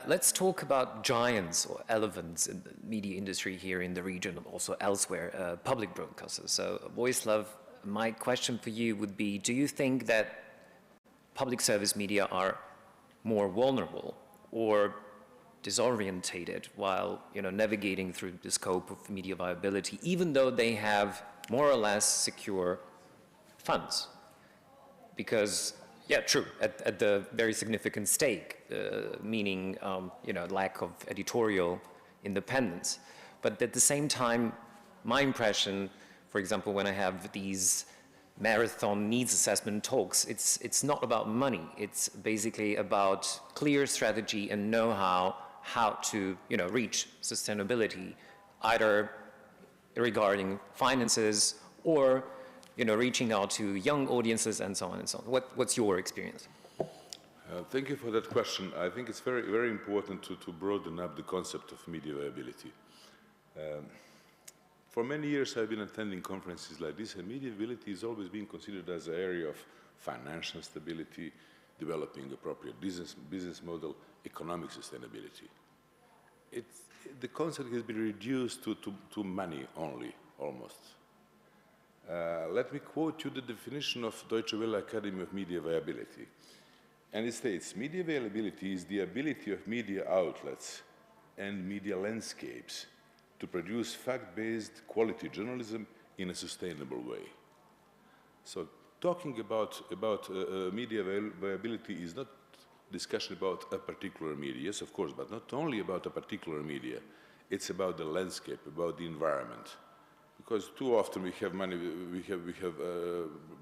Let's talk about giants or elephants in the media industry here in the region and also elsewhere, public broadcasters. So, Vojislav, my question for you would be, do you think that public service media are more vulnerable, or disorientated while, navigating through the scope of media viability, even though they have more or less secure funds. Because, yeah, true, at the very significant stake, meaning, lack of editorial independence. But at the same time, my impression, for example, when I have these marathon needs assessment talks, it's not about money. It's basically about clear strategy and know-how how to, reach sustainability, either regarding finances or, reaching out to young audiences and so on and so on. What's your experience? Thank you for that question. I think it's very, very important to broaden up the concept of media viability. For many years, I've been attending conferences like this, and media viability has always been considered as an area of financial stability, developing appropriate business model, economic sustainability. The concept has been reduced to money only, almost. Let me quote you the definition of Deutsche Welle Academy of Media Viability. And it states, media viability is the ability of media outlets and media landscapes to produce fact-based quality journalism in a sustainable way. So talking about media viability is not discussion about a particular media, yes, of course, but not only about a particular media. It's about the landscape, about the environment. Because too often we have money, we have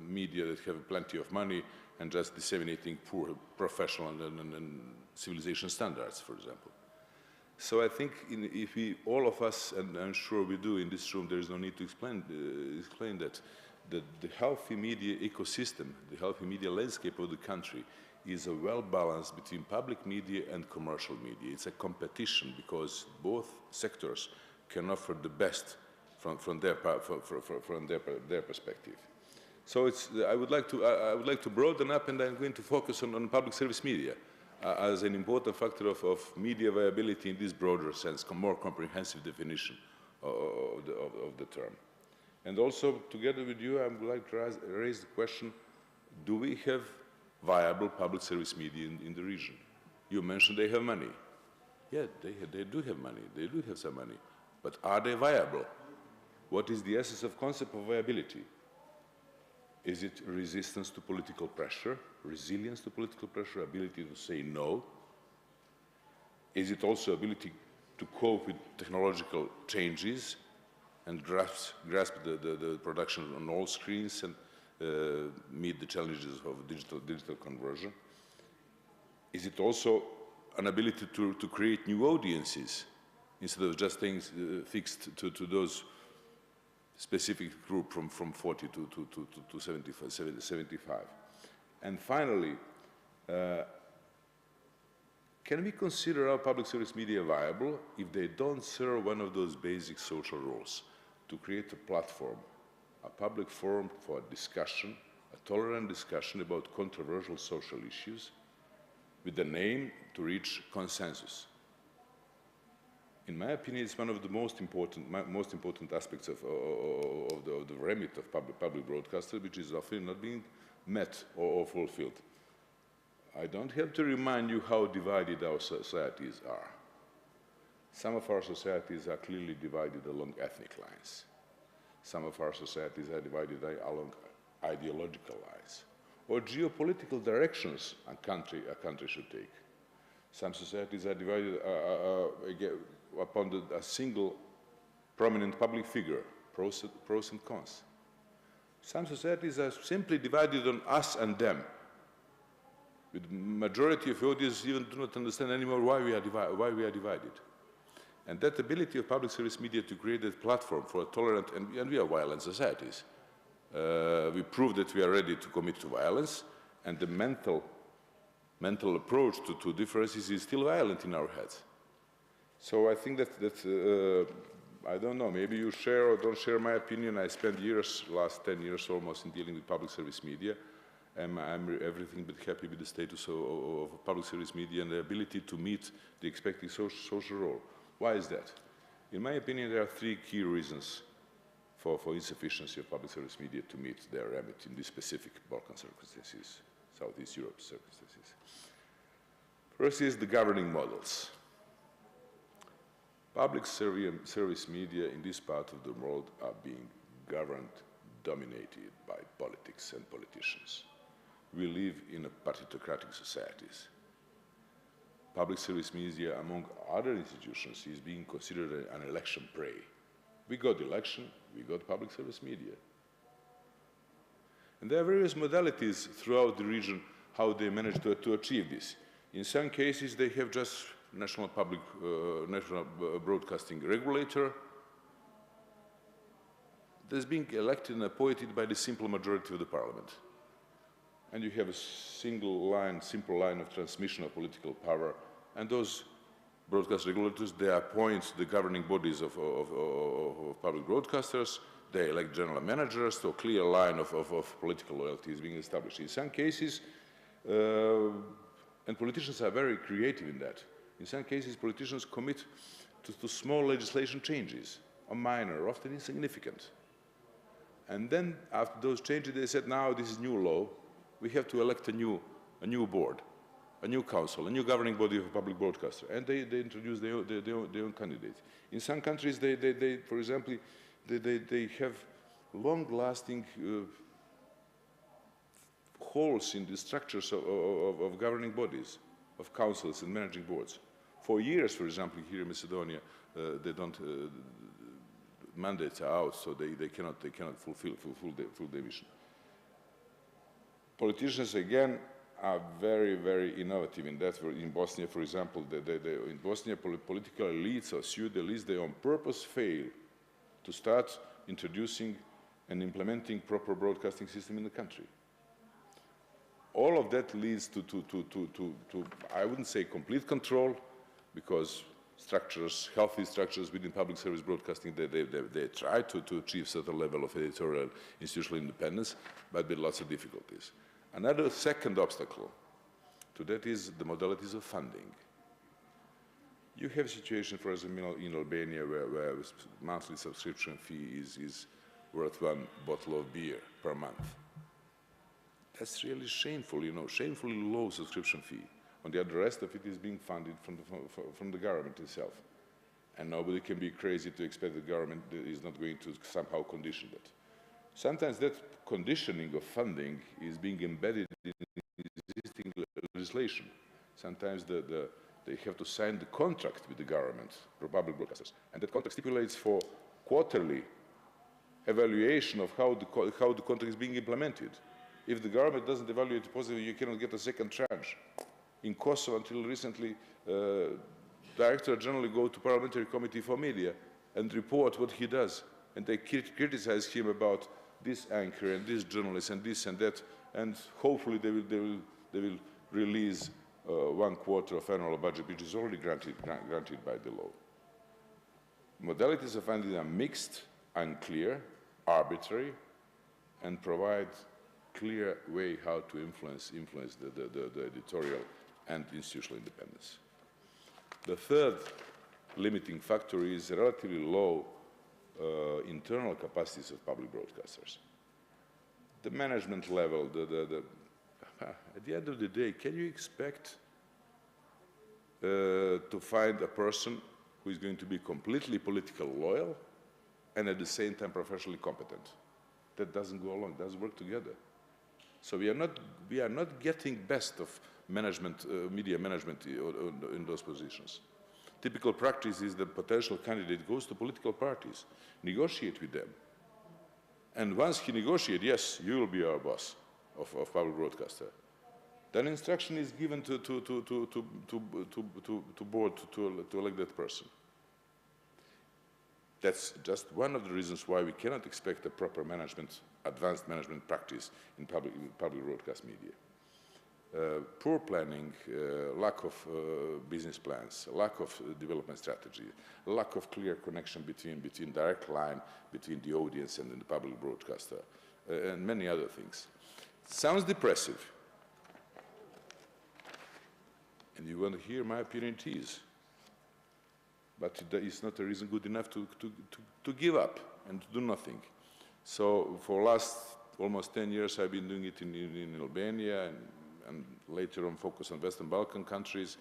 media that have plenty of money and just disseminating poor professional and civilization standards, for example. So I think if all of us, and I'm sure we do in this room, there is no need to explain that the healthy media ecosystem, the healthy media landscape of the country is a well-balanced between public media and commercial media. It's a competition because both sectors can offer the best from their perspective. So I would like to broaden up, and I'm going to focus on public service media as an important factor of media viability in this broader sense, more comprehensive definition of the term. And also, together with you, I would like to raise the question, do we have viable public service media in the region? You mentioned they have money. Yeah, they do have money. They do have some money. But are they viable? What is the essence of concept of viability? Is it resistance to political pressure, resilience to political pressure, ability to say no? Is it also ability to cope with technological changes and grasp the production on all screens and meet the challenges of digital conversion? Is it also an ability to create new audiences instead of just things fixed to those specific group from 40 to 75. And finally, can we consider our public service media viable if they don't serve one of those basic social roles, to create a platform, a public forum for discussion, a tolerant discussion about controversial social issues with the aim to reach consensus? In my opinion, it's one of the most important aspects of the remit of public broadcaster, which is often not being met or fulfilled. I don't have to remind you how divided our societies are. Some of our societies are clearly divided along ethnic lines. Some of our societies are divided along ideological lines, or geopolitical directions a country should take. Some societies are divided upon a single prominent public figure, pros and cons. Some societies are simply divided on us and them. With the majority of audience even do not understand anymore why we are divided. And that ability of public service media to create a platform for a tolerant, and we are violent societies. We prove that we are ready to commit to violence, and the mental approach to differences is still violent in our heads. So I think that I don't know, maybe you share or don't share my opinion. I spent last 10 years almost in dealing with public service media. I'm everything but happy with the status of public service media and the ability to meet the expected social role. Why is that? In my opinion, there are three key reasons for insufficiency of public service media to meet their remit in these specific Balkan circumstances, Southeast Europe circumstances. First is the governing models. Public service media in this part of the world are being governed, dominated by politics and politicians. We live in a partitocratic societies. Public service media, among other institutions, is being considered an election prey. We got election, we got public service media. And there are various modalities throughout the region how they manage to achieve this. In some cases, they have just national broadcasting regulator that's being elected and appointed by the simple majority of the parliament. And you have a simple line of transmission of political power, and those broadcast regulators, they appoint the governing bodies of public broadcasters, they elect general managers, so a clear line of political loyalty is being established. In some cases, and politicians are very creative in that. In some cases, politicians commit to small legislation changes, or minor, often insignificant. And then, after those changes, they said, now this is new law, we have to elect a new board, a new council, a new governing body of a public broadcaster, and they introduce their own candidates. In some countries, for example, they have long-lasting holes in the structures of governing bodies, of councils and managing boards. For years, for example, here in Macedonia, they don't, mandates are out, so they cannot fulfill their mission. Politicians, again, are very, very innovative in that. In Bosnia, for example, in Bosnia, political elites or pseudo elites, they on purpose fail to start introducing and implementing proper broadcasting system in the country. All of that leads to I wouldn't say complete control, because structures, healthy structures within public service broadcasting, they try to achieve certain level of editorial institutional independence, but with lots of difficulties. Another second obstacle to that is the modalities of funding. You have a situation, for example, in Albania, where monthly subscription fee is worth one bottle of beer per month. That's really shameful, you know, shamefully low subscription fee. On the other, rest of it is being funded from the government itself. And nobody can be crazy to expect the government is not going to somehow condition that. Sometimes that conditioning of funding is being embedded in existing legislation. Sometimes they have to sign the contract with the government for public broadcasters. And that contract stipulates for quarterly evaluation of how the contract is being implemented. If the government doesn't evaluate it positively, you cannot get a second tranche. In Kosovo, until recently, director generally go to parliamentary committee for media and report what he does. And they criticize him about this anchor and this journalist and this and that. And hopefully they will release 1/4 of annual budget, which is already granted by the law. Modalities of funding are mixed, unclear, arbitrary, and provide clear way how to influence the editorial and institutional independence. The third limiting factor is relatively low internal capacities of public broadcasters. The management level, at the end of the day, can you expect to find a person who is going to be completely politically loyal and at the same time professionally competent? That doesn't go along, doesn't work together. So we are not getting best of management, media management in those positions. Typical practice is that potential candidate goes to political parties, negotiate with them. And once he negotiates, yes, you will be our boss of public broadcaster. Then instruction is given to board to elect that person. That's just one of the reasons why we cannot expect a proper management, advanced management practice in public broadcast media. Poor planning, lack of business plans, lack of development strategy, lack of clear connection between direct line between the audience and the public broadcaster, and many other things. Sounds depressive. And you want to hear my opinion, it is. But it's not a reason good enough to give up and to do nothing. So for last almost 10 years, I've been doing it in Albania and later on focus on Western Balkan countries.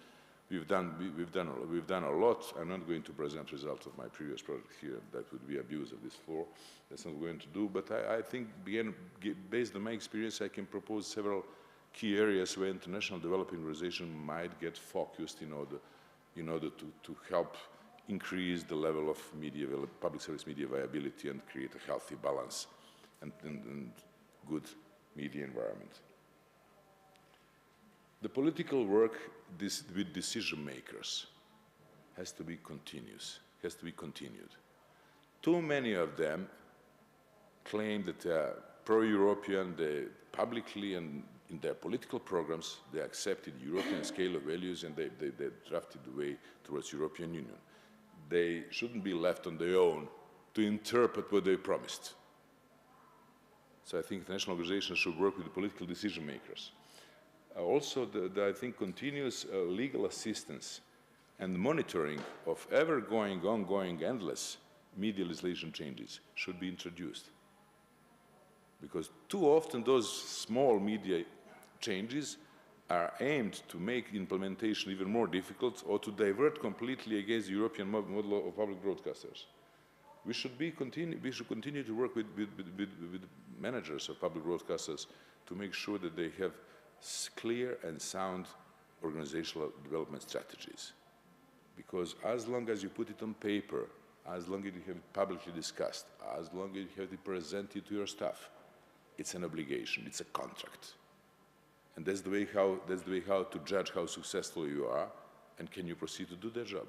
we've done a lot. I'm not going to present results of my previous project here. That would be abuse of this floor. That's not going to do. But I think, based on my experience, I can propose several key areas where international developing organization might get focused in order to help increase the level of public service media viability and create a healthy balance and good media environment. The political work with decision makers has to be continuous, has to be continued. Too many of them claim that they are pro-European, they publicly and in their political programs, they accepted European scale of values and they drafted the way towards European Union. They shouldn't be left on their own to interpret what they promised. So I think international organizations should work with the political decision makers. Also, I think continuous legal assistance and monitoring of ever-going, ongoing, endless media legislation changes should be introduced. Because too often those small media changes are aimed to make implementation even more difficult or to divert completely against the European model of public broadcasters. We should continue to work with managers of public broadcasters to make sure that they have clear and sound organizational development strategies. Because as long as you put it on paper, as long as you have it publicly discussed, as long as you have it presented to your staff, it's an obligation, it's a contract. And that's the way how to judge how successful you are and can you proceed to do their job.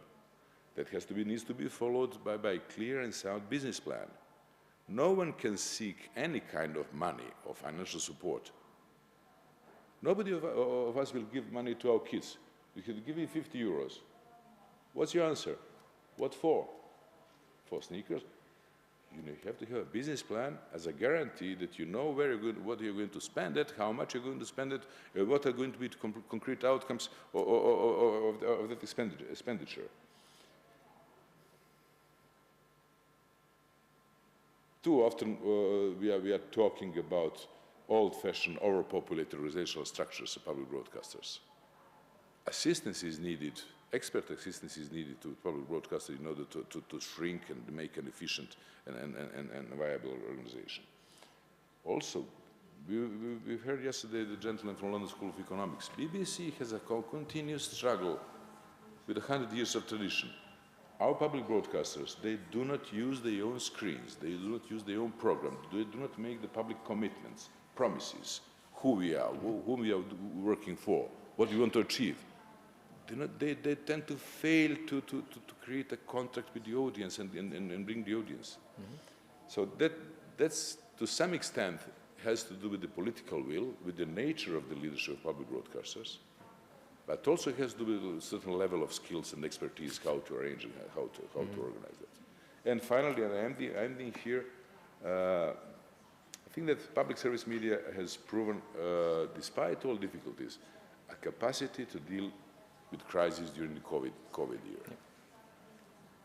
That needs to be followed by a clear and sound business plan. No one can seek any kind of money or financial support. Nobody of us will give money to our kids. We could give you 50 euros. What's your answer? What for? For sneakers? You have to have a business plan as a guarantee that you know what you're going to spend it, how much you're going to spend it, what are going to be the concrete outcomes of that expenditure. Too often we are talking about old-fashioned, overpopulated organizational structures of public broadcasters. Assistance is needed, expert assistance is needed to public broadcasters in order to shrink and make an efficient and viable organization. Also, we've heard yesterday the gentleman from London School of Economics. BBC has a continuous struggle with 100 years of tradition. Our public broadcasters, they do not use their own screens, they do not use their own program, they do not make the public commitments, promises, who we are, whom we are working for, what we want to achieve. They tend to fail to create a contact with the audience and bring the audience. Mm-hmm. So that's to some extent has to do with the political will, with the nature of the leadership of public broadcasters, but also has to do with a certain level of skills and expertise, how to arrange and how to organize that. And finally, and I'm ending here, I think that public service media has proven, despite all difficulties, a capacity to deal with crises during the COVID year.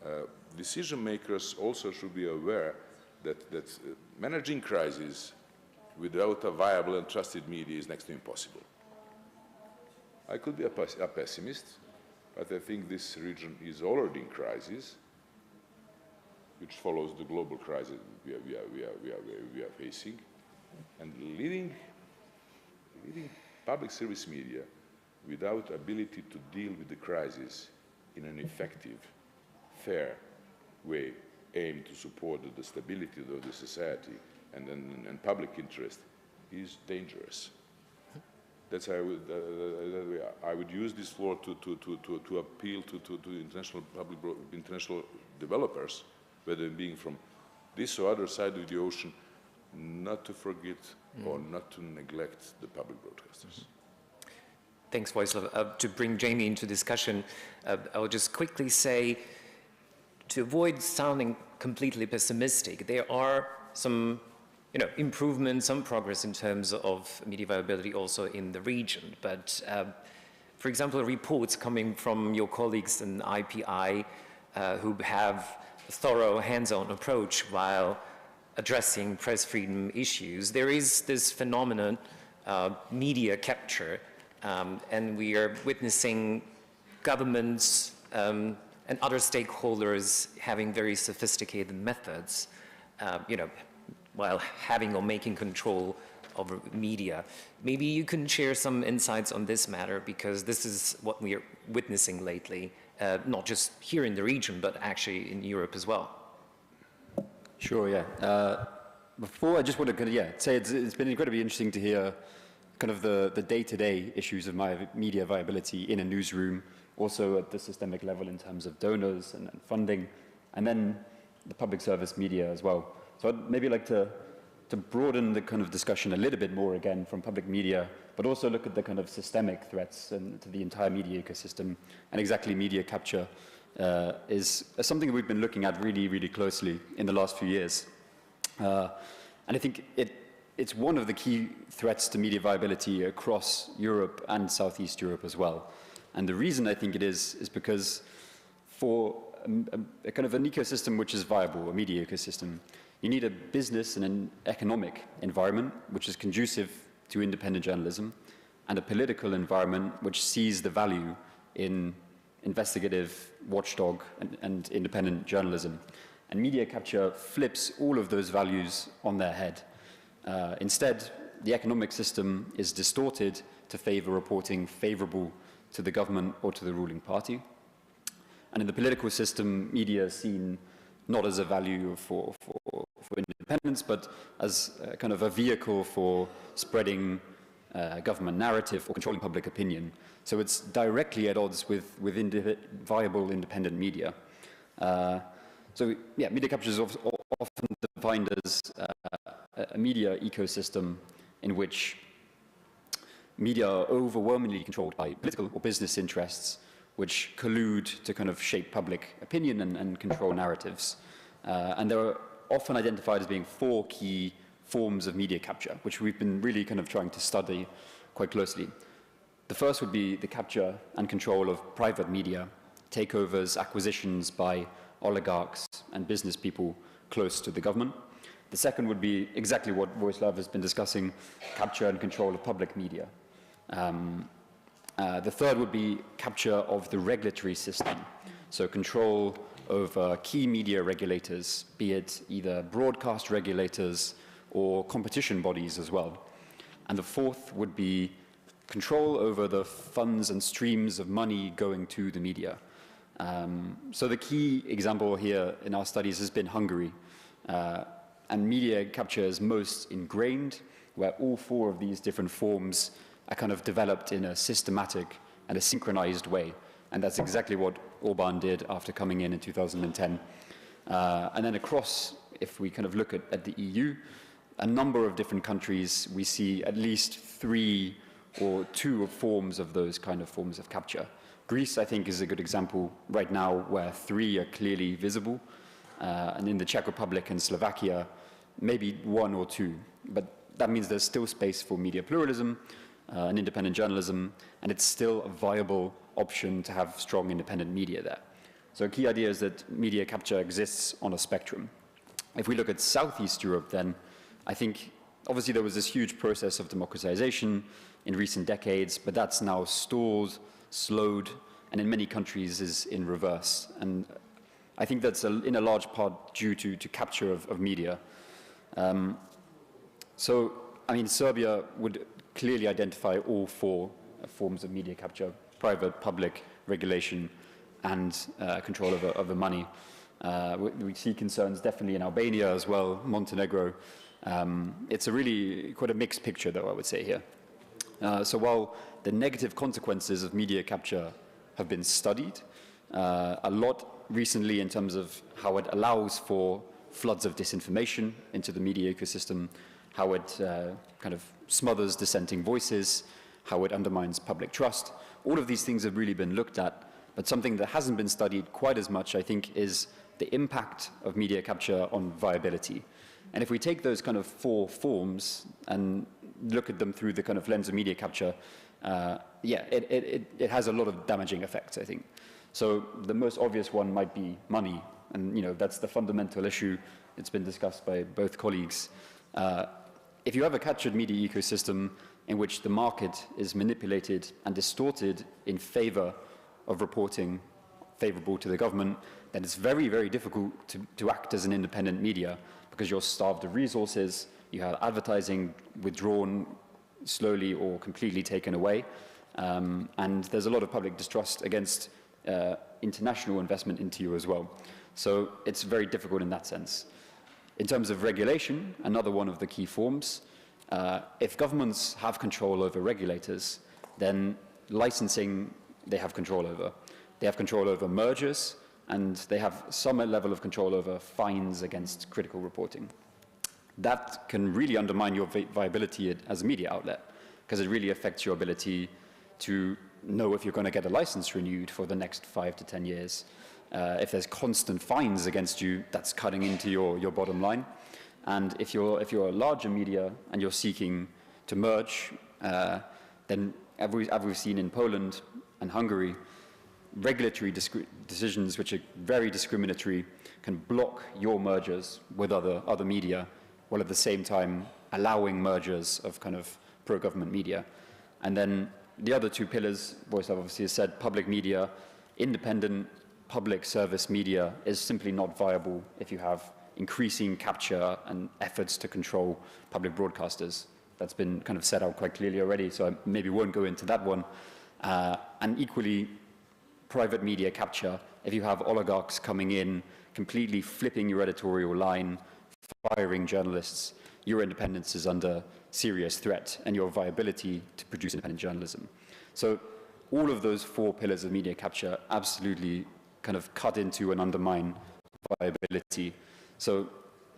Yeah. Decision makers also should be aware that managing crises without a viable and trusted media is next to impossible. I could be a pessimist, but I think this region is already in crisis, which follows the global crisis we are facing, and leading public service media without ability to deal with the crisis in an effective, fair way aimed to support the stability of the society and public interest is dangerous. That's how I would use this floor to appeal to international developers, whether being from this or other side of the ocean, not to forget or not to neglect the public broadcasters. Thanks, Vojislav. To bring Jamie into discussion, I'll just quickly say, to avoid sounding completely pessimistic, there are some improvements, some progress in terms of media viability also in the region. But, for example, reports coming from your colleagues in IPI who have a thorough hands-on approach while addressing press freedom issues, there is this phenomenon, media capture, and we are witnessing governments and other stakeholders having very sophisticated methods, you know, while having or making control over media. Maybe you can share some insights on this matter, because this is what we are witnessing lately, not just here in the region, but actually in Europe as well. Sure, yeah. Before, I just want to say it's been incredibly interesting to hear kind of the day-to-day issues of media viability in a newsroom, also at the systemic level in terms of donors and funding, and then the public service media as well. So I'd maybe like to broaden the kind of discussion a little bit more again from public media, but also look at the kind of systemic threats and to the entire media ecosystem, and exactly media capture is something that we've been looking at really, really closely in the last few years. And I think it's one of the key threats to media viability across Europe and Southeast Europe as well. And the reason I think it is because for a kind of an ecosystem which is viable, a media ecosystem, you need a business and an economic environment which is conducive to independent journalism, and a political environment which sees the value in investigative, watchdog, and independent journalism. And media capture flips all of those values on their head. Instead, the economic system is distorted to favor reporting favorable to the government or to the ruling party. And in the political system, media is seen not as a value for independence, but as kind of a vehicle for spreading government narrative or controlling public opinion. So it's directly at odds with viable independent media. So yeah, media capture is often defined as a media ecosystem in which media are overwhelmingly controlled by political or business interests, which collude to kind of shape public opinion and control narratives. And there are often identified as being 4 key forms of media capture, which we've been really kind of trying to study quite closely. The first would be the capture and control of private media, takeovers, acquisitions by oligarchs and business people close to the government. The second would be exactly what Vojislav has been discussing, capture and control of public media. The third would be capture of the regulatory system, so control over key media regulators, be it either broadcast regulators or competition bodies as well. And the fourth would be control over the funds and streams of money going to the media. So the key example here in our studies has been Hungary. And media capture is most ingrained, where all 4 of these different forms are kind of developed in a systematic and a synchronized way. And that's exactly what Orbán did after coming in 2010. And then across, if we kind of look at the EU, a number of different countries, we see at least 3 or 2 forms of those kind of forms of capture. Greece, I think, is a good example right now where 3 are clearly visible. And in the Czech Republic and Slovakia, maybe 1 or 2. But that means there's still space for media pluralism and independent journalism, and it's still a viable option to have strong independent media there. So a key idea is that media capture exists on a spectrum. If we look at Southeast Europe, then I think obviously there was this huge process of democratization in recent decades, but that's now stalled, slowed, and in many countries is in reverse. And I think that's in a large part due to capture of media. So, I mean, Serbia would clearly identify all 4 forms of media capture: private, public, regulation, and control over money. We see concerns definitely in Albania as well, Montenegro. It's a really quite a mixed picture, though, I would say here. So while the negative consequences of media capture have been studied a lot recently in terms of how it allows for floods of disinformation into the media ecosystem, how it kind of smothers dissenting voices, how it undermines public trust. All of these things have really been looked at, but something that hasn't been studied quite as much, I think, is the impact of media capture on viability. And if we take those kind of 4 forms and look at them through the kind of lens of media capture, it has a lot of damaging effects, I think. So the most obvious one might be money, and that's the fundamental issue. It's been discussed by both colleagues. If you have a captured media ecosystem in which the market is manipulated and distorted in favor of reporting favorable to the government, then it's very, very difficult to act as an independent media because you're starved of resources, you have advertising withdrawn slowly or completely taken away, and there's a lot of public distrust against international investment into you as well. So it's very difficult in that sense. In terms of regulation, another one of the key forms, if governments have control over regulators, then licensing they have control over. They have control over mergers, and they have some level of control over fines against critical reporting. That can really undermine your viability as a media outlet, because it really affects your ability to know if you're going to get a license renewed for the next 5 to 10 years. If there's constant fines against you, that's cutting into your bottom line. And if you're a larger media and you're seeking to merge, then as we've seen in Poland and Hungary, regulatory decisions which are very discriminatory can block your mergers with other media, while at the same time allowing mergers of kind of pro-government media. And then the other two pillars, Voice obviously has said, public media, independent public service media is simply not viable if you have increasing capture and efforts to control public broadcasters. That's been kind of set out quite clearly already, so I maybe won't go into that one. And equally, private media capture, if you have oligarchs coming in, completely flipping your editorial line, firing journalists, your independence is under serious threat and your viability to produce independent journalism. So all of those four pillars of media capture absolutely kind of cut into and undermine viability. So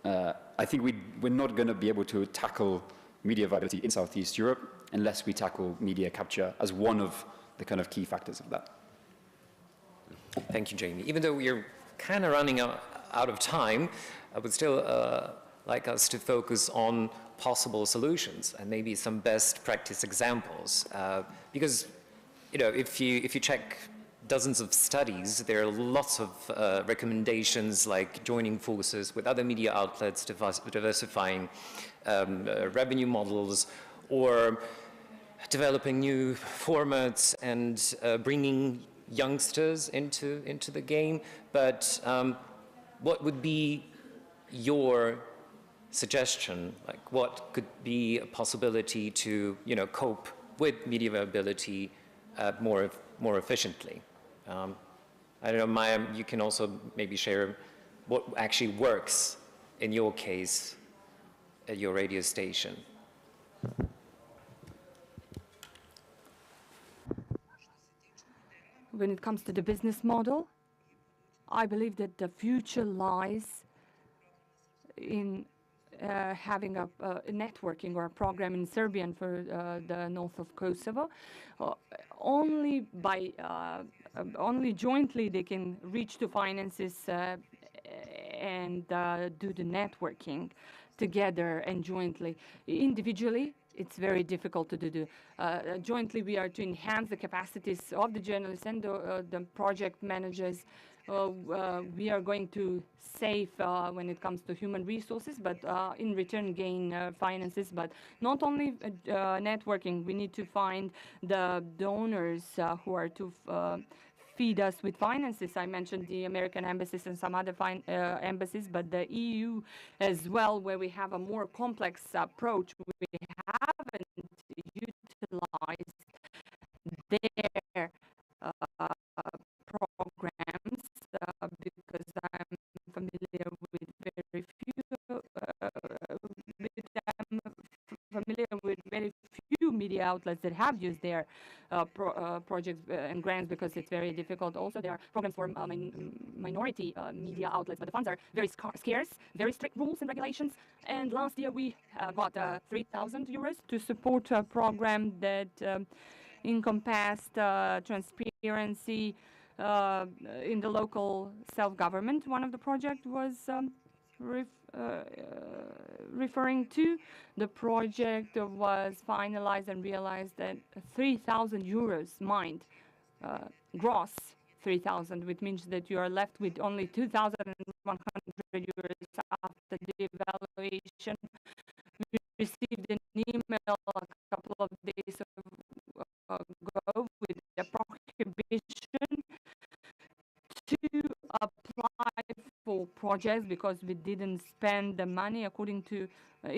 I think we're not going to be able to tackle media viability in Southeast Europe unless we tackle media capture as one of the kind of key factors of that. Thank you, Jamie. Even though we're kind of running out of time, I would still like us to focus on possible solutions and maybe some best practice examples. Because, you know, if you check dozens of studies, there are lots of recommendations like joining forces with other media outlets, diversifying revenue models, or developing new formats and bringing youngsters into the game. But what would be your suggestion? Like, what could be a possibility to, you know, cope with media viability more efficiently? I don't know, Maya, you can also maybe share what actually works in your case at your radio station. When it comes to the business model, I believe that the future lies in having a networking or a program in Serbian for the north of Kosovo. Only jointly they can reach to finances and do the networking together and jointly. Individually, it's very difficult to do. Jointly, we are to enhance the capacities of the journalists and the project managers. We are going to save when it comes to human resources, but in return gain finances. But not only networking, we need to find the donors who are to feed us with finances. I mentioned the American embassies and some other embassies, but the EU as well, where we have a more complex approach. We haven't utilized their programs because I'm familiar with very few media outlets that have used their projects and grants, because it's very difficult. Also, there are programs for minority media outlets, but the funds are very scarce, very strict rules and regulations. And last year we got 3,000 euros to support a program that encompassed transparency in the local self-government. One of the projects was referring to. The project was finalized and realized at 3,000 euros mined, gross 3,000, which means that you are left with only 2,100 euros after the evaluation. We received an email a couple of days ago with a prohibition projects because we didn't spend the money according to,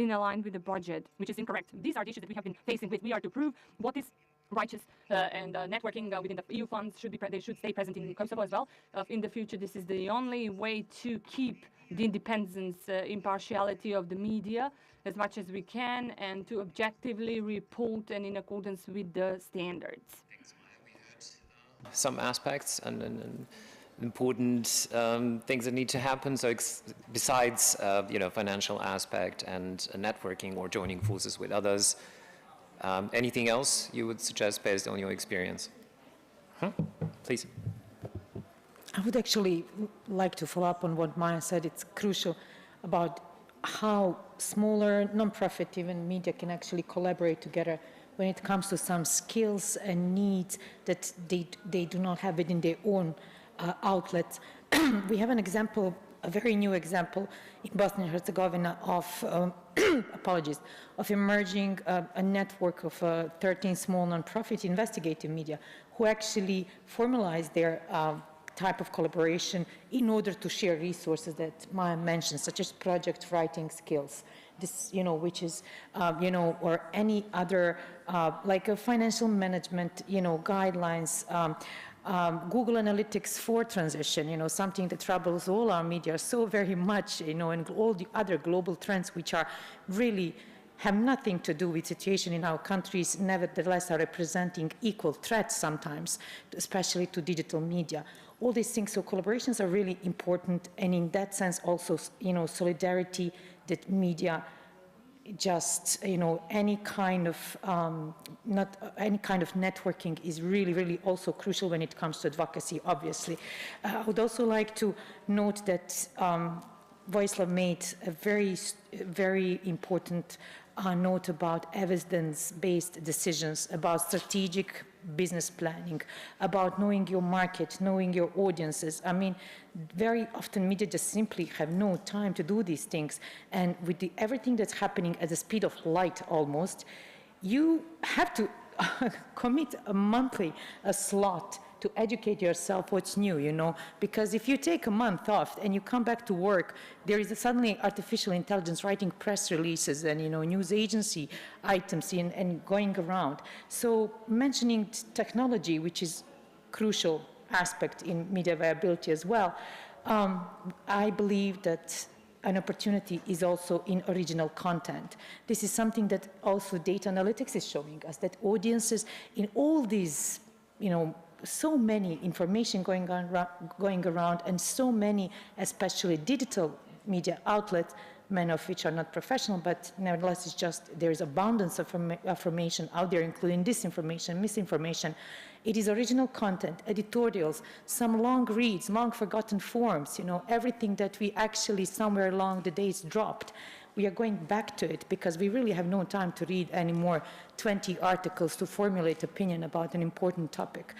in line with the budget, which is incorrect. These are the issues that we have been facing with. We are to prove what is righteous and networking within the EU funds should be they should stay present in Kosovo as well. In the future, this is the only way to keep the independence, impartiality of the media as much as we can, and to objectively report and in accordance with the standards. Some aspects and important things that need to happen. So besides, financial aspect and networking or joining forces with others, anything else you would suggest based on your experience? Please. I would actually like to follow up on what Maya said. It's crucial about how smaller, non-profit even media can actually collaborate together when it comes to some skills and needs that they do not have within their own outlets. We have an example, a very new example in Bosnia and Herzegovina of, apologies, of emerging a network of 13 small non-profit investigative media who actually formalized their type of collaboration in order to share resources that Maya mentioned, such as project writing skills, this, which is, or any other, like a financial management, guidelines, Google Analytics for transition, something that troubles all our media so very much, and all the other global trends which are really have nothing to do with situation in our countries, nevertheless are representing equal threats sometimes, especially to digital media. All these things, so collaborations are really important, and in that sense also, solidarity that media just, any kind of, any kind of networking is really, really also crucial when it comes to advocacy, obviously. I would also like to note that Vojislav made a very, very important note about evidence-based decisions, about strategic business planning, about knowing your market, knowing your audiences. I mean, very often media just simply have no time to do these things. And with everything that's happening at the speed of light almost, you have to commit a monthly slot to educate yourself what's new, because if you take a month off and you come back to work, there is suddenly artificial intelligence writing press releases and, news agency items and going around. So mentioning technology, which is crucial aspect in media viability as well, I believe that an opportunity is also in original content. This is something that also data analytics is showing us, that audiences in all these, so many information going around, and so many, especially digital media outlets, many of which are not professional, but nevertheless it's just, there is abundance of information out there, including disinformation, misinformation. It is original content, editorials, some long reads, long forgotten forms, everything that we actually somewhere along the days dropped. We are going back to it because we really have no time to read anymore 20 articles to formulate opinion about an important topic.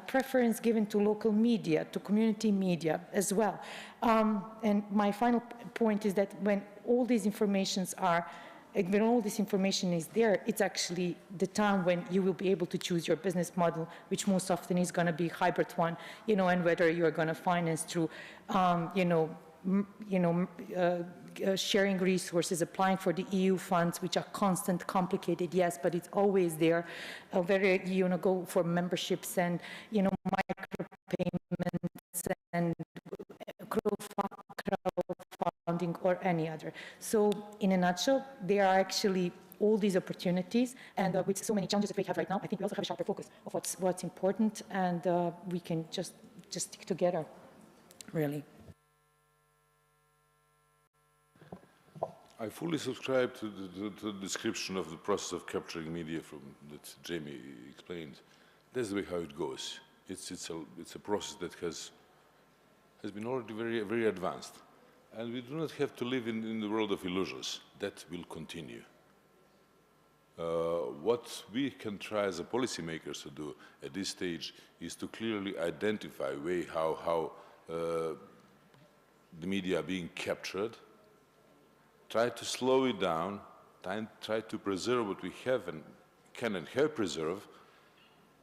Preference given to local media, to community media as well. And my final point is that when all these informations are, when all this information is there, it's actually the time when you will be able to choose your business model, which most often is going to be hybrid one, and whether you're going to finance through, sharing resources, applying for the EU funds, which are constant, complicated, yes, but it's always there. Whether you go for memberships and, micropayments and crowdfunding or any other. So in a nutshell, there are actually all these opportunities, and with so many challenges that we have right now, I think we also have a sharper focus of what's important, and we can just stick together, really. I fully subscribe to the description of the process of capturing media that Jamie explained. That's the way how it goes. It's a process that has been already very, very advanced. And we do not have to live in the world of illusions. That will continue. What we can try as a policymakers to do at this stage is to clearly identify way how the media are being captured, try to slow it down, try to preserve what we have and can and have preserved,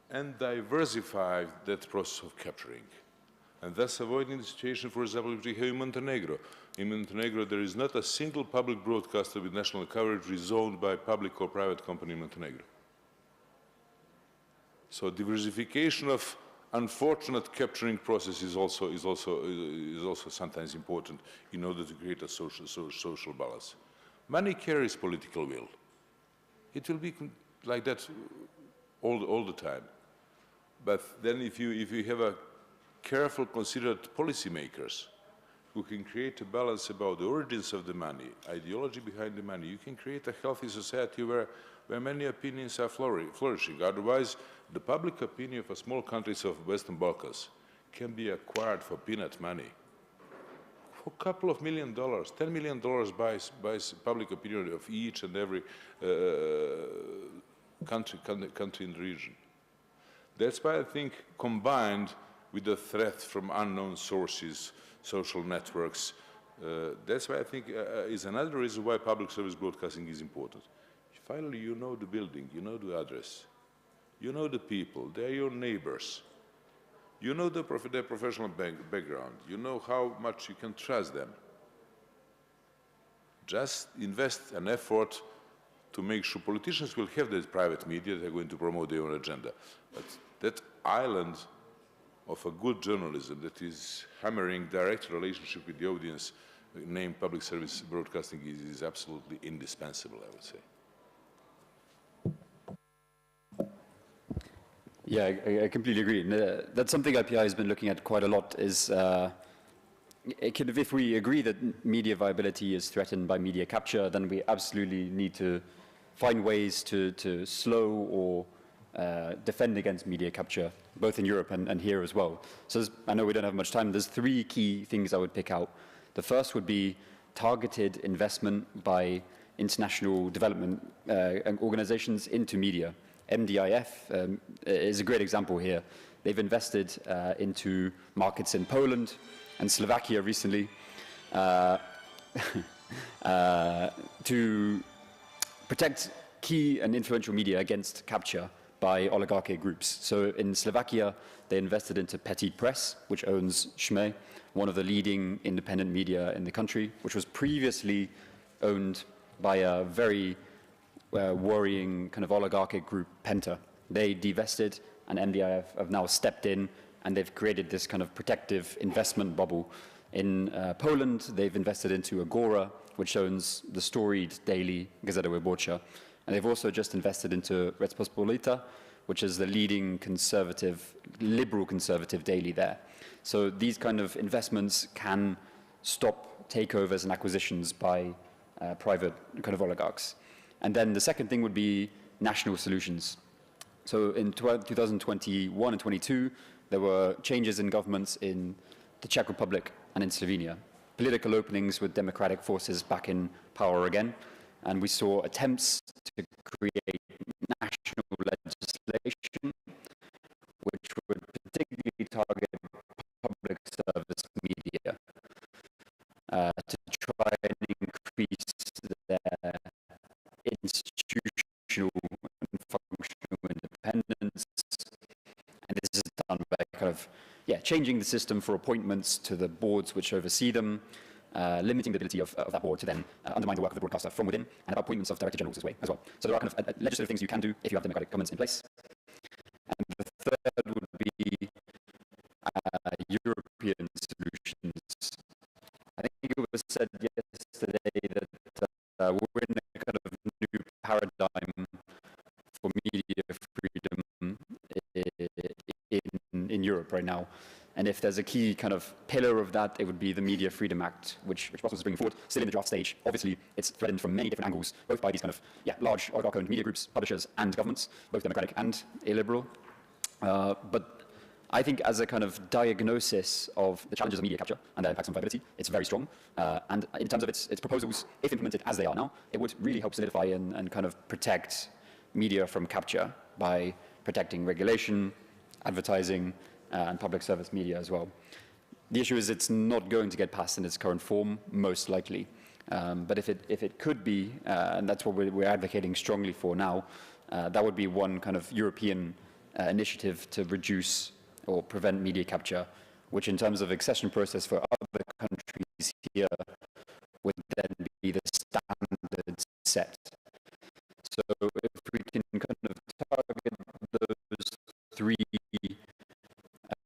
and diversify that process of capturing. and thus avoiding the situation, for example, which we have in Montenegro. In Montenegro, there is not a single public broadcaster with national coverage rezoned by public or private company in Montenegro. So diversification of unfortunate capturing process is also sometimes important in order to create a social balance. Money carries political will. It will be like that all the time. But then if you have a careful, considered policymakers who can create a balance about the origins of the money, ideology behind the money, you can create a healthy society where many opinions are flourishing. Otherwise, the public opinion of small countries of Western Balkans can be acquired for peanut money. For a couple of $1 million, $10 million buys public opinion of each and every country in the region. That's why I think, combined with the threat from unknown sources, social networks, that's why I think is another reason why public service broadcasting is important. Finally, you know the building, you know the address, you know the people, they're your neighbors. You know their professional background, you know how much you can trust them. Just invest an effort to make sure politicians will have that private media, they're going to promote their own agenda. But that island of a good journalism that is hammering direct relationship with the audience, named public service broadcasting, is absolutely indispensable, I would say. Yeah, I completely agree. And, that's something IPI has been looking at quite a lot is if we agree that media viability is threatened by media capture, then we absolutely need to find ways to slow or defend against media capture, both in Europe and here as well. So I know we don't have much time. There's 3 key things I would pick out. The first would be targeted investment by international development organizations into media. MDIF is a great example here. They've invested into markets in Poland and Slovakia recently to protect key and influential media against capture by oligarchic groups. So in Slovakia, they invested into Petit Press, which owns SME, one of the leading independent media in the country, which was previously owned by a very worrying kind of oligarchic group, Penta. They divested, and MDIF have now stepped in, and they've created this kind of protective investment bubble. In Poland, they've invested into Agora, which owns the storied daily Gazeta Wyborcza, and they've also just invested into Rzeczpospolita, which is the leading conservative, liberal conservative daily there. So these kind of investments can stop takeovers and acquisitions by private kind of oligarchs. And then the second thing would be national solutions. So in 2021 and 22, there were changes in governments in the Czech Republic and in Slovenia. Political openings with democratic forces back in power again. And we saw attempts to create national legislation, which would particularly target public service media to try and increase their institutional and functional independence. And this is done by kind of, changing the system for appointments to the boards which oversee them, limiting the ability of that board to then undermine the work of the broadcaster from within, and about appointments of director generals as well. So there are kind of legislative things you can do if you have democratic governments in place. And the third would be European solutions. I think it was said yesterday that we're in a kind of new paradigm for media freedom in Europe right now. And if there's a key kind of pillar of that, it would be the Media Freedom Act, which Brussels is bringing forward, still in the draft stage. Obviously, it's threatened from many different angles, both by these kind of large oligarch-owned media groups, publishers, and governments, both democratic and illiberal. But I think as a kind of diagnosis of the challenges of media capture and their impacts on viability, it's very strong. And in terms of its proposals, if implemented as they are now, it would really help solidify and kind of protect media from capture by protecting regulation, advertising, and public service media as well. The issue is it's not going to get passed in its current form, most likely. But if it could be, and that's what we're advocating strongly for now, that would be one kind of European initiative to reduce or prevent media capture which in terms of accession process for other countries here would then be the standard set. So if we can kind of target those three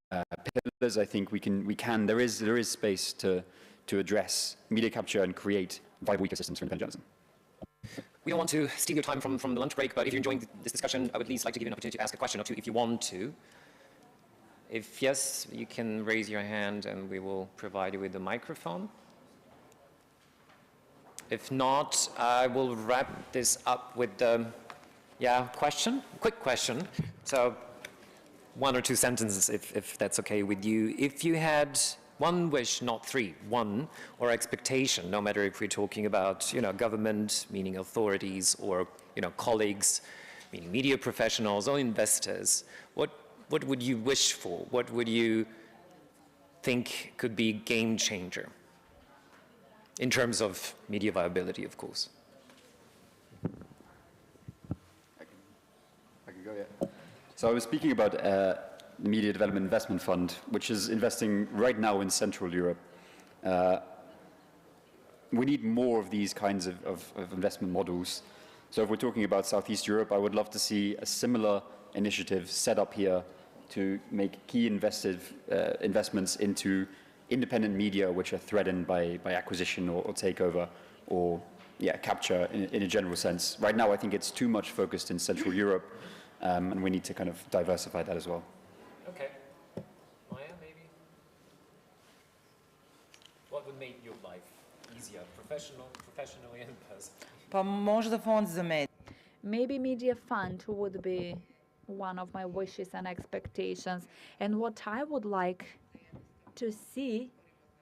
pillars, I think there is space to address media capture and create viable ecosystems for independent journalism. We don't want to steal your time from the lunch break, but if you're enjoying this discussion, I would at least like to give you an opportunity to ask a question or two if you want to. If yes, you can raise your hand and we will provide you with the microphone. If not, I will wrap this up with the, quick question. So 1 or 2 sentences, if that's okay with you. If you had one wish, not 3, one, or expectation, no matter if we're talking about, government, meaning authorities, or, colleagues, meaning media professionals or investors, what would you wish for? What would you think could be a game changer? In terms of media viability, of course. I can go, yeah. So I was speaking about the Media Development Investment Fund, which is investing right now in Central Europe. We need more of these kinds of investment models. So if we're talking about Southeast Europe, I would love to see a similar initiative set up here to make key investments into independent media which are threatened by acquisition or takeover or capture in a general sense. Right now I think it's too much focused in Central Europe, and we need to kind of diversify that as well. Okay. Maya, maybe? What would make your life easier, professionally and personally? Pa možda fond za medije. Maybe media fund would be one of my wishes and expectations. And what I would like to see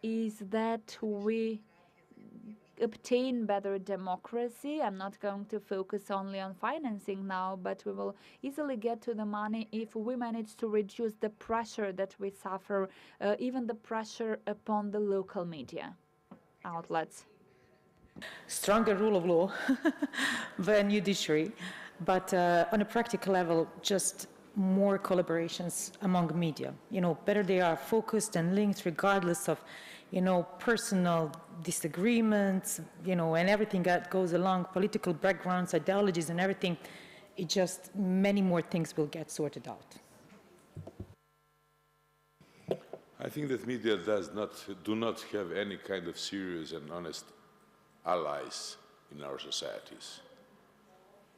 is that we obtain better democracy. I'm not going to focus only on financing now, but we will easily get to the money if we manage to reduce the pressure that we suffer, even the pressure upon the local media outlets. Stronger rule of law, the judiciary, but on a practical level, just more collaborations among media. Better they are focused and linked regardless of, personal disagreements, and everything that goes along, political backgrounds, ideologies and everything. It just, many more things will get sorted out. I think that media do not have any kind of serious and honest allies in our societies.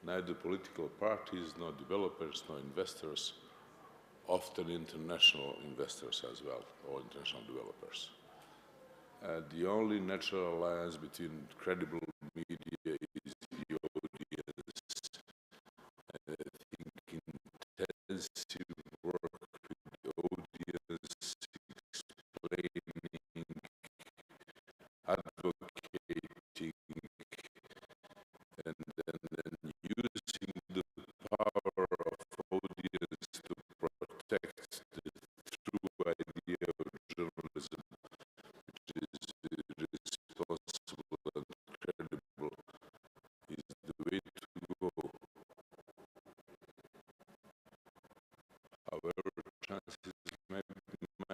Neither political parties, nor developers, nor investors, often international investors as well, or international developers. The only natural alliance between credible media is the audience. And I think intensive work with the audience, explaining, advocating, and then using the power of audience to protect the true idea of journalism, which is responsible and credible, is the way to go. However, chances might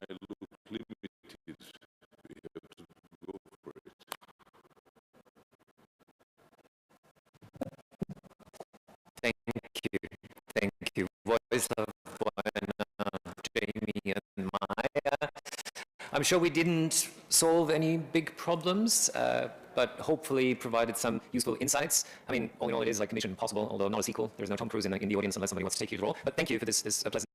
look limited. We have to go for it. Thank you. Voice of Buena, Jamie and Maya. I'm sure we didn't solve any big problems, but hopefully provided some useful insights. I mean, all in all, it is like Mission Impossible, although not a sequel. There's no Tom Cruise in the audience unless somebody wants to take you to the role. But thank you for this pleasant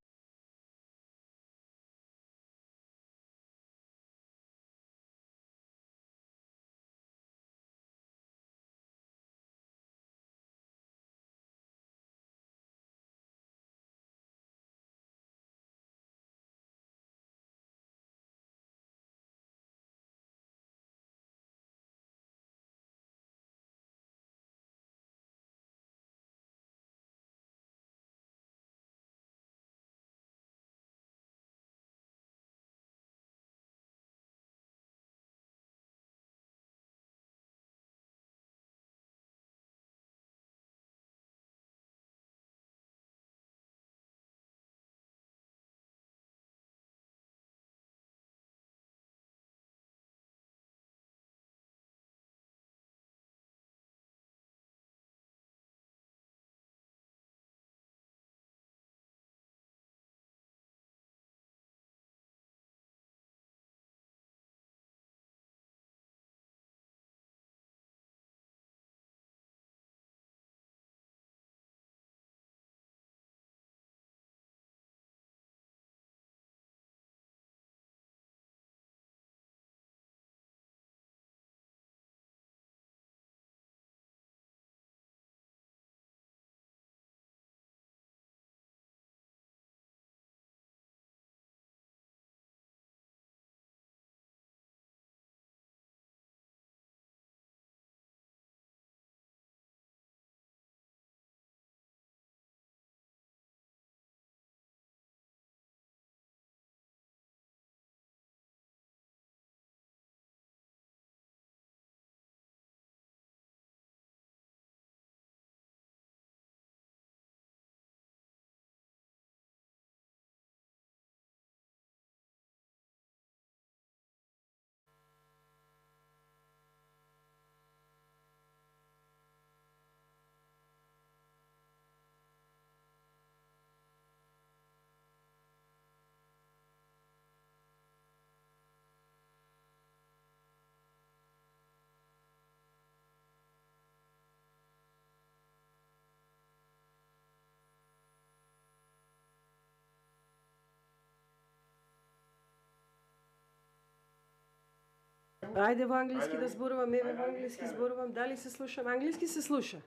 Ajde во англиски да зборувам, еве во англиски зборувам. Дали се слушам? Англиски се слуша.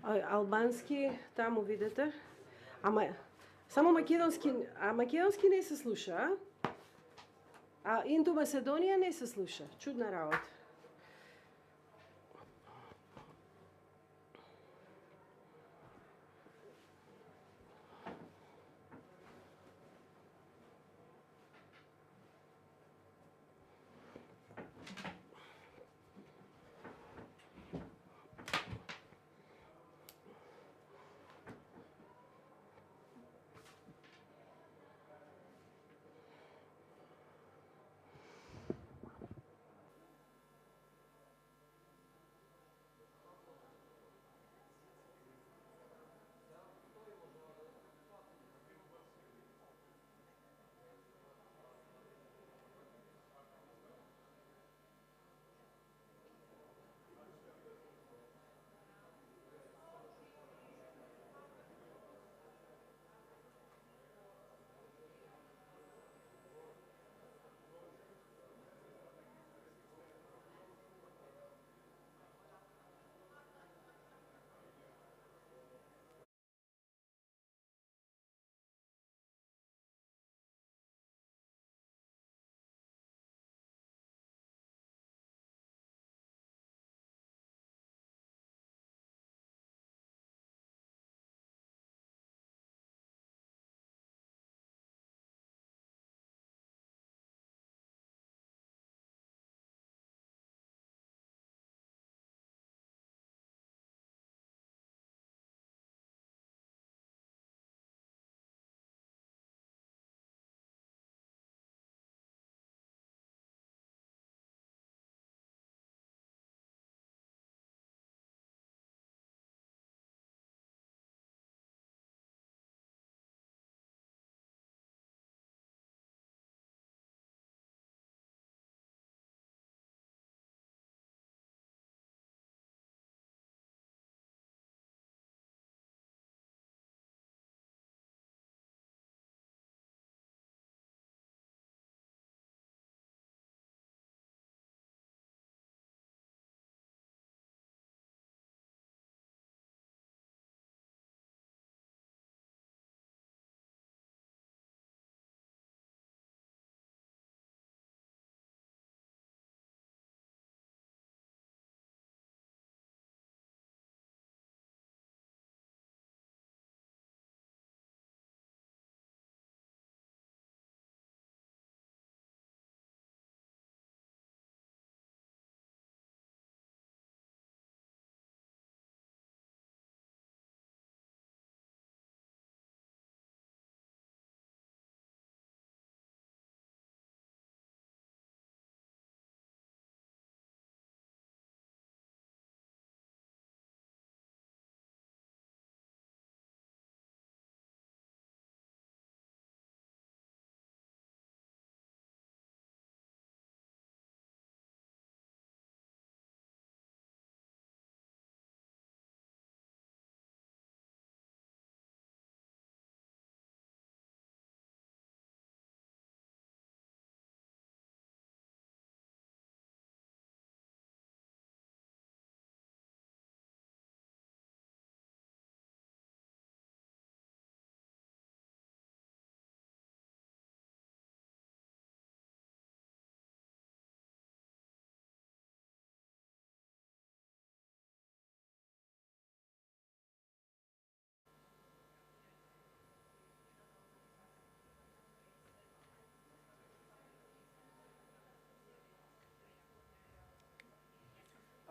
Албански, таму видите. Ама само македонски, македонски не се слуша, а Инду Македонија не се слуша. Чудна работа.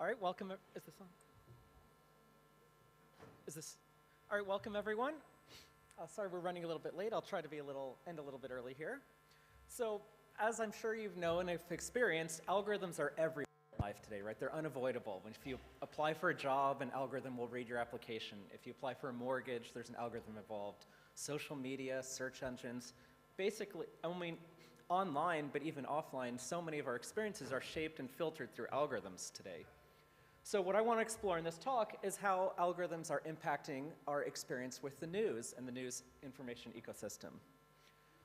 All right, welcome. Is this on? Is this? All right, welcome everyone. Sorry we're running a little bit late. I'll try to be end a little bit early here. So, as I'm sure you've known and have experienced, algorithms are everywhere in life today, right? They're unavoidable. If you apply for a job, an algorithm will read your application. If you apply for a mortgage, there's an algorithm involved. Social media, search engines, basically, I mean, online, but even offline, so many of our experiences are shaped and filtered through algorithms today. So what I want to explore in this talk is how algorithms are impacting our experience with the news and the news information ecosystem.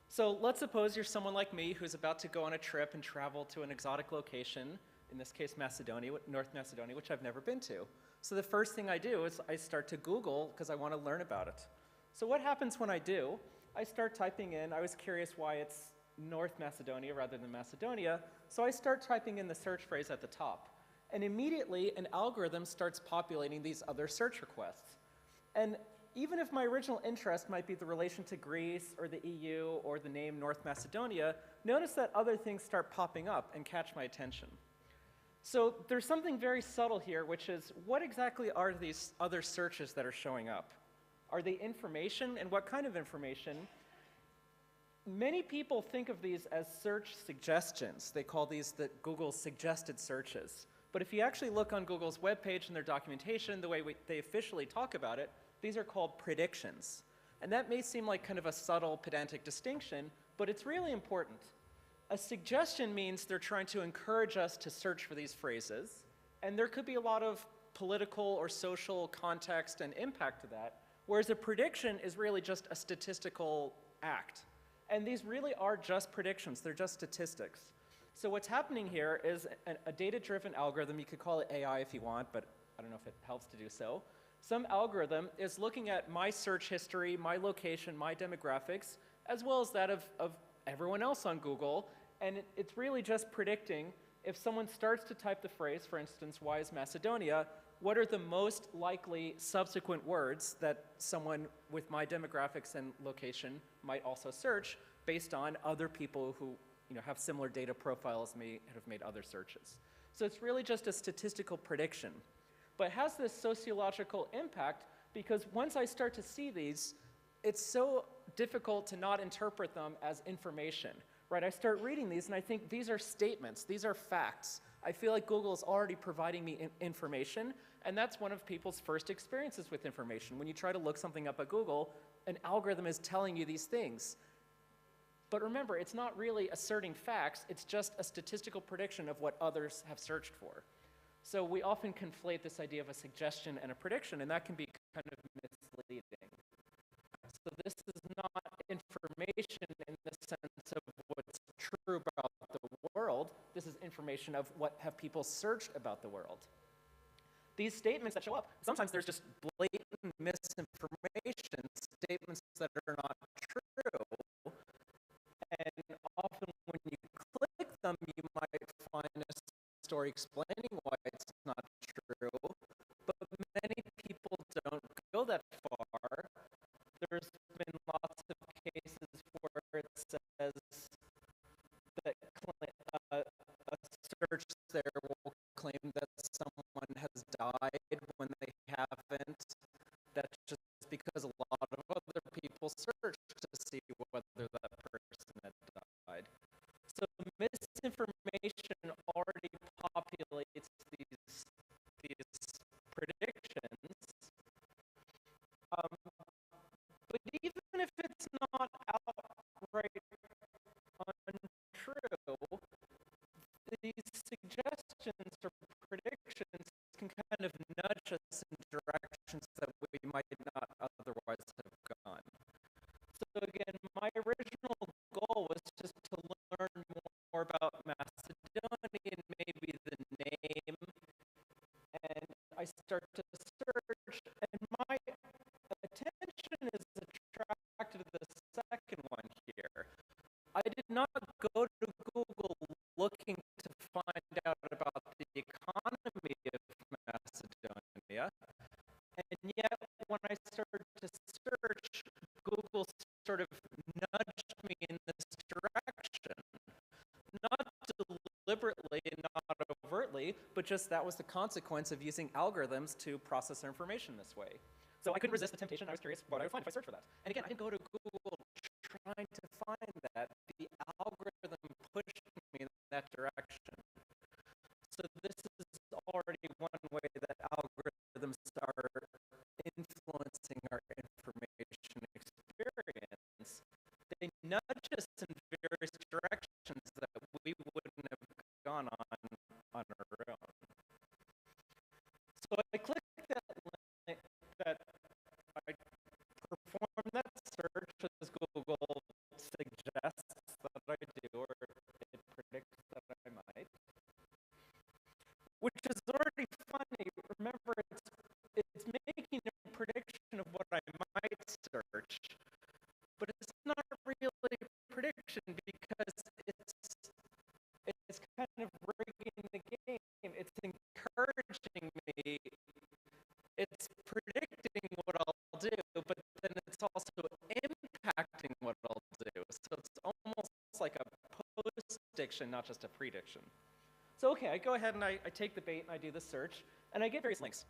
So let's suppose you're someone like me who's about to go on a trip and travel to an exotic location, in this case Macedonia, North Macedonia, which I've never been to. So the first thing I do is I start to Google because I want to learn about it. So what happens when I do? I start typing in, I was curious why it's North Macedonia rather than Macedonia, so I start typing in the search phrase at the top. And immediately an algorithm starts populating these other search requests. And even if my original interest might be the relation to Greece or the EU or the name North Macedonia, notice that other things start popping up and catch my attention. So there's something very subtle here, which is what exactly are these other searches that are showing up? Are they information, and what kind of information? Many people think of these as search suggestions. They call these the Google suggested searches. But if you actually look on Google's webpage and their documentation, the way they officially talk about it, these are called predictions. And that may seem like kind of a subtle, pedantic distinction, but it's really important. A suggestion means they're trying to encourage us to search for these phrases, and there could be a lot of political or social context and impact to that, whereas a prediction is really just a statistical act. And these really are just predictions, they're just statistics. So what's happening here is a data-driven algorithm, you could call it AI if you want, but I don't know if it helps to do so. Some algorithm is looking at my search history, my location, my demographics, as well as that of everyone else on Google, and it's really just predicting if someone starts to type the phrase, for instance, why is Macedonia, what are the most likely subsequent words that someone with my demographics and location might also search based on other people who have similar data profiles and have made other searches. So it's really just a statistical prediction. But it has this sociological impact because once I start to see these, it's so difficult to not interpret them as information, right? I start reading these and I think these are statements, these are facts. I feel like Google is already providing me information, and that's one of people's first experiences with information. When you try to look something up at Google, an algorithm is telling you these things. But remember, it's not really asserting facts, it's just a statistical prediction of what others have searched for. So we often conflate this idea of a suggestion and a prediction, and that can be kind of misleading. So this is not information in the sense of what's true about the world. This is information of what have people searched about the world. These statements that show up, sometimes there's just blatant misinformation, statements that are not true. And often when you click them, you might find a story explaining why it's not true, but many people don't go that far. There's been lots of cases where it says that a search there will claim that someone has died when they haven't. That's just because a lot of other people searched to see whether that person had died. So misinformation already populates these predictions. But even if it's not outright untrue, these suggestions or predictions can kind of nudge us in directions that we might not otherwise have gone. So again, my original goal was just to learn more about Macedonia and maybe the name, and I start to search, and my attention is attracted to the second one here. I did not go to Google looking to find out about the economy of Macedonia, and yet when I started to search, Google sort of nudged me in this direction. Not deliberately, not overtly, but just that was the consequence of using algorithms to process our information this way. So I couldn't resist the temptation. I was curious what I would find if I searched for that. And again, I didn't go to Google trying to find that. The algorithm pushed me in that direction. So this is already one way that algorithms are influencing our information experience. They nudge us in various directions that we wouldn't have gone on our own. So I clicked that link, that I performed that search as Google suggested. it's also impacting what I'll do. So it's almost like a post-diction, not just a prediction. So okay, I go ahead and I take the bait and I do the search, and I get various links.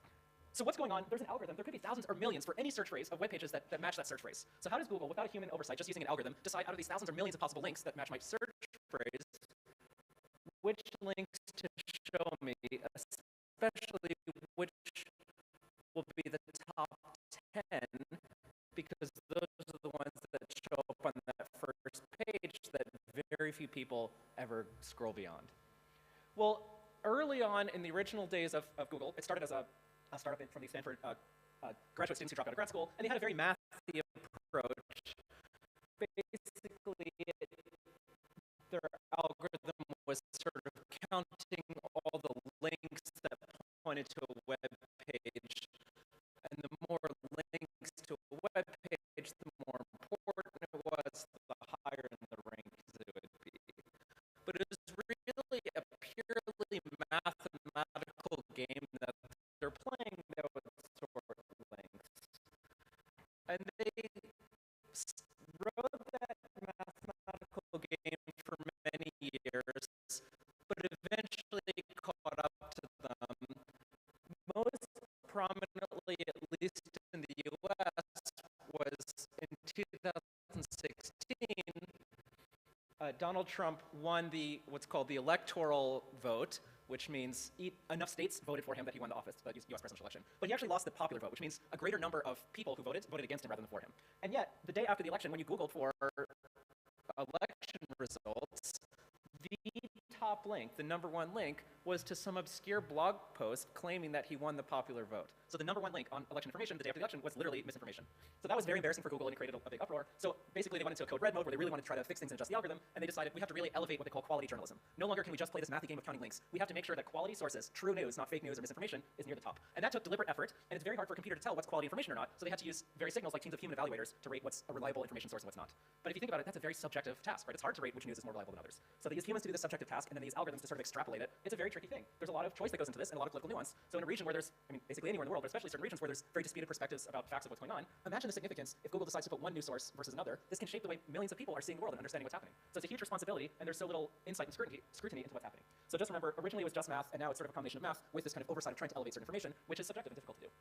So what's going on? There's an algorithm. There could be thousands or millions for any search phrase of web pages that match that search phrase. So how does Google, without a human oversight, just using an algorithm, decide out of these thousands or millions of possible links that match my search phrase, which links to show me, especially which will be the top 10, because those are the ones that show up on that first page that very few people ever scroll beyond. Well, early on in the original days of Google, it started as a startup from the Stanford graduate students who dropped out of grad school, and they had a very mathy approach. Basically, their algorithm was sort of counting all the links that pointed to a web page, and the more links to a web page, the more important it was, the higher in the rankings it would be. But it was really a purely mathematical game that they're playing that would sort links. And they wrote that mathematical game for many years, but eventually caught up to them. Most prominently, at least in the US, was in 2016, Donald Trump won what's called the electoral vote, which means enough states voted for him that he won the office, the US presidential election. But he actually lost the popular vote, which means a greater number of people who voted against him rather than for him. And yet, the day after the election, when you Googled for election results, the top link, the #1 link, was to some obscure blog post claiming that he won the popular vote. So the #1 link on election information the day after the election was literally misinformation. So that was very embarrassing for Google, and it created a big uproar. So basically they went into a code red mode where they really wanted to try to fix things and adjust the algorithm, and they decided we have to really elevate what they call quality journalism. No longer can we just play this mathy game of counting links. We have to make sure that quality sources, true news, not fake news or misinformation, is near the top. And that took deliberate effort, and it's very hard for a computer to tell what's quality information or not, so they had to use various signals like teams of human evaluators to rate what's a reliable information source and what's not. But if you think about it, that's a very subjective task, right? It's hard to rate which news is more reliable than others. So they use humans to do this subjective task, and then they use algorithms to sort of extrapolate it. It's a very tricky thing. There's a lot of choice that goes into this and a lot of political nuance. So in a region where there's, basically anywhere in the world, but especially certain regions where there's very disputed perspectives about facts of what's going on, imagine the significance if Google decides to put one news source versus another. This can shape the way millions of people are seeing the world and understanding what's happening. So it's a huge responsibility, and there's so little insight and scrutiny into what's happening. So just remember, originally it was just math, and now it's sort of a combination of math with this kind of oversight of trying to elevate certain information, which is subjective and difficult to do.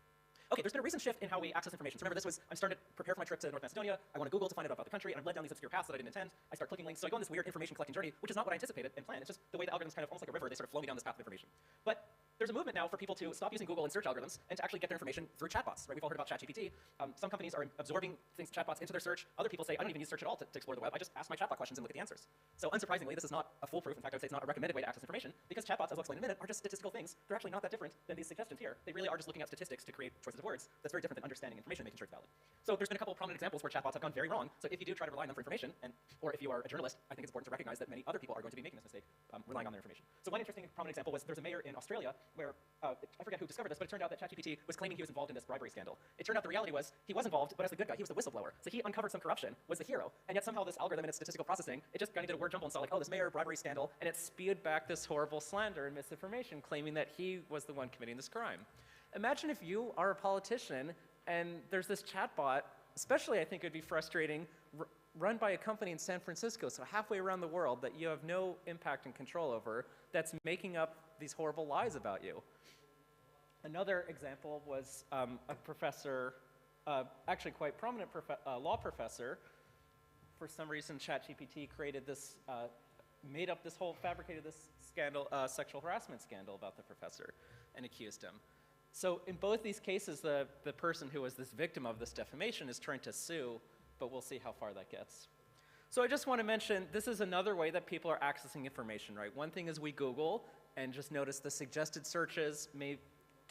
Okay, there's been a recent shift in how we access information. So remember, I'm starting to prepare for my trip to North Macedonia. I want to Google to find out about the country, and I'm led down these obscure paths that I didn't intend. I start clicking links, so I go on this weird information collecting journey, which is not what I anticipated and planned. It's just the way the algorithms kind of, almost like a river, they sort of flow me down this path of information. But there's a movement now for people to stop using Google and search algorithms and to actually get their information through chatbots, right? We've all heard about ChatGPT. Some companies are absorbing chatbots into their search. Other people say, I don't even use search at all to explore the web. I just ask my chatbot questions and look at the answers. So unsurprisingly, this is not a foolproof. In fact, I would say it's not a recommended way to access information, because chatbots, as I'll explain in a minute, are just statistical things. They're actually not that different than these suggestions here. They really are just looking at statistics to create choices of words. That's very different than understanding information and making sure it's valid. So there's been a couple of prominent examples where chatbots have gone very wrong. So if you do try to rely on them for information, or if you are a journalist, I think it's important to recognize that many other people are going to be making this mistake, relying on their information. So one interesting prominent example was there's a mayor in Australia where, I forget who discovered this, but it turned out that ChatGPT was claiming he was involved in this bribery scandal. It turned out the reality was he was involved, but as the good guy, he was the whistleblower. So he uncovered some corruption, was the hero, and yet somehow this algorithm and its statistical processing, it just kind of did a word jumble and saw like, oh, this mayor bribery scandal, and it spewed back this horrible slander and misinformation claiming that he was the one committing this crime. Imagine if you are a politician and there's this chatbot, especially I think it would be frustrating, run by a company in San Francisco, so halfway around the world, that you have no impact and control over, that's making up these horrible lies about you. Another example was a professor, actually quite prominent law professor. For some reason, ChatGPT created this, made up this whole, fabricated this scandal, sexual harassment scandal about the professor and accused him. So in both these cases, the person who was this victim of this defamation is trying to sue, but we'll see how far that gets. So I just want to mention, this is another way that people are accessing information, right? One thing is we Google, and just notice the suggested searches may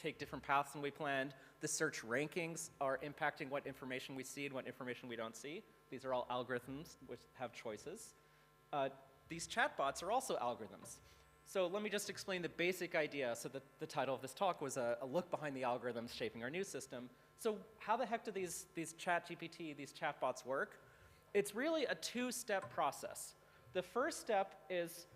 take different paths than we planned. The search rankings are impacting what information we see and what information we don't see. These are all algorithms which have choices. These chatbots are also algorithms. So let me just explain the basic idea. So the title of this talk was a look behind the algorithms shaping our news system. So how the heck do these ChatGPT, these chatbots work? It's really a two-step process. The first step is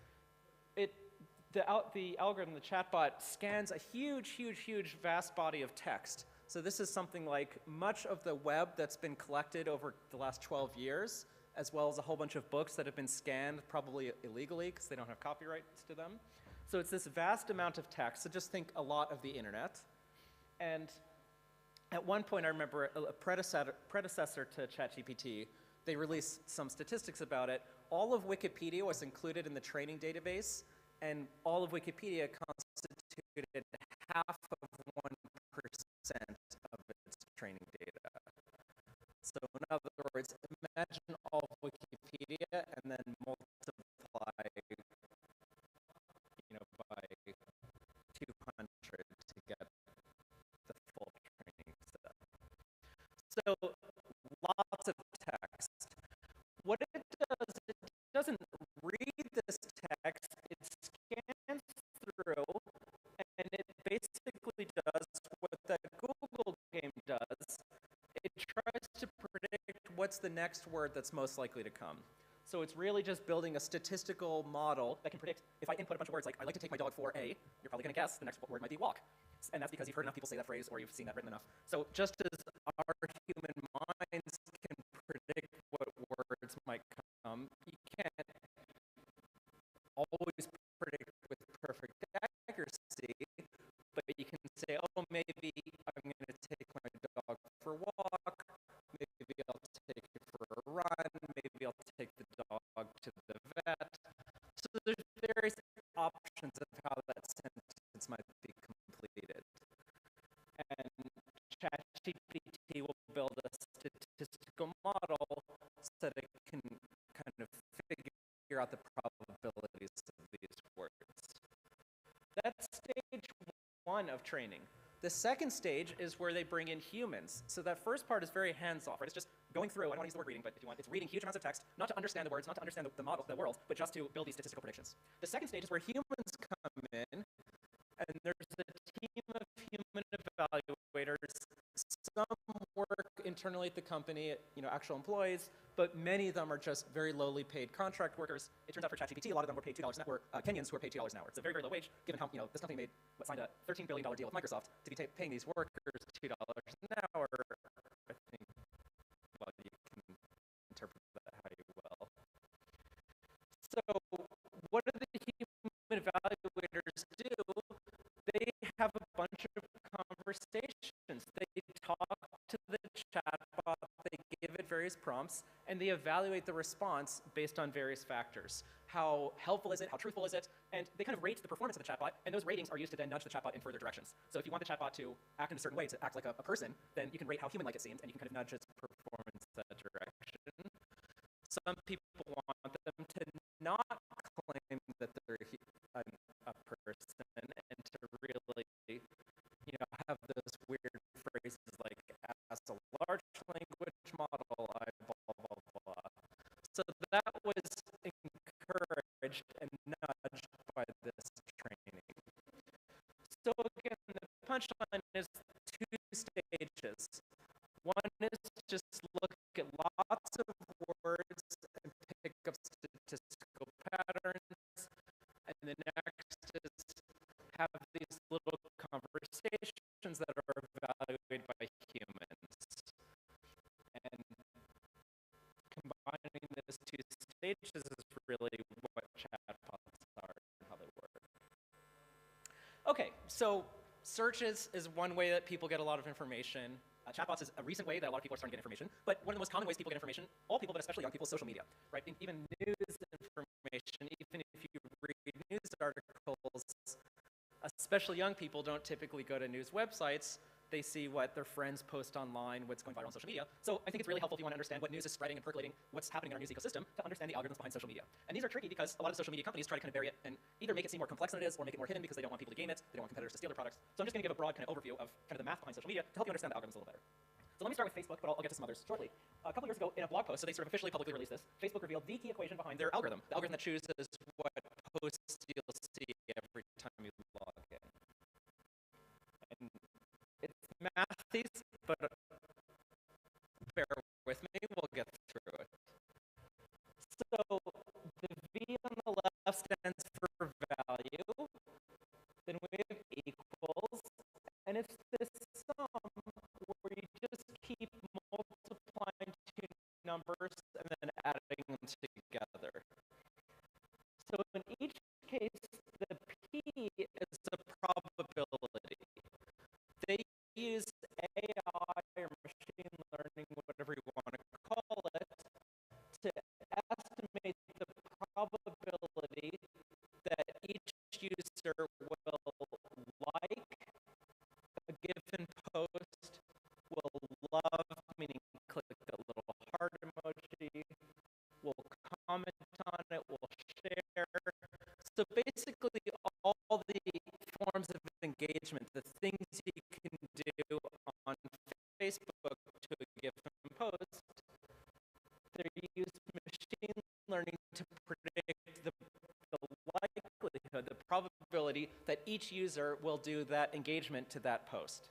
the algorithm, the chatbot, scans a huge vast body of text. So this is something like much of the web that's been collected over the last 12 years, as well as a whole bunch of books that have been scanned, probably illegally because they don't have copyrights to them. So it's this vast amount of text, so just think a lot of the internet. And at one point, I remember a predecessor to ChatGPT, they released some statistics about it. All of Wikipedia was included in the training database, and all of Wikipedia constituted half of 1% of its training data. So in other words, imagine all of Wikipedia and then multiply, by 200 to get the full training set. So lots of text. What it does, it doesn't read this text, it scans through, and it basically does what the Google game does. It tries to predict what's the next word that's most likely to come. So it's really just building a statistical model that can predict, if I input a bunch of words like, I like to take my dog for a, you're probably going to guess the next word might be walk. And that's because you've heard enough people say that phrase or you've seen that written enough. So just as our human minds can predict what words might come, you can't always predict with perfect accuracy, but you can say, oh, maybe I'm going to take my dog for a walk, maybe I'll take it for a run, maybe I'll take the dog to the vet. So there's various options of how that sentence might be completed. And ChatGPT will build a statistical model so that it can kind of figure out the probabilities of these words. That's stage one of training. The second stage is where they bring in humans. So that first part is very hands-off, right? It's just going through, I don't want to use the word reading, but if you want, it's reading huge amounts of text, not to understand the words, not to understand the model, the world, but just to build these statistical predictions. The second stage is where humans come in, and there's a team of human evaluators. Some work internally at the company, actual employees, but many of them are just very lowly paid contract workers. It turns out for ChatGPT, a lot of them were paid $2 an hour, Kenyans who are paid $2 an hour. It's a very, very low wage, given how, this company signed a $13 billion deal with Microsoft to be paying these workers $2 an hour. I think, well, you can interpret that how you will. So what do the human evaluators do? They have a bunch of conversations. They talk to the chatbot, they give it various prompts, and they evaluate the response based on various factors. How helpful is it? How truthful is it? And they kind of rate the performance of the chatbot, and those ratings are used to then nudge the chatbot in further directions. So if you want the chatbot to act in a certain way, to act like a person, then you can rate how human-like it seems, and you can kind of nudge its performance that direction. Some people want them to not claim that they're a person, and to really, have those weird phrases like, as a large language model, I blah, blah, blah. So that was encouraged and nudged by this training. So again, the punchline is two stages. One is just look at lots of words and pick up statistical patterns, and the next is have these little conversations that are evaluated by humans. And combining those two stages is really what chatbots are and how they work. Okay, so search is one way that people get a lot of information. Chatbots is a recent way that a lot of people are starting to get information, but one of the most common ways people get information, all people, but especially young people, is social media, right? Even news information, even if you read news articles, especially young people don't typically go to news websites. They see what their friends post online, what's going viral on social media. So I think it's really helpful if you want to understand what news is spreading and percolating, what's happening in our news ecosystem, to understand the algorithms behind social media. And these are tricky because a lot of social media companies try to kind of vary it and either make it seem more complex than it is or make it more hidden because they don't want people to game it, they don't want competitors to steal their products. So I'm just going to give a broad kind of overview of kind of the math behind social media to help you understand the algorithms a little better. So let me start with Facebook, but I'll get to some others shortly. A couple years ago, in a blog post, so they sort of officially publicly released this, Facebook revealed the key equation behind their algorithm, the algorithm that chooses what posts you'll see every time you log in. And it's mathy, but bear with me, we'll get through it. So the V on the left stands for value, then we have equals, and if the sum numbers and then adding them together. So in each case, the P is the probability. They use AI or machine learning, whatever you want to call it, to estimate the probability that each user will like a given post, will love, meaning click the little heart emoji, will comment on it, will share. So basically all the forms of engagement, the things you can do on Facebook to a given post, they use machine learning to predict the likelihood, the probability that each user will do that engagement to that post.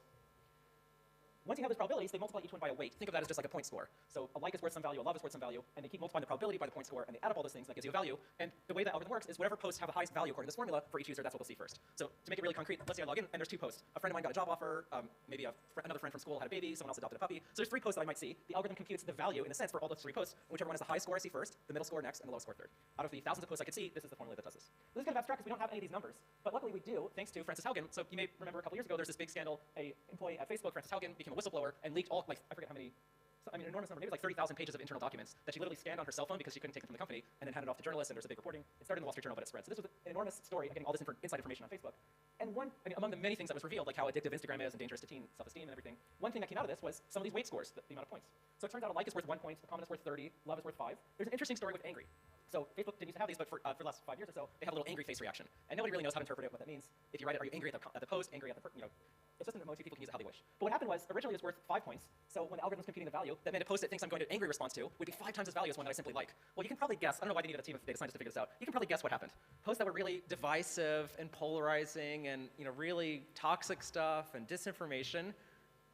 Once you have those probabilities, they multiply each one by a weight. Think of that as just like a point score. So a like is worth some value, a love is worth some value, and they keep multiplying the probability by the point score, and they add up all those things, that gives you a value. And the way that algorithm works is whatever posts have the highest value according to this formula for each user, that's what we'll see first. So to make it really concrete, let's say I log in, and there's 2 posts. A friend of mine got a job offer, maybe another friend from school had a baby, someone else adopted a puppy. So there's 3 posts that I might see. The algorithm computes the value, in a sense, for all those 3 posts, whichever one has the highest score I see first, the middle score next, and the lowest score third. Out of the thousands of posts I could see, this is the formula that does this. This is kind of abstract because we don't have any of these numbers, but luckily we do, thanks to Frances Haugen. So you may remember a couple years ago, there's this big scandal. An employee at Facebook, Frances Haugen, became a whistleblower and leaked all, like, I forget how many, an enormous number, maybe like 30,000 pages of internal documents that she literally scanned on her cell phone because she couldn't take them from the company, and then handed off to journalists, and there's a big reporting. It started in the Wall Street Journal, but it spread. So this was an enormous story of getting all this inside information on Facebook. And among the many things that was revealed, like how addictive Instagram is and dangerous to teen self-esteem and everything, one thing that came out of this was some of these weight scores, the amount of points. So it turns out a like is worth 1 point, a comment is worth 30, love is worth 5. There's an interesting story with angry. So Facebook didn't used to have these, but for the last 5 years or so, they have a little angry face reaction. And nobody really knows how to interpret it, what that means. If you write it, are you angry at the post, angry at the, it's just an emoji, people can use it how they wish. But what happened was, originally it was worth 5 points. So when the algorithm's computing the value, that meant a post that thinks I'm going to angry response to would be 5 times as value as one that I simply like. Well, you can probably guess, I don't know why they needed a team of data scientists to figure this out. You can probably guess what happened. Posts that were really divisive and polarizing and really toxic stuff and disinformation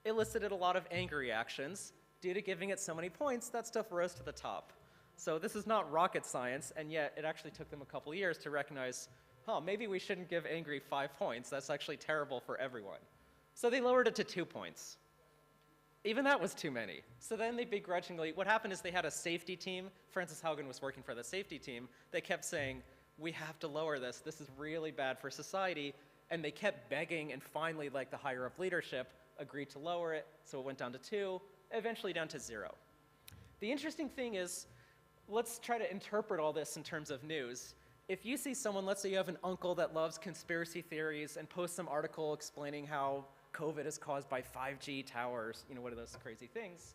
elicited a lot of angry reactions. Due to giving it so many points, that stuff rose to the top. So this is not rocket science, and yet it actually took them a couple years to recognize, maybe we shouldn't give angry 5 points. That's actually terrible for everyone. So they lowered it to 2 points. Even that was too many. So then they begrudgingly, what happened is they had a safety team. Frances Haugen was working for the safety team. They kept saying, we have to lower this. This is really bad for society. And they kept begging, and finally, like the higher up leadership agreed to lower it. So it went down to 2, eventually down to 0. The interesting thing is, let's try to interpret all this in terms of news. If you see someone, let's say you have an uncle that loves conspiracy theories and posts some article explaining how COVID is caused by 5G towers, what are those crazy things?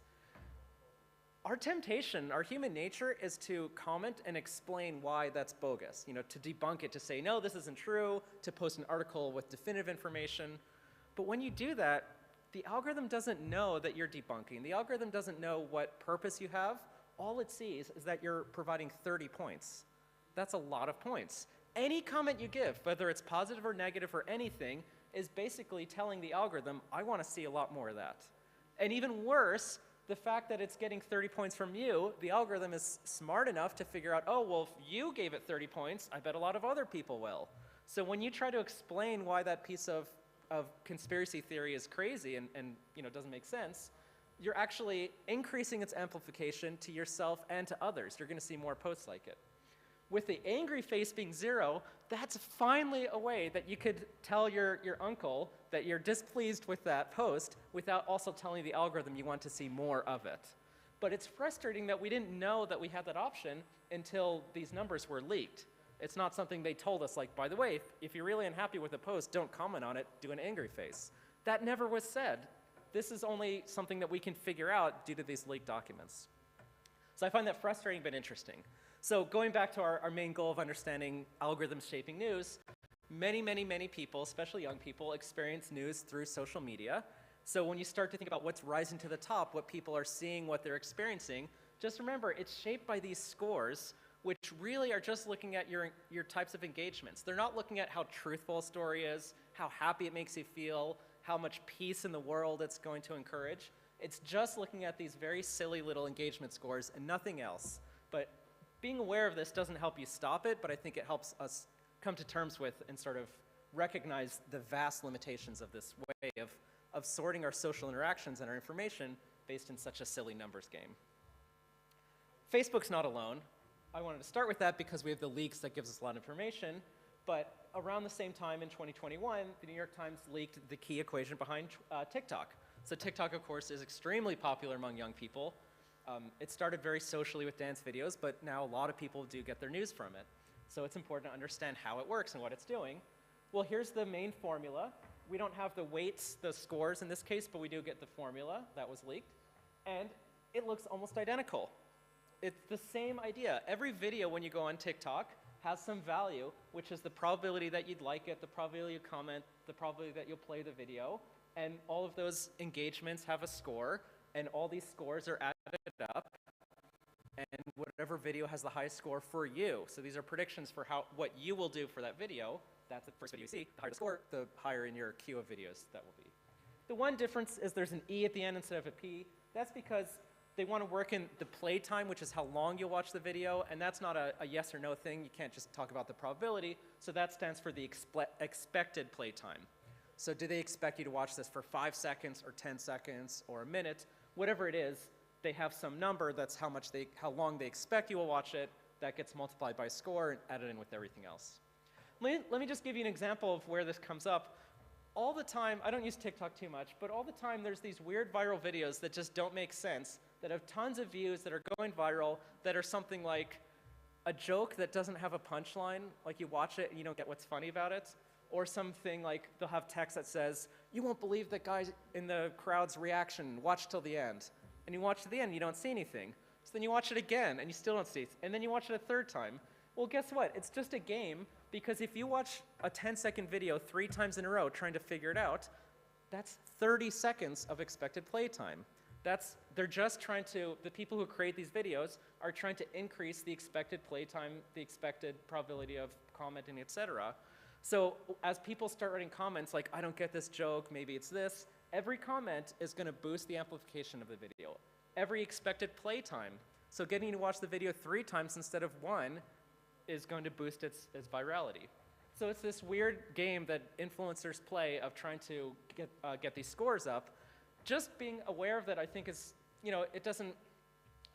Our temptation, our human nature is to comment and explain why that's bogus, to debunk it, to say, no, this isn't true, to post an article with definitive information. But when you do that, the algorithm doesn't know that you're debunking. The algorithm doesn't know what purpose you have. All it sees is that you're providing 30 points. That's a lot of points. Any comment you give, whether it's positive or negative or anything, is basically telling the algorithm, I want to see a lot more of that. And even worse, the fact that it's getting 30 points from you, the algorithm is smart enough to figure out, oh, well, if you gave it 30 points, I bet a lot of other people will. So when you try to explain why that piece of conspiracy theory is crazy and doesn't make sense, you're actually increasing its amplification to yourself and to others. You're going to see more posts like it. With the angry face being 0, that's finally a way that you could tell your uncle that you're displeased with that post without also telling the algorithm you want to see more of it. But it's frustrating that we didn't know that we had that option until these numbers were leaked. It's not something they told us, like, by the way, if you're really unhappy with a post, don't comment on it, do an angry face. That never was said. This is only something that we can figure out due to these leaked documents. So I find that frustrating but interesting. So going back to our main goal of understanding algorithms shaping news, many, many, many people, especially young people, experience news through social media. So when you start to think about what's rising to the top, what people are seeing, what they're experiencing, just remember it's shaped by these scores, which really are just looking at your types of engagements. They're not looking at how truthful a story is, how happy it makes you feel, how much peace in the world it's going to encourage. It's just looking at these very silly little engagement scores and nothing else. But being aware of this doesn't help you stop it, but I think it helps us come to terms with and sort of recognize the vast limitations of this way of sorting our social interactions and our information based in such a silly numbers game. Facebook's not alone. I wanted to start with that because we have the leaks that gives us a lot of information, but around the same time in 2021, the New York Times leaked the key equation behind TikTok. So TikTok, of course, is extremely popular among young people. It started very socially with dance videos, but now a lot of people do get their news from it. So it's important to understand how it works and what it's doing. Well, here's the main formula. We don't have the weights, the scores in this case, but we do get the formula that was leaked. And it looks almost identical. It's the same idea. Every video when you go on TikTok has some value, which is the probability that you'd like it, the probability you comment, the probability that you'll play the video. And all of those engagements have a score, and all these scores are added up, and whatever video has the highest score for you. So these are predictions for what you will do for that video. That's the first video you see. The higher the score, the higher in your queue of videos that will be. The one difference is there's an E at the end instead of a P. That's because they want to work in the play time, which is how long you'll watch the video, and that's not a yes or no thing. You can't just talk about the probability. So that stands for the expected play time. So do they expect you to watch this for 5 seconds or 10 seconds or a minute? Whatever it is, they have some number that's how long they expect you will watch it. That gets multiplied by score and added in with everything else. Let me just give you an example of where this comes up. All the time, I don't use TikTok too much, but all the time there's these weird viral videos that just don't make sense, that have tons of views, that are going viral, that are something like a joke that doesn't have a punchline, like you watch it and you don't get what's funny about it, or something like they'll have text that says, you won't believe that guy in the crowd's reaction, watch till the end. And you watch to the end, you don't see anything. So then you watch it again, and you still don't see it. And then you watch it a third time. Well, guess what? It's just a game, because if you watch a 10-second video 3 times in a row trying to figure it out, that's 30 seconds of expected play time. They're just trying to, the people who create these videos are trying to increase the expected play time, the expected probability of commenting, etc. So as people start writing comments like, I don't get this joke, maybe it's this, every comment is going to boost the amplification of the video. Every expected play time. So getting you to watch the video 3 times instead of 1 is going to boost its virality. So it's this weird game that influencers play of trying to get these scores up. Just being aware of that, I think is, it doesn't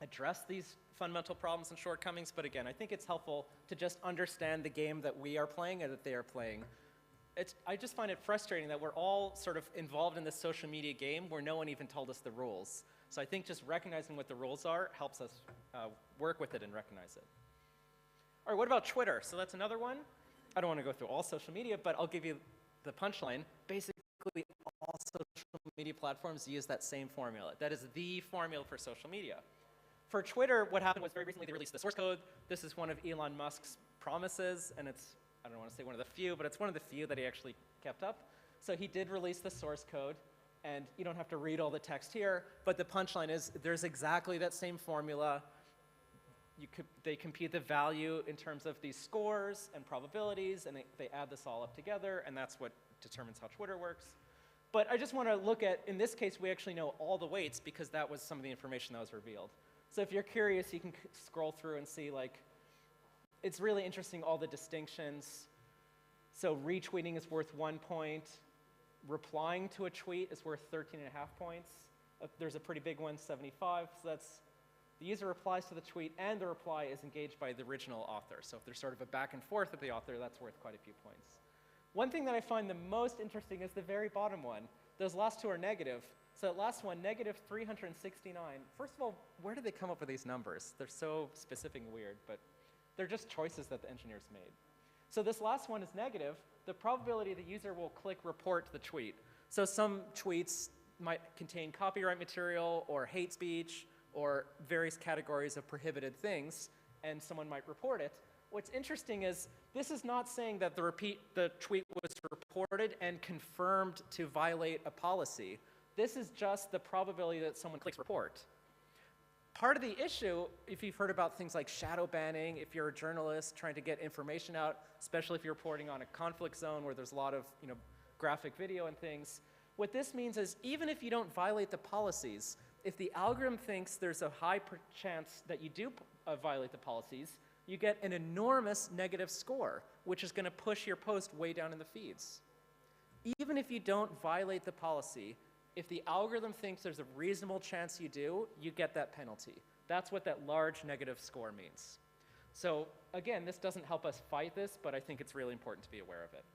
address these fundamental problems and shortcomings, but again, I think it's helpful to just understand the game that we are playing and that they are playing. I just find it frustrating that we're all sort of involved in this social media game where no one even told us the rules. So I think just recognizing what the rules are helps us work with it and recognize it. All right, what about Twitter? So that's another one. I don't want to go through all social media, but I'll give you the punchline. Basically, all social media platforms use that same formula. That is the formula for social media. For Twitter, what happened was very recently they released the source code. This is one of Elon Musk's promises, and it's, I don't want to say one of the few, but it's one of the few that he actually kept up. So he did release the source code, and you don't have to read all the text here, but the punchline is there's exactly that same formula. They compute the value in terms of these scores and probabilities, and they add this all up together, and that's what determines how Twitter works. But I just want to look at, in this case, we actually know all the weights because that was some of the information that was revealed. So if you're curious, you can scroll through and see, like, it's really interesting, all the distinctions. So retweeting is worth 1 point. Replying to a tweet is worth 13.5 points. There's a pretty big one, 75. So that's the user replies to the tweet, and the reply is engaged by the original author. So if there's sort of a back and forth with the author, that's worth quite a few points. One thing that I find the most interesting is the very bottom one. Those last two are negative. So that last one, negative 369. First of all, where did they come up with these numbers? They're so specific and weird, but they're just choices that the engineers made. So this last one is negative. The probability the user will click report the tweet. So some tweets might contain copyright material or hate speech or various categories of prohibited things, and someone might report it. What's interesting is this is not saying that the tweet was reported and confirmed to violate a policy. This is just the probability that someone clicks report. Part of the issue, if you've heard about things like shadow banning, if you're a journalist trying to get information out, especially if you're reporting on a conflict zone where there's a lot of graphic video and things, what this means is even if you don't violate the policies, if the algorithm thinks there's a high chance that you do violate the policies, you get an enormous negative score, which is going to push your post way down in the feeds. Even if you don't violate the policy, If the algorithm thinks there's a reasonable chance you do, you get that penalty. That's what that large negative score means. So again, this doesn't help us fight this, but I think it's really important to be aware of it.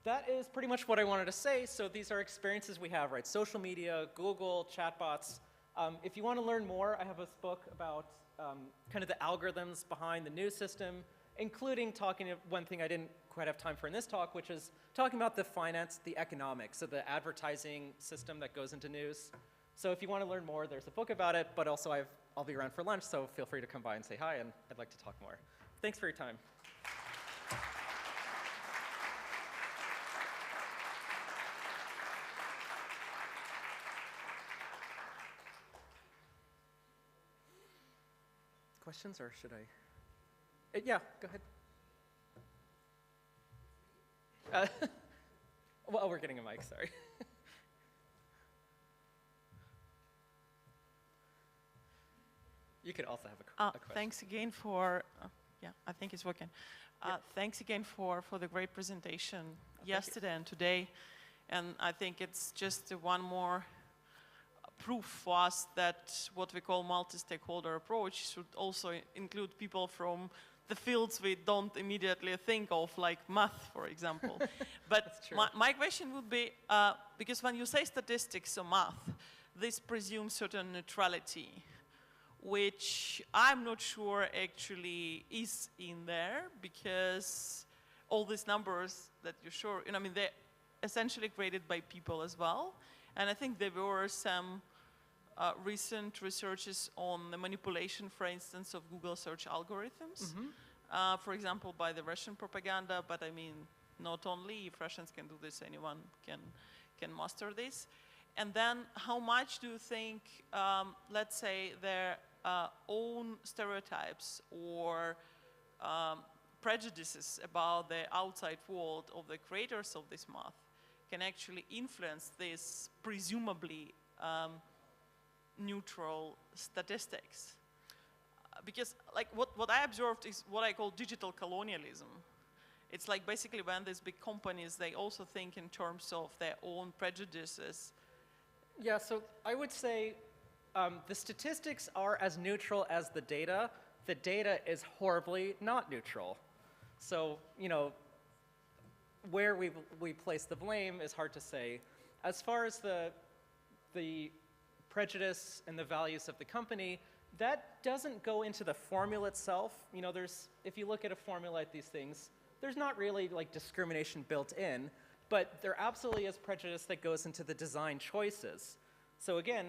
That is pretty much what I wanted to say. So these are experiences we have, right? Social media, Google, chatbots. If you want to learn more, I have a book about kind of the algorithms behind the news system, including talking of one thing I didn't quite have time for in this talk, which is talking about the finance, the economics of the advertising system that goes into news. So if you want to learn more, there's a book about it, but also I'll be around for lunch, so feel free to come by and say hi, and I'd like to talk more. Thanks for your time. Questions, or should I? Yeah, go ahead. Well, we're getting a mic, sorry. You could also have a question. Thanks again for, yeah, I think it's working. Thanks again for the great presentation yesterday and today. And I think it's just one more proof for us that what we call multi-stakeholder approach should also include people from the fields we don't immediately think of, like math, for example. But my question would be, because when you say statistics or math, this presumes certain neutrality, which I'm not sure actually is in there, because all these numbers that you show, I mean, they're essentially created by people as well. And I think there were some recent researches on the manipulation, for instance, of Google search algorithms, for example, by the Russian propaganda, but I mean, not only. If Russians can do this, anyone can master this. And then how much do you think, let's say, their own stereotypes or prejudices about the outside world of the creators of this math can actually influence this presumably neutral statistics? Because like what I observed is what I call digital colonialism. It's like basically when these big companies, they also think in terms of their own prejudices. Yeah, so I would say the statistics are as neutral as the data. The data is horribly not neutral. So, you know, where we place the blame is hard to say. As far as the prejudice and the values of the company, that doesn't go into the formula itself. You know, if you look at a formula like these things, there's not really like discrimination built in, but there absolutely is prejudice that goes into the design choices. So again,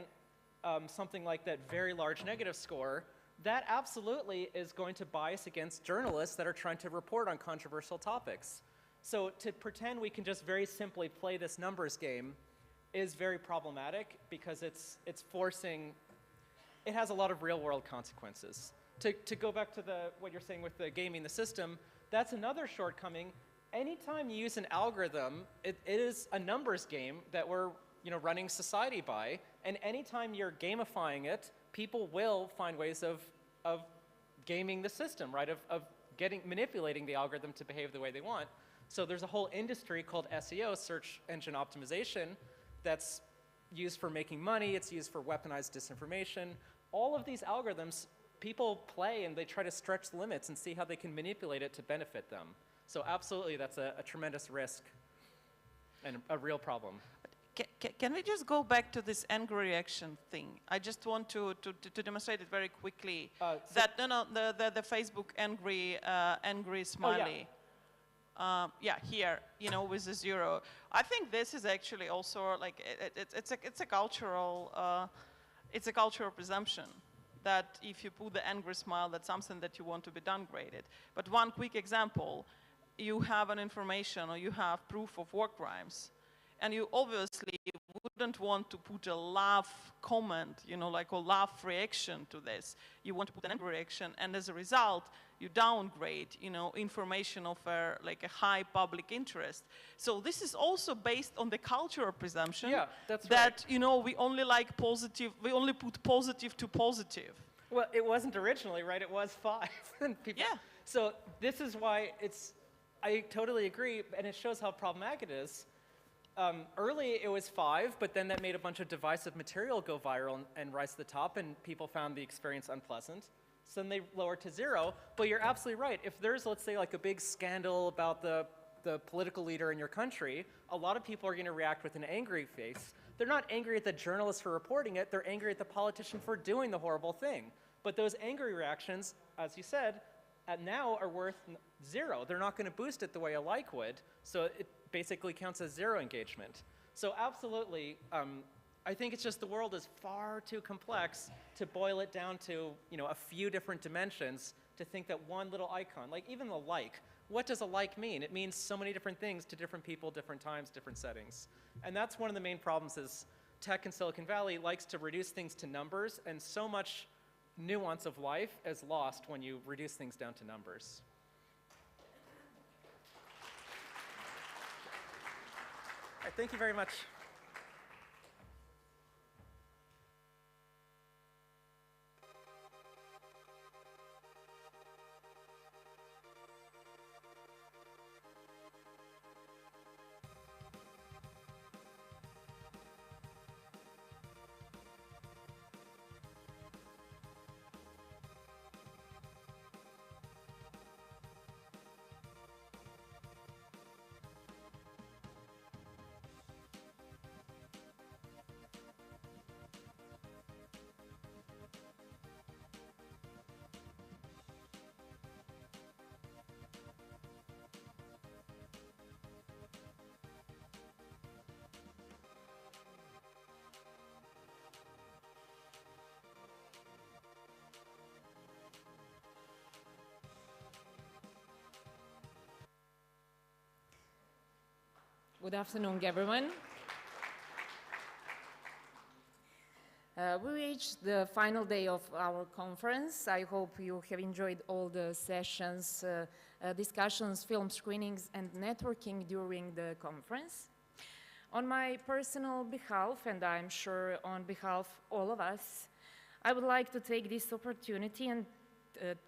something like that very large negative score, that absolutely is going to bias against journalists that are trying to report on controversial topics. So to pretend we can just very simply play this numbers game is very problematic, because it's forcing, it has a lot of real world consequences. To go back to what you're saying with the gaming the system, that's another shortcoming. Anytime you use an algorithm, it is a numbers game that we're running society by, and anytime you're gamifying it, people will find ways of gaming the system, right? Of manipulating the algorithm to behave the way they want. So there's a whole industry called SEO, search engine optimization, that's used for making money, it's used for weaponized disinformation. All of these algorithms, people play and they try to stretch the limits and see how they can manipulate it to benefit them. So absolutely, that's a tremendous risk and a real problem. Can we just go back to this angry reaction thing? I just want to demonstrate it very quickly. The Facebook angry smiley. Oh, yeah. Yeah, here, with the 0. I think this is actually also like it's a cultural presumption that if you put the angry smile, that's something that you want to be downgraded. But one quick example: you have an information or you have proof of war crimes, and you obviously wouldn't want to put a laugh comment, like a laugh reaction to this. You want to put an angry reaction, and as a result, you downgrade, information of a high public interest. So this is also based on the cultural presumption that, we only like positive, we only put positive to positive. Well, it wasn't originally, right? It was 5. So this is why I totally agree, and it shows how problematic it is. Early it was 5, but then that made a bunch of divisive material go viral and rise to the top, and people found the experience unpleasant. So then they lowered to 0. But you're absolutely right. If there's, let's say, like a big scandal about the political leader in your country, a lot of people are going to react with an angry face. They're not angry at the journalist for reporting it. They're angry at the politician for doing the horrible thing. But those angry reactions, as you said, now are worth 0. They're not going to boost it the way a like would. So it basically counts as 0 engagement. So absolutely, I think it's just the world is far too complex to boil it down to, a few different dimensions to think that one little icon, like even the like, what does a like mean? It means so many different things to different people, different times, different settings. And that's one of the main problems is tech in Silicon Valley likes to reduce things to numbers, and so much nuance of life is lost when you reduce things down to numbers. All right, thank you very much. Good afternoon, everyone. We reached the final day of our conference. I hope you have enjoyed all the sessions, discussions, film screenings, and networking during the conference. On my personal behalf, and I'm sure on behalf of all of us, I would like to take this opportunity and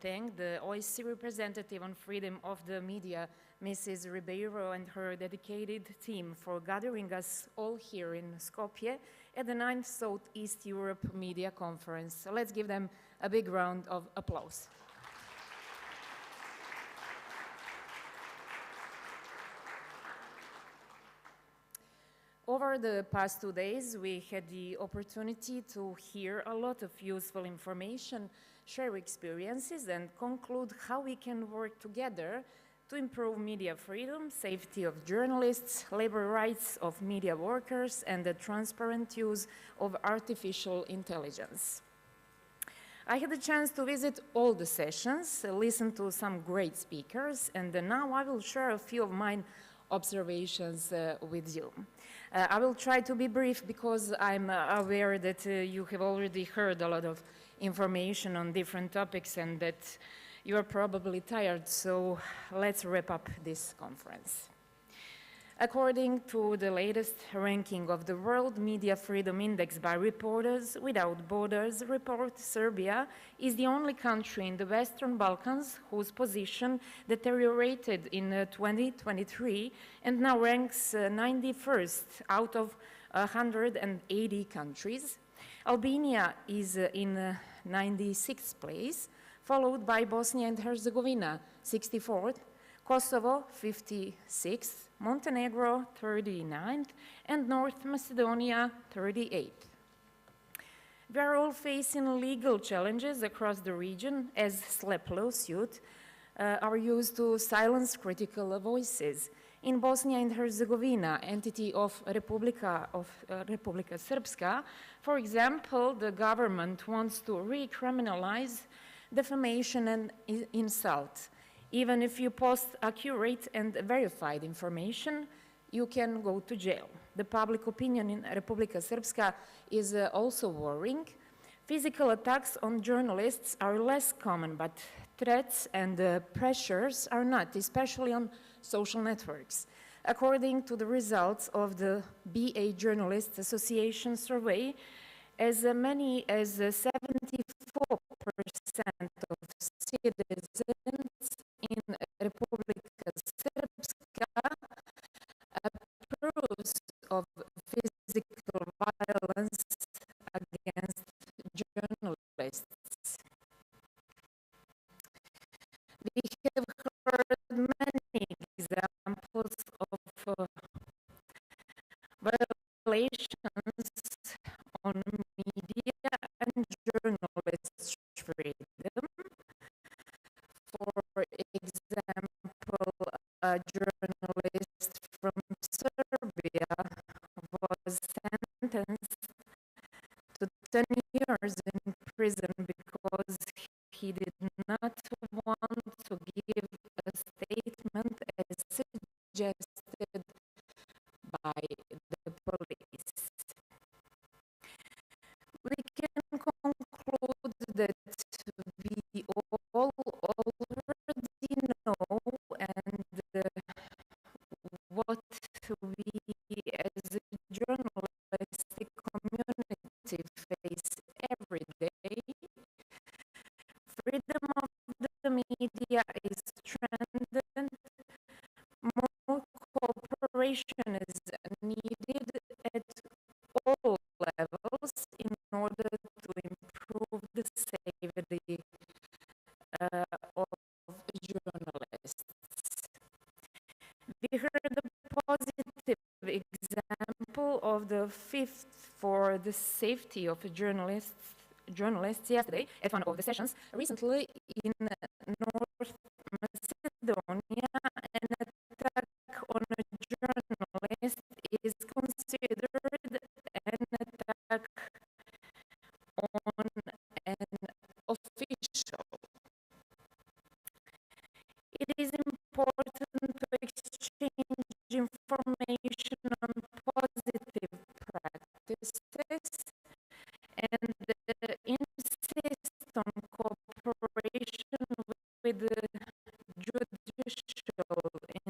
thank the OSCE representative on freedom of the media, Mrs. Ribeiro, and her dedicated team for gathering us all here in Skopje at the 9th Southeast Europe Media Conference. So let's give them a big round of applause. Over the past 2 days, we had the opportunity to hear a lot of useful information, share experiences, and conclude how we can work together to improve media freedom, safety of journalists, labor rights of media workers, and the transparent use of artificial intelligence. I had the chance to visit all the sessions, listen to some great speakers, and now I will share a few of my observations with you. I will try to be brief because I'm aware that you have already heard a lot of information on different topics and that you are probably tired, so let's wrap up this conference. According to the latest ranking of the World Media Freedom Index by Reporters Without Borders report, Serbia is the only country in the Western Balkans whose position deteriorated in 2023 and now ranks 91st out of 180 countries. Albania is in 96th place, followed by Bosnia and Herzegovina, 64th, Kosovo, 56th, Montenegro, 39th, and North Macedonia, 38th. We are all facing legal challenges across the region as SLAP lawsuits are used to silence critical voices. In Bosnia and Herzegovina, entity of Republika Srpska, for example, the government wants to recriminalize defamation and insult. Even if you post accurate and verified information, you can go to jail. The public opinion in Republika Srpska is also worrying. Physical attacks on journalists are less common, but threats and pressures are not, especially on social networks. According to the results of the BA Journalists Association survey, as many as 74% of citizens in Republika Srpska approves press freedom. For example, a journalist from Serbia was sentenced to 10 years in prison because he did not want to give a statement as suggested by the police. We can conclude that we all already know, and what we as a journalistic community face every day. Freedom of the media is strengthened. More cooperation is needed at all levels in order to improve the safety of journalists. We heard a positive example of the fifth for the safety of journalists yesterday at one of the sessions. Recently in North Macedonia, an attack on a journalist is considered an attack on an official. It is important to exchange information on positive practices and insist on cooperation with the judicial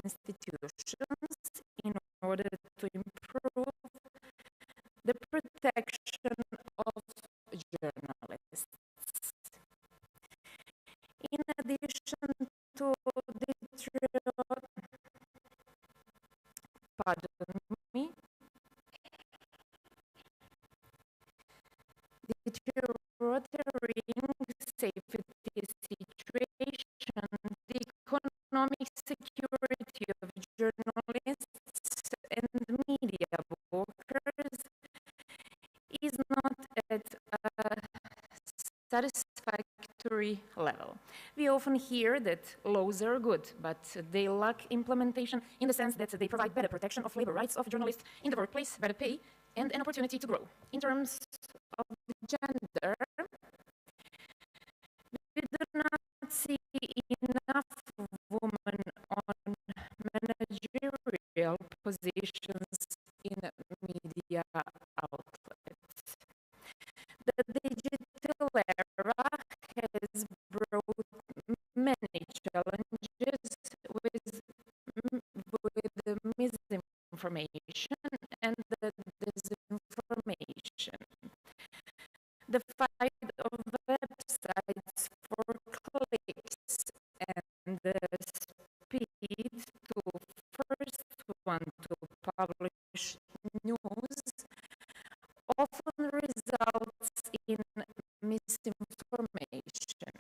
institutions in order to improve the protection of journalists. In addition to deteriorating safety situation, the economic security of journalists and media workers is not at a satisfactory level. We often hear that laws are good, but they lack implementation in the sense that they provide better protection of labor rights of journalists in the workplace, better pay, and an opportunity to grow. In terms of gender, we do not see enough women on managerial positions in media outlets. The digital era has brought many challenges with the misinformation and the disinformation. The fight of websites for clicks and the speed to first one to publish news often results in misinformation.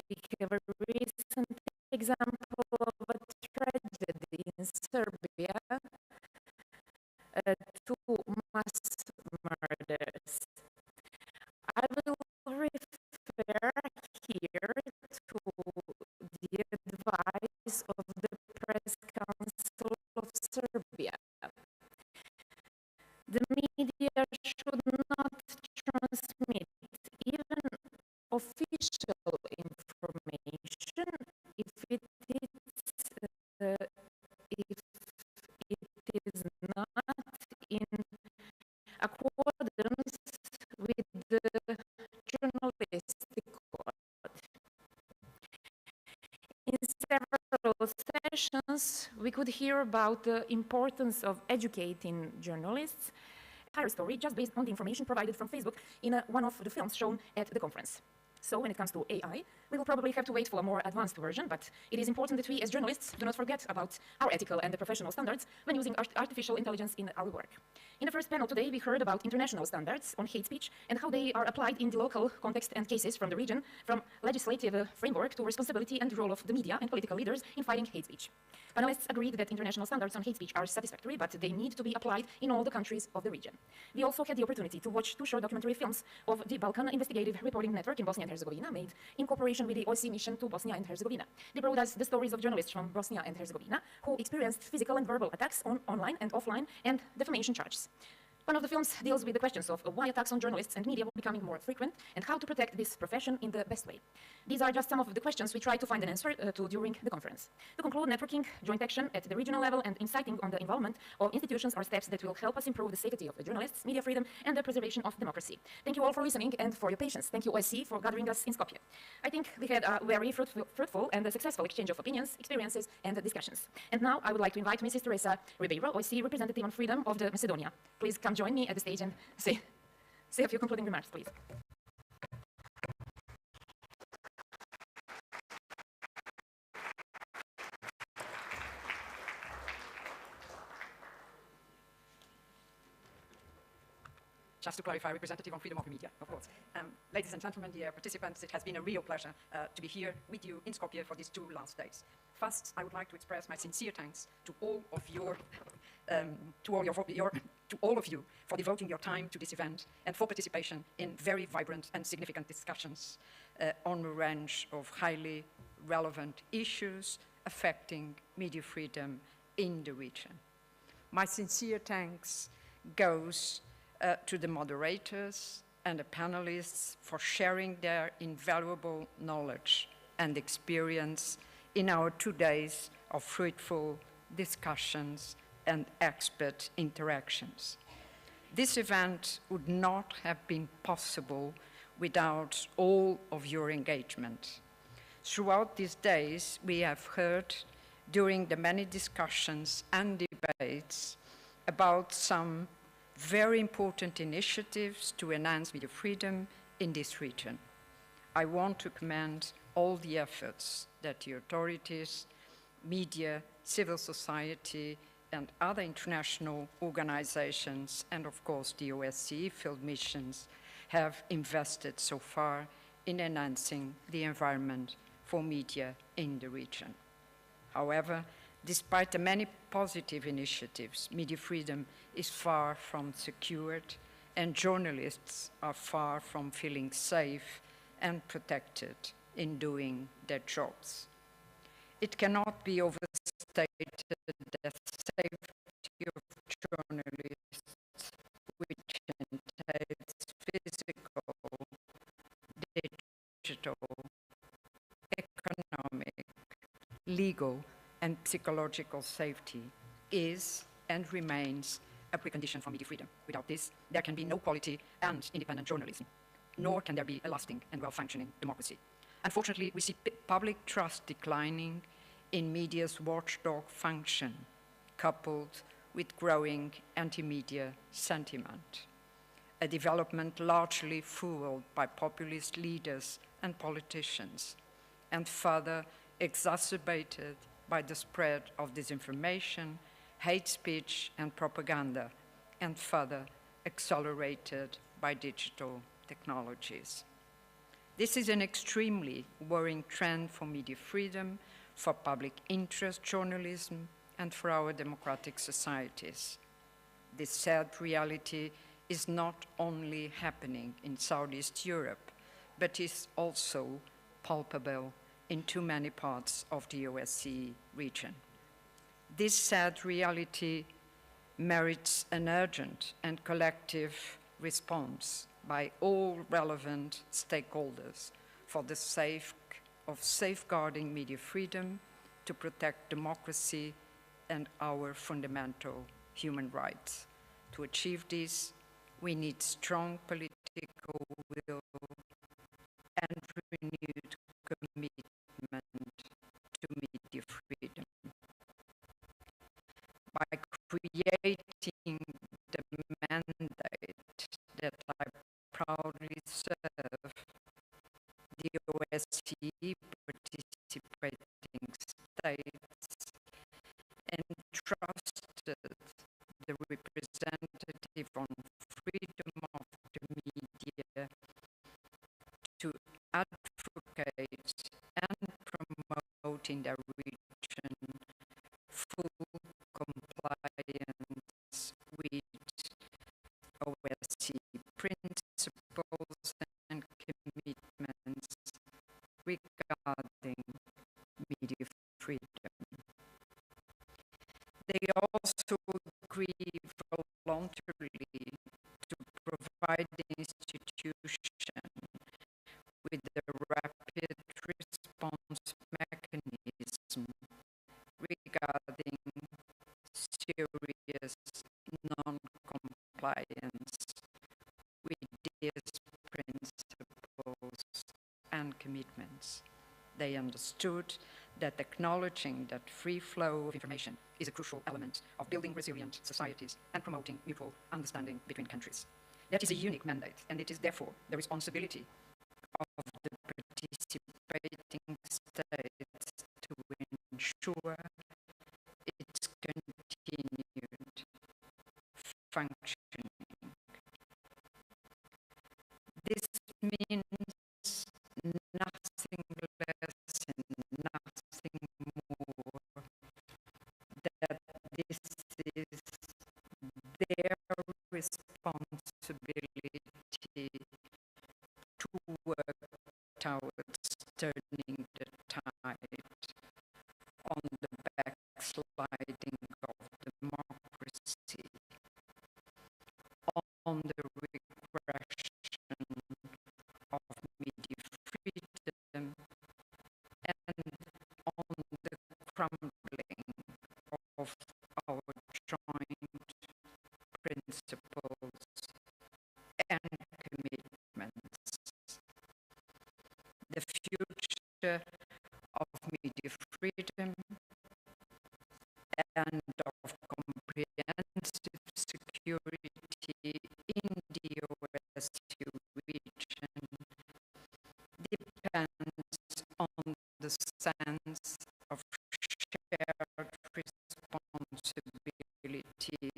We have a recent example of a tragedy in Serbia, 2 mass murders. I will refer here to the advice of the Press Council of Serbia. The media should not transmit even official information if it is not in accordance with the journalistic code. In several sessions, we could hear about the importance of educating journalists. A story just based on the information provided from Facebook in one of the films shown at the conference. So when it comes to AI, we will probably have to wait for a more advanced version, but it is important that we as journalists do not forget about our ethical and professional standards when using artificial intelligence in our work. In the first panel today, we heard about international standards on hate speech and how they are applied in the local context and cases from the region, from legislative framework to responsibility and the role of the media and political leaders in fighting hate speech. Panelists agreed that international standards on hate speech are satisfactory, but they need to be applied in all the countries of the region. We also had the opportunity to watch 2 short documentary films of the Balkan Investigative Reporting Network in Bosnia and Herzegovina, made in cooperation with the OSCE mission to Bosnia and Herzegovina. They brought us the stories of journalists from Bosnia and Herzegovina who experienced physical and verbal attacks online and offline and defamation charges. One of the films deals with the questions of why attacks on journalists and media were becoming more frequent and how to protect this profession in the best way. These are just some of the questions we tried to find an answer to during the conference. To conclude, networking, joint action at the regional level and inciting on the involvement of institutions are steps that will help us improve the safety of the journalists, media freedom and the preservation of democracy. Thank you all for listening and for your patience. Thank you OSCE for gathering us in Skopje. I think we had a very fruitful and a successful exchange of opinions, experiences and discussions. And now I would like to invite Mrs. Teresa Ribeiro, OSCE representative on freedom of the Macedonia. Please come join me at the stage and say a few concluding remarks, please. Just to clarify, representative on freedom of the media, of course. Ladies and gentlemen, dear participants, it has been a real pleasure to be here with you in Skopje for these 2 last days. First, I would like to express my sincere thanks to all of you for devoting your time to this event and for participation in very vibrant and significant discussions on a range of highly relevant issues affecting media freedom in the region. My sincere thanks goes to the moderators and the panelists for sharing their invaluable knowledge and experience in our 2 days of fruitful discussions and expert interactions. This event would not have been possible without all of your engagement. Throughout these days, we have heard during the many discussions and debates about some very important initiatives to enhance media freedom in this region. I want to commend all the efforts that the authorities, media, civil society, and other international organizations, and of course the OSCE field missions, have invested so far in enhancing the environment for media in the region. However, despite the many positive initiatives, media freedom is far from secured, and journalists are far from feeling safe and protected in doing their jobs. It cannot be overstated that safety of journalists, which entails physical, digital, economic, legal, and psychological safety, is and remains a precondition for media freedom. Without this, there can be no quality and independent journalism, nor can there be a lasting and well-functioning democracy. Unfortunately, we see public trust declining in media's watchdog function, coupled with growing anti-media sentiment, a development largely fueled by populist leaders and politicians, and further exacerbated by the spread of disinformation, hate speech, and propaganda, and further accelerated by digital technologies. This is an extremely worrying trend for media freedom, for public interest journalism, and for our democratic societies. This sad reality is not only happening in Southeast Europe, but is also palpable in too many parts of the OSCE region. This sad reality merits an urgent and collective response by all relevant stakeholders for the sake of safeguarding media freedom, to protect democracy and our fundamental human rights. To achieve this, we need strong political will and renewed commitment to media freedom. By creating the mandate that I proudly serve, OSCE participating states entrusted the representative on freedom of the media to advocate and promote in their region full compliance with OSCE principles and commitments regarding media freedom. They also agree voluntarily to provide the institution with a rapid response mechanism regarding serious non-compliance with these principles and commitments. They understood that acknowledging that free flow of information is a crucial element of building resilient societies and promoting mutual understanding between countries. That is a unique mandate, and it is therefore the responsibility of the participating states to ensure its continued functioning. This means nothing less and nothing more that this is their responsibility to work towards turning the tide on the backsliding of democracy, on the regression of media freedom, and on the crumbling of our joint principles and commitments. The future of media freedom and of comprehensive security in the OSCE region depends on the sense of shared responsibility